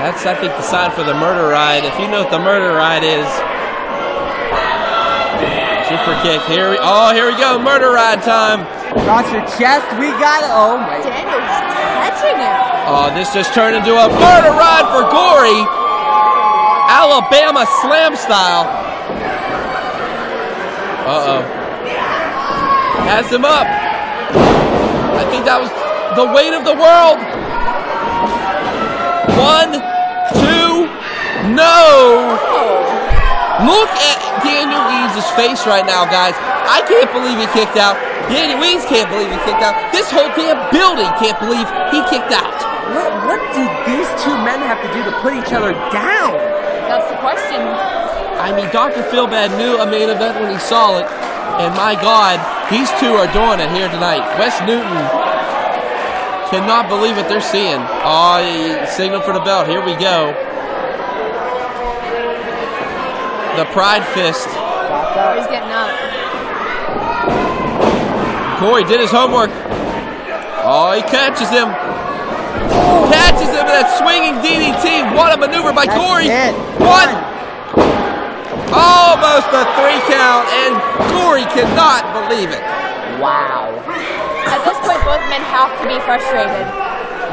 That's, I think, the sign for the murder ride. If you know what the murder ride is. Super kick. Here we go. Murder ride time. Across your chest. We got it. Oh, my God. Daniel's catching him. Oh, this just turned into a murder ride for Gory. Alabama slam style. Uh-oh. Has him up. I think that was the weight of the world. 1, 2, no! Look at Daniel Eads' face right now, guys. I can't believe he kicked out. Daniel Eads can't believe he kicked out. This whole damn building can't believe he kicked out. What did these two men have to do to put each other down? That's the question. I mean, Dr. Feelbad knew a main event when he saw it, and my God, these two are doing it here tonight. Wes Newton cannot believe what they're seeing. Oh, signal for the belt. Here we go. The Pride Fist. He's getting up. Corey did his homework. Oh, he catches him. Catches him in that swinging DDT. What a maneuver by Corey. One. Almost a 3 count, and Corey cannot believe it. Wow. At this point, both men have to be frustrated.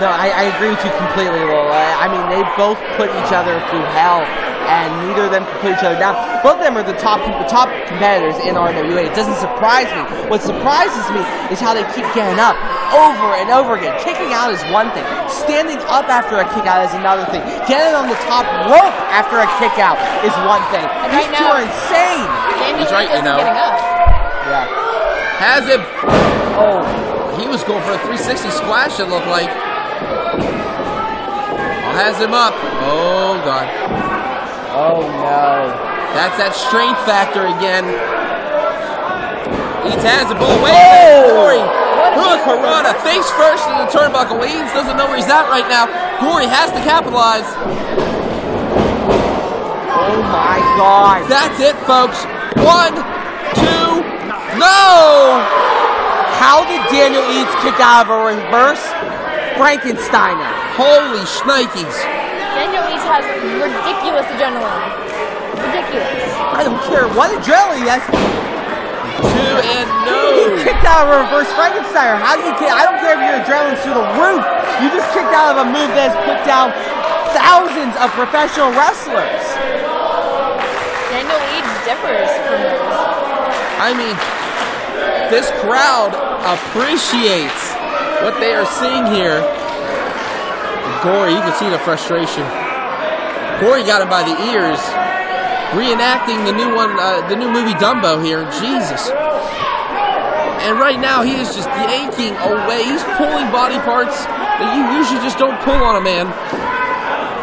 No, I agree with you completely, Lola. I mean, they both put each other through hell, and neither of them can put each other down. Both of them are the top competitors in RWA. It doesn't surprise me. What surprises me is how they keep getting up over and over again. Kicking out is one thing. Standing up after a kick out is another thing. Getting on the top rope after a kick out is one thing. And These two are insane. He's right, you know. Getting up. Yeah. Has him. Oh. He was going for a 360 splash, it looked like. Has him up. Oh, God. Oh, no. That's that strength factor again. Eads has it. Bull. Wait a minute. Corey. Corona. Face first in the turnbuckle. Eads doesn't know where he's at right now. Corey has to capitalize. Oh, my God. That's it, folks. 1, 2, no! How did Daniel Eads kick out of a reverse Frankensteiner? Holy shnikes. Daniel Eads has ridiculous adrenaline. Ridiculous. I don't care what adrenaline he has. 2 and no. He kicked out of a reverse Frankensteiner. How do you kick? I don't care if your adrenaline's through the roof. You just kicked out of a move that has put down thousands of professional wrestlers. Daniel Eads differs from those. I mean, this crowd appreciates what they are seeing here. Corey, you can see the frustration. Corey got him by the ears, reenacting the new one, the new movie Dumbo here. Jesus. And right now he is just yanking away. He's pulling body parts that you usually just don't pull on a man.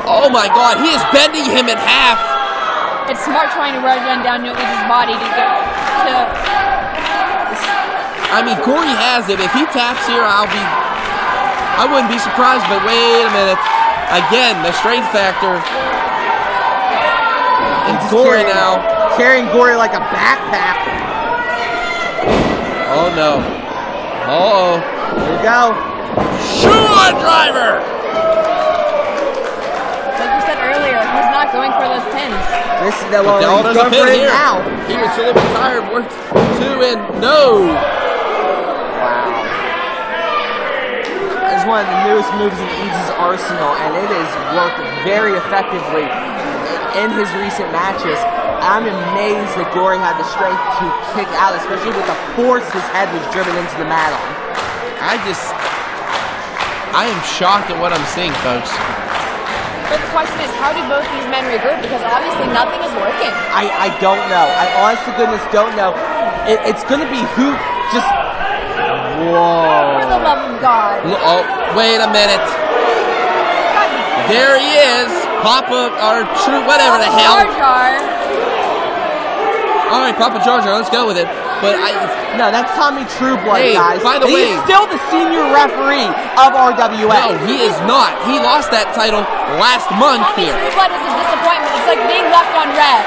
Oh my God, he is bending him in half. It's smart trying to run down Daniel Eads' body to get to. I mean, Corey has it. If he taps here, I wouldn't be surprised, but wait a minute. Again, the strength factor. And Corey now. Carrying Corey like a backpack. Oh, no. Uh-oh. Here we go. Sure, driver! Like you said earlier, he's not going for those pins. This is the one there's he's a going for pin it here. now. He was a little bit tired. 1, 2, and no. One of the newest moves in Eads' arsenal, and it has worked very effectively in his recent matches. I'm amazed that Corey had the strength to kick out, especially with the force his head was driven into the mat on. I am shocked at what I'm seeing, folks. But the question is, how do both these men regroup? Because obviously nothing is working. I don't know. I honest to goodness don't know. It's going to be who just... Whoa. For the love of God. Oh, wait a minute. There he is. Papa, or True, whatever the hell. Jar Jar. All right, Papa Jar Jar, let's go with it. But No, that's Tommy Trueblood, hey, guys. By the way, he's still the senior referee of RWA. No, he is not. He lost that title last month Tommy here. Trueblood is a disappointment. It's like being left on red.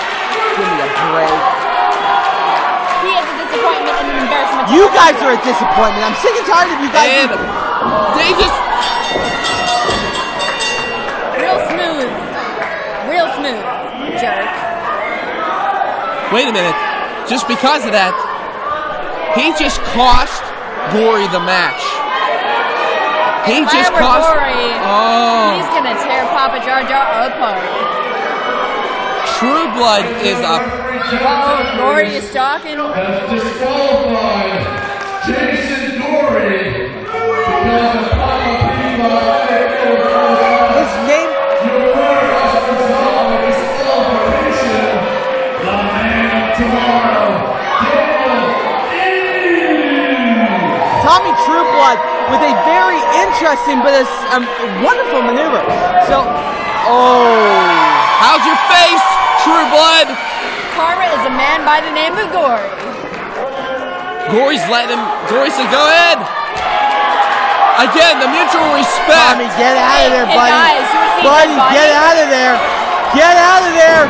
Give me a break. He is a disappointment and an embarrassment. You guys are a disappointment. I'm sick and tired of you guys. And they just... Real smooth. Real smooth, jerk. Wait a minute. Just because of that, he just cost Gory the match. He If just I were cost... Gory, Oh. he's going to tear Papa Jar Jar apart. True Blood is a... Whoa, Gory is talking. Has disqualified Jason Gory because of Papa His name... Your winner as a result of disqualification, the man of tomorrow, Daniel Eads. Tommy Trueblood with a very interesting but a wonderful maneuver. So, oh... How's your face, True Blood? Karma is a man by the name of Gory. Gory's letting him. Gory said, "Go ahead." Again, the mutual respect. Tommy, get out of there, Hey, buddy. guys, you wanna see Buddy, the body? get out of there. Get out of there.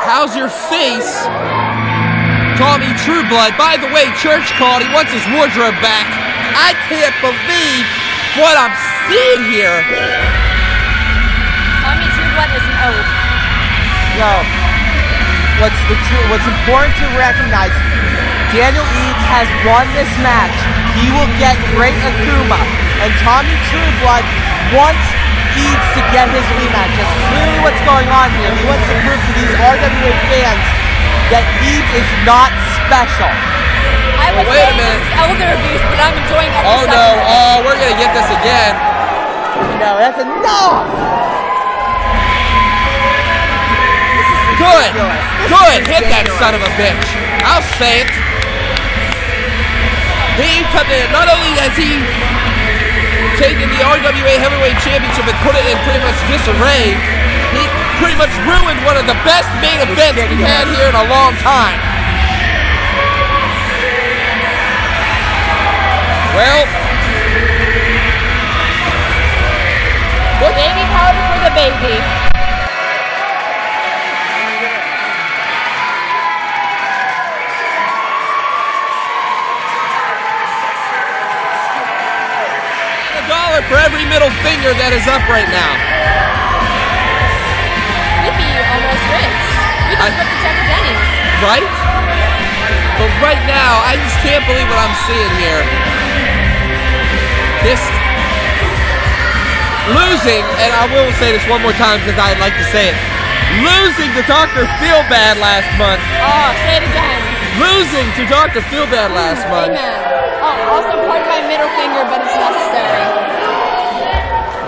How's your face, Tommy Trueblood? By the way, Church called. He wants his wardrobe back. I can't believe what I'm seeing here. Tommy Trueblood is an oath. Yo, what's important to recognize, Daniel Eads has won this match. He will get Great Akuma. And Tommy Trueblood wants Eads to get his rematch. That's clearly what's going on here. He wants to prove to these RWA fans that Eads is not special. I would wait a say this minute. is elder abuse, but I'm enjoying every Oh second no! of it. Oh, we're gonna get this again. No, that's enough. Good. ridiculous. Good. This is Hit that ridiculous. son of a bitch. I'll say it. He come in. Not only has he taken the RWA Heavyweight Championship and put it in pretty much disarray, he pretty much ruined one of the best main events we've had here in a long time. Well, Baby powder for the baby. $1 for every middle finger that is up right now. We'd be almost rich. We could split the check with Denny's. Right? But right now, I just can't believe what I'm seeing here. This losing, and I will say this one more time because I'd like to say it. Losing to Dr. Feelbad last month. Oh, say it again. Losing to Dr. Feelbad last month. Amen. Oh, also plug my middle finger, but it's necessary.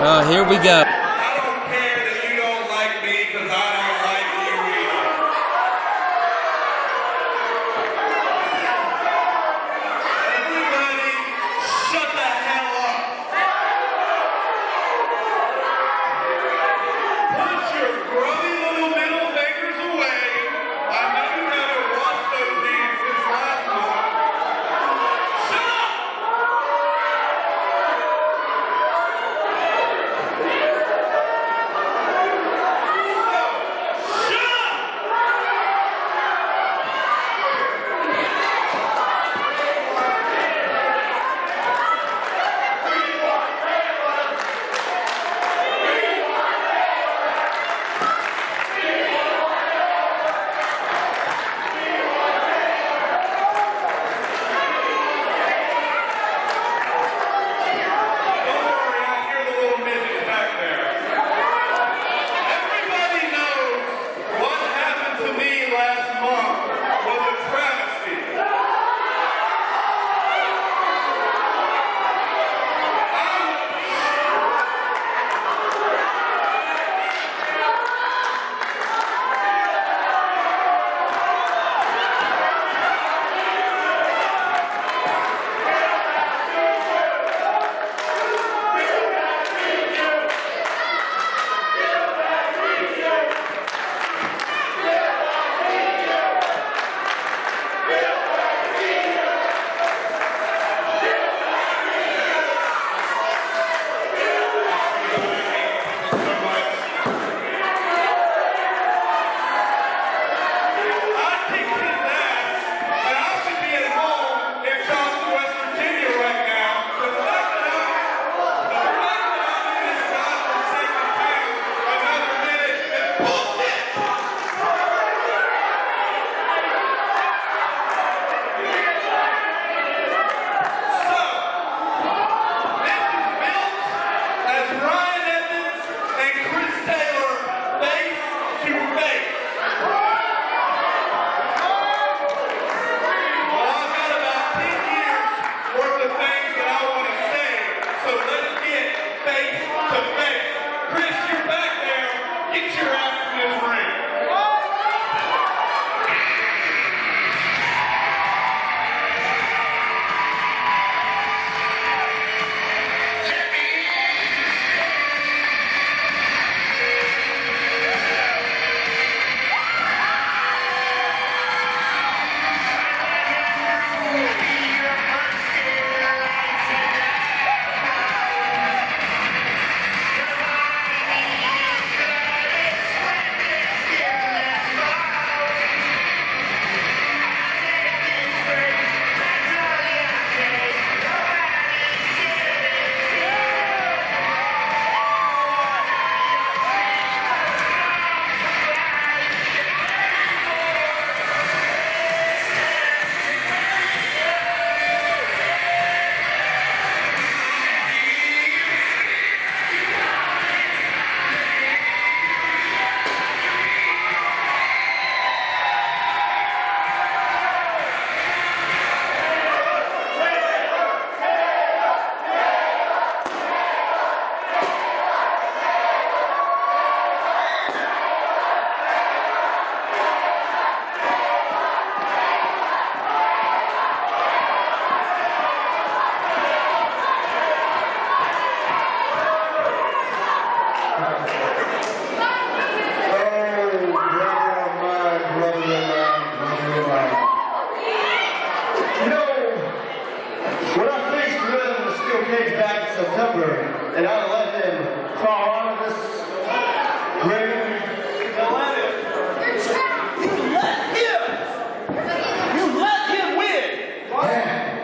Oh, here we go. I don't care that you don't like me because I don't like you either. Everybody, shut the hell up. Put your grubby little middle fingers away. I know you haven't washed those hands since last month. Shut up!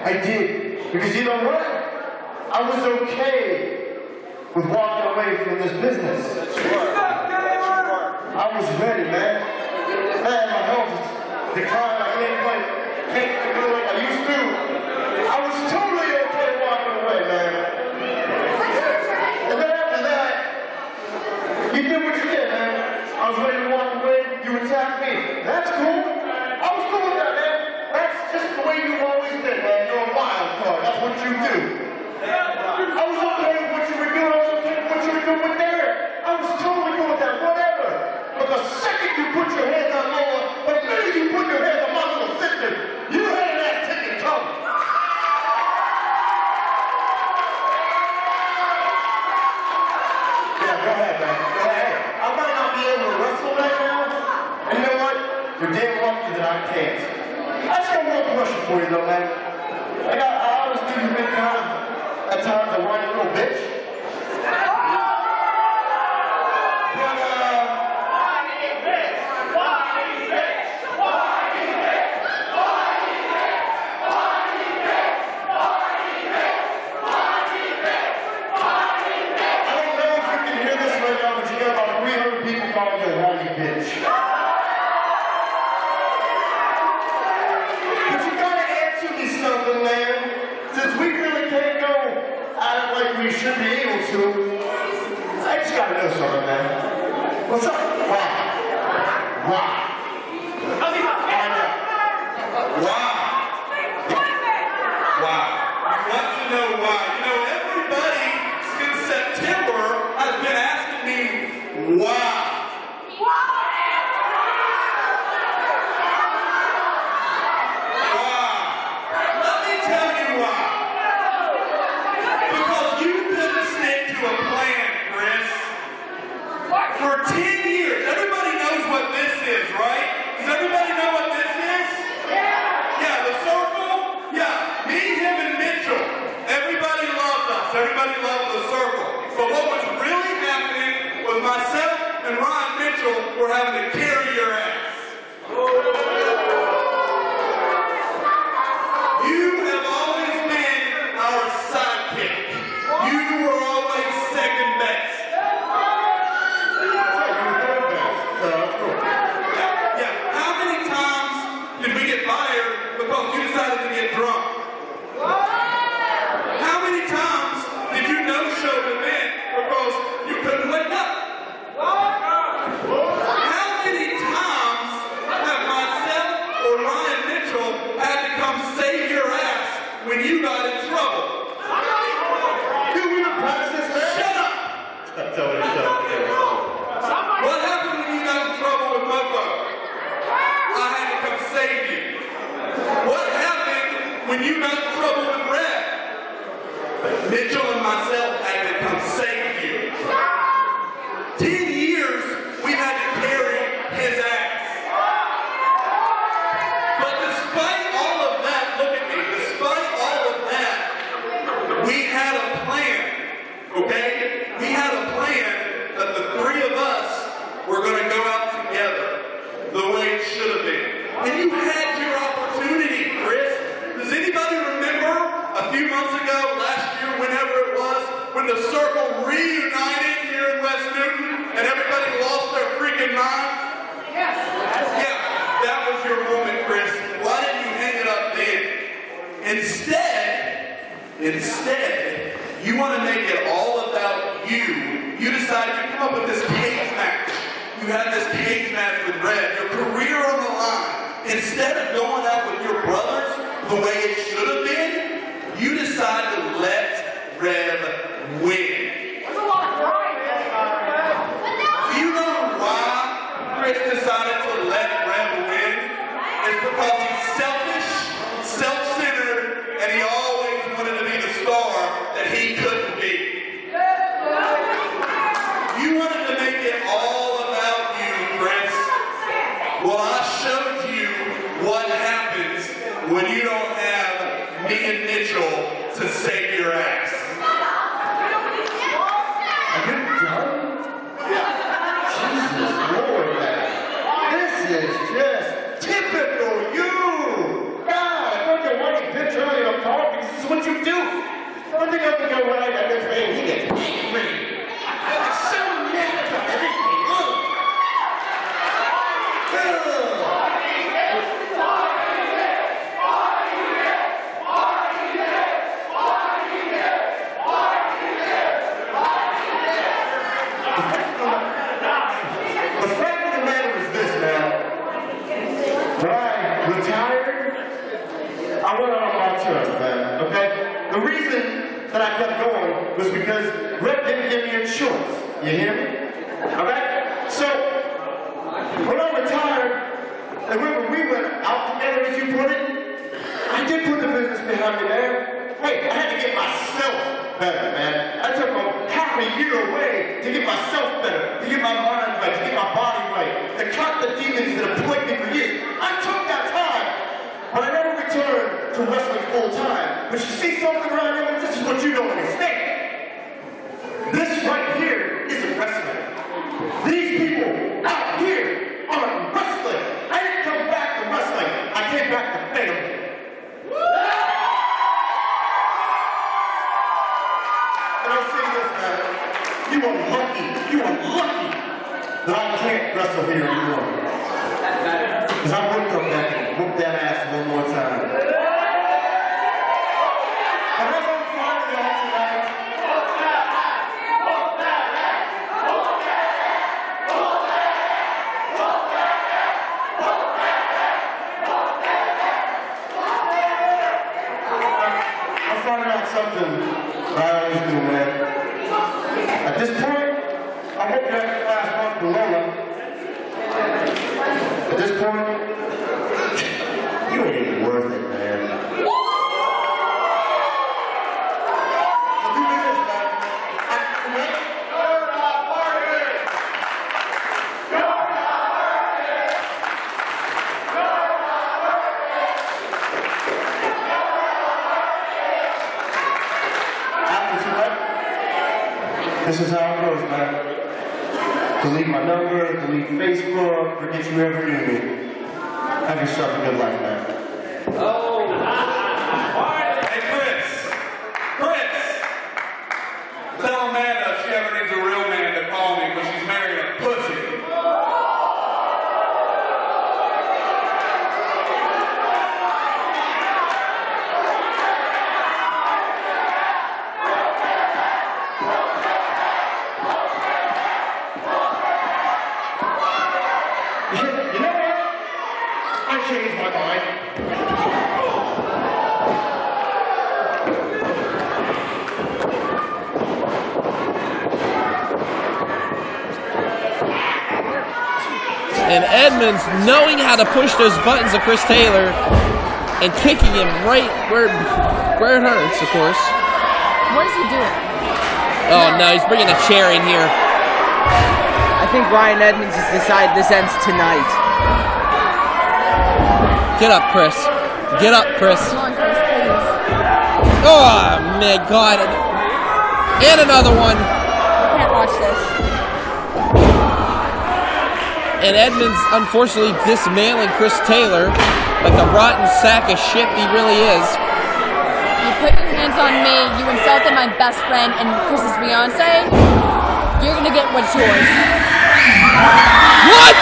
I did. Because you know what? I was okay with walking away from this business. I was ready, man. Man, my health is declined. I can't do it like I used to. I was totally okay walking away, man. And then after that, you did what you did, man. I was ready to walk away. You attacked me. That's cool. I was cool with that, man. That's just the way you've always been, man. You're a wild card. That's what you do. I was okay with what you were doing. I was okay with what you were doing with Derek. I was totally cool with that. Whatever. But the second you put your hands on Lola, the minute you put your hands on my little sister, you had that ticket coming. Yeah, go ahead, man. Go ahead. I might not be able to wrestle right now. And you know what? You're damn lucky that I can't. I just got one question for you, though, man. I always think you've been kind of, at times, a whiny little bitch. Calling you a whiny bitch. But you gotta answer me something, man. Since we really can't go at it like we should be able to, I just gotta know something, man. What's up? Why? Why? Why? You want to know why? You know, everybody since September has been asking me why. For 10 years, everybody knows what this is, right? Does everybody know what this is? Yeah, the circle? Yeah, me, him, and Mitchell. Everybody loved us. Everybody loved the circle. But what was really happening was myself and Ryan Mitchell were having to carry your ass. You have always been our sidekick. You were always second best. Because you decided to get drunk. How many times did you no-show the event because you couldn't wake up? How many times have myself or Ryan Mitchell had to come save your ass when you got in trouble? Dude, we were practicing, man. Shut up! What happened when you got in trouble with Mofo? I had to come save you. What happened when you got in trouble with Red? Mitchell and myself had to come save you. 10 years we had to carry his ass. But despite all of that, look at me, despite all of that, we had a plan, okay? We had a plan that the three of us were going to go out together the way it should have been. And you had your opportunity, Chris. Does anybody remember a few months ago, last year, whenever it was, when the circle reunited here in West Newton and everybody lost their freaking minds? Yes. Yeah, that was your moment, Chris. Why didn't you hang it up then? Instead, you want to make it all about you. You decided to come up with this cage match. You had this cage match with Red, your career on the line. Instead of going out with your brothers the way it should have been, you decided to let Rev win. Do you know why Chris decided to let Rev win? It's because he's selfish, self-centered, and he always wanted to be the star that he couldn't be. You wanted to make it all about you, Chris. Well, I showed you what happens when you don't have me and Mitchell to save your ass. Are you done? Jesus Lord, man. This is just typical you. God, I thought you wanted to pitch early in the car. retired, I went on my terms, man, okay? The reason that I kept going was because Red didn't give me a choice. You hear me? Alright? So, when I retired, and when we went out together, as you put it, I did put the business behind me, man. Wait, I had to get myself better, man. I took half a year away to get myself better, to get my mind right, to get my body right, to cut the demons that have plagued me for years. I took that time, but I never returned to wrestling full time. But you see something around here, this is what you don't understand. This right here isn't wrestling. These people out here are wrestling. I didn't come back to wrestling. I came back to family. And I'll say this, man. You are lucky that I can't wrestle here anymore. Because I would come back and whoop that ass one more time. But as I'm flying y'all tonight, I'm finding out something that I always do, man. At this point, I hope you have last month Corona. At this point, you ain't even worth it, man. So do me this, man. After tonight, this is how it goes, man. Delete my number, delete Facebook, forget you ever knew me. Have yourself a good life, man. Oh. Hey, Chris. Tell Amanda if she ever needs a real man to call me when she's married a pussy. You know what? I changed my mind. And Edmonds knowing how to push those buttons of Chris Taylor and kicking him right where it hurts, of course. What is he doing? Oh no, he's bringing a chair in here. I think Brian Edmonds has decided this ends tonight. Get up, Chris. Get up, Chris. Come on, Chris, please. Oh, my God. And another one. I can't watch this. And Edmonds, unfortunately, dismantling Chris Taylor like the rotten sack of shit he really is. You put your hands on me, you insulted my best friend and Chris's fiance, you're gonna get what's yours. What?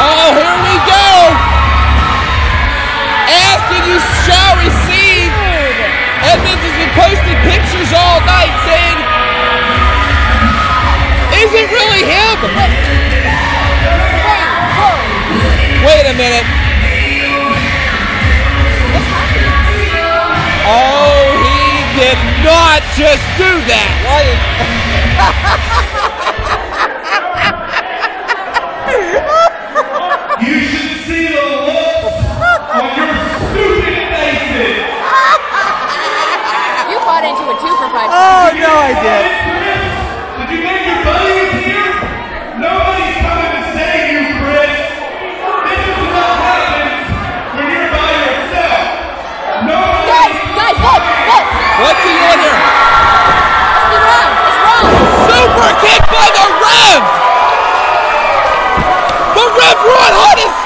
Oh, here we go. Asking you shall receive. Edmonds has been posting pictures all night saying, is it really him? Wait a minute. Oh, he did not just do that. You should see the looks on your stupid faces. You bought into it too for 5 seconds. Oh, no, I did. Did you think your buddy was here? Nobody's coming to save you, Chris. This is what happens when you're by yourself. Guys, look! What's he doing here? It's wrong! It's wrong! Super kick by the Rev! The Rev Ron Hodges!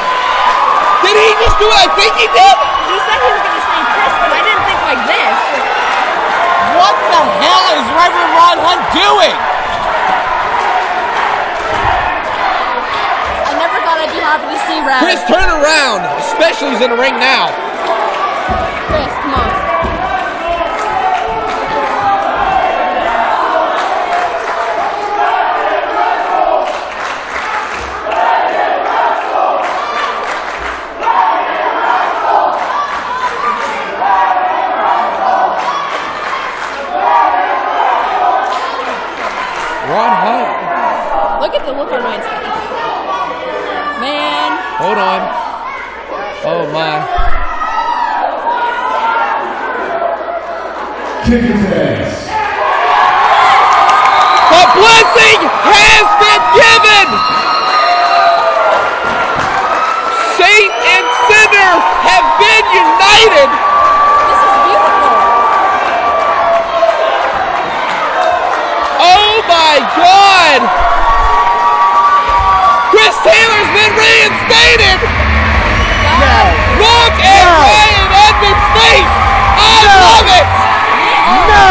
Did he just do what I think he did? He said he was gonna save Chris, but I didn't think like this. What the hell is Reverend Ron Hunt doing? I never thought I'd be happy to see Rev. Chris, turn around! Especially who's in the ring now. Chris, come on. Hold on. Oh, my. Kick attacks. The blessing has been given. Saint and sinner have been united. This is beautiful. Oh my God! Chris Taylor's been reinstated. No. Look at Ryan Edmonds' face. I love it. No.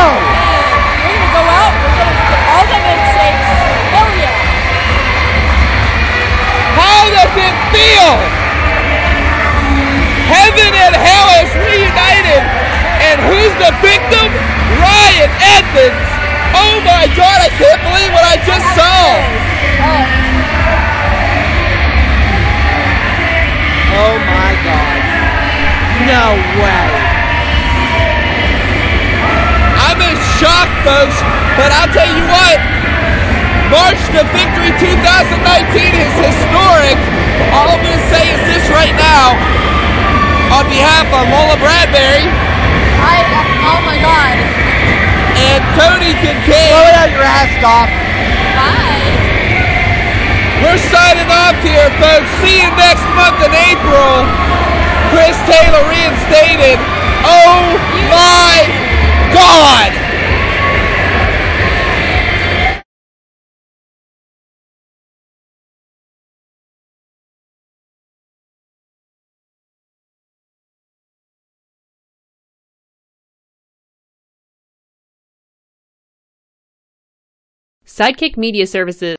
We're gonna go out. We're gonna get all the milkshakes. Oh yeah. How does it feel? Heaven and hell is reunited. And who's the victim? Ryan Edmonds. Oh my God, I can't believe what I just saw. Oh my God. No way. I'm in shock, folks, but I'll tell you what, March to Victory 2019 is historic. All I'm going to say is this right now, on behalf of Mola Bradbury Oh my God. and Tony Kincaid, Blow it out your ass, Doc. Bye. we're signing off here, folks. See you next month in April. Chris Taylor reinstated. Oh my God! Sidekick Media Services